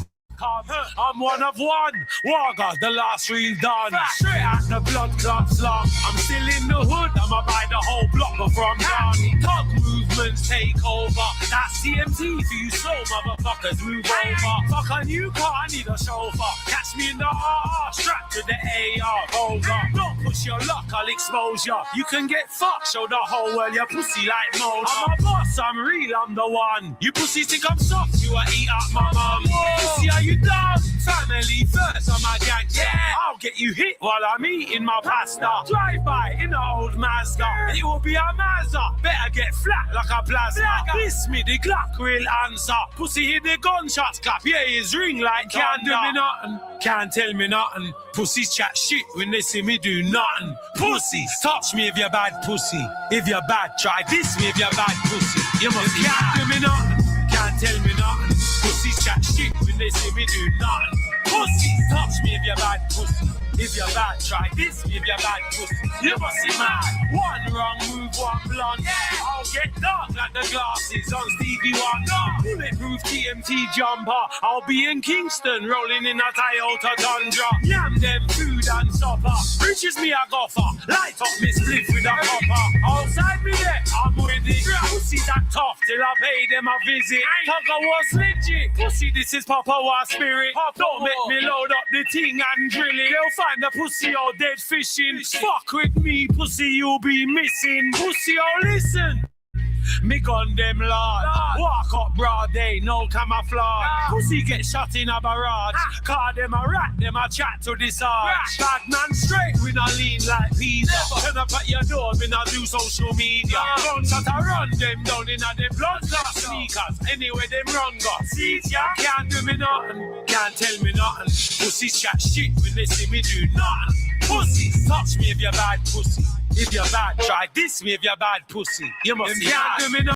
I'm one of one. Warga, the last real done. Straight out the blood clot slum. I'm still in the hood, I'ma buy the whole block before I'm done. Thug movements take over. That's CMT for you slow motherfuckers, move over. Fuck a new car, I need a chauffeur. Catch me in the RR, strapped to the AR. Over. Don't push your luck, I'll expose ya. You can get fucked, show the whole world your pussy like mold. I'm a boss, I'm real, I'm the one. You pussies think I'm soft, you a eat up my mum. Pussy, are you dumb? Family first, I'm a gang, yeah. I'll get you hit while I'm eating my pasta. Drive by in an old Mazda, it will be a Mazda. Better get flat like a plasma. This me the Glock real answer. Pussy hit the gunshots clap, yeah, his ring like can't do me nothing, can't tell me nothing. Pussies chat shit when they see me do nothing. Pussies, touch me if you're bad pussy. If you're bad, try this me if you're bad pussy. You must can't do me nothing, can't tell me nothing. Pussies chat shit when they see me do nothing. Pussies, touch me if you're bad pussy. If you're bad, try this me if you're bad pussy. You must be mad. One wrong move, one blunt. I'll get dark like the glasses on Stevie Wonder. Bulletproof TMT jumper. I'll be in Kingston, rolling in a Toyota Tundra. Yam them food and supper. Reaches me a goffer. Light up me split with a copper. Outside me there, I'm with it. Pussy that tough till I pay them a visit. Tugger was legit. Pussy, this is Papa War spirit. Don't make me load up the thing and drill it. They'll find the pussy all dead fishing. Fuck with me, pussy, you'll be missing. Pussy, oh listen. Me gun them lord. Walk up broad day, no camouflage. Pussy get shot in a barrage. Call them a rat, them a chat to this arch. Bad man straight, we not lean like Peter. Turn up at your door, we not do social media. Gunshot a run them down in a them blood clot sneakers. Anyway, them run got seats, ya. Can't do me nothing, can't tell me nothing. Pussy chat shit when they see me do nothing. Pussy, touch me if you're bad pussy. If you're bad, try this me if you're bad pussy. You must be bad.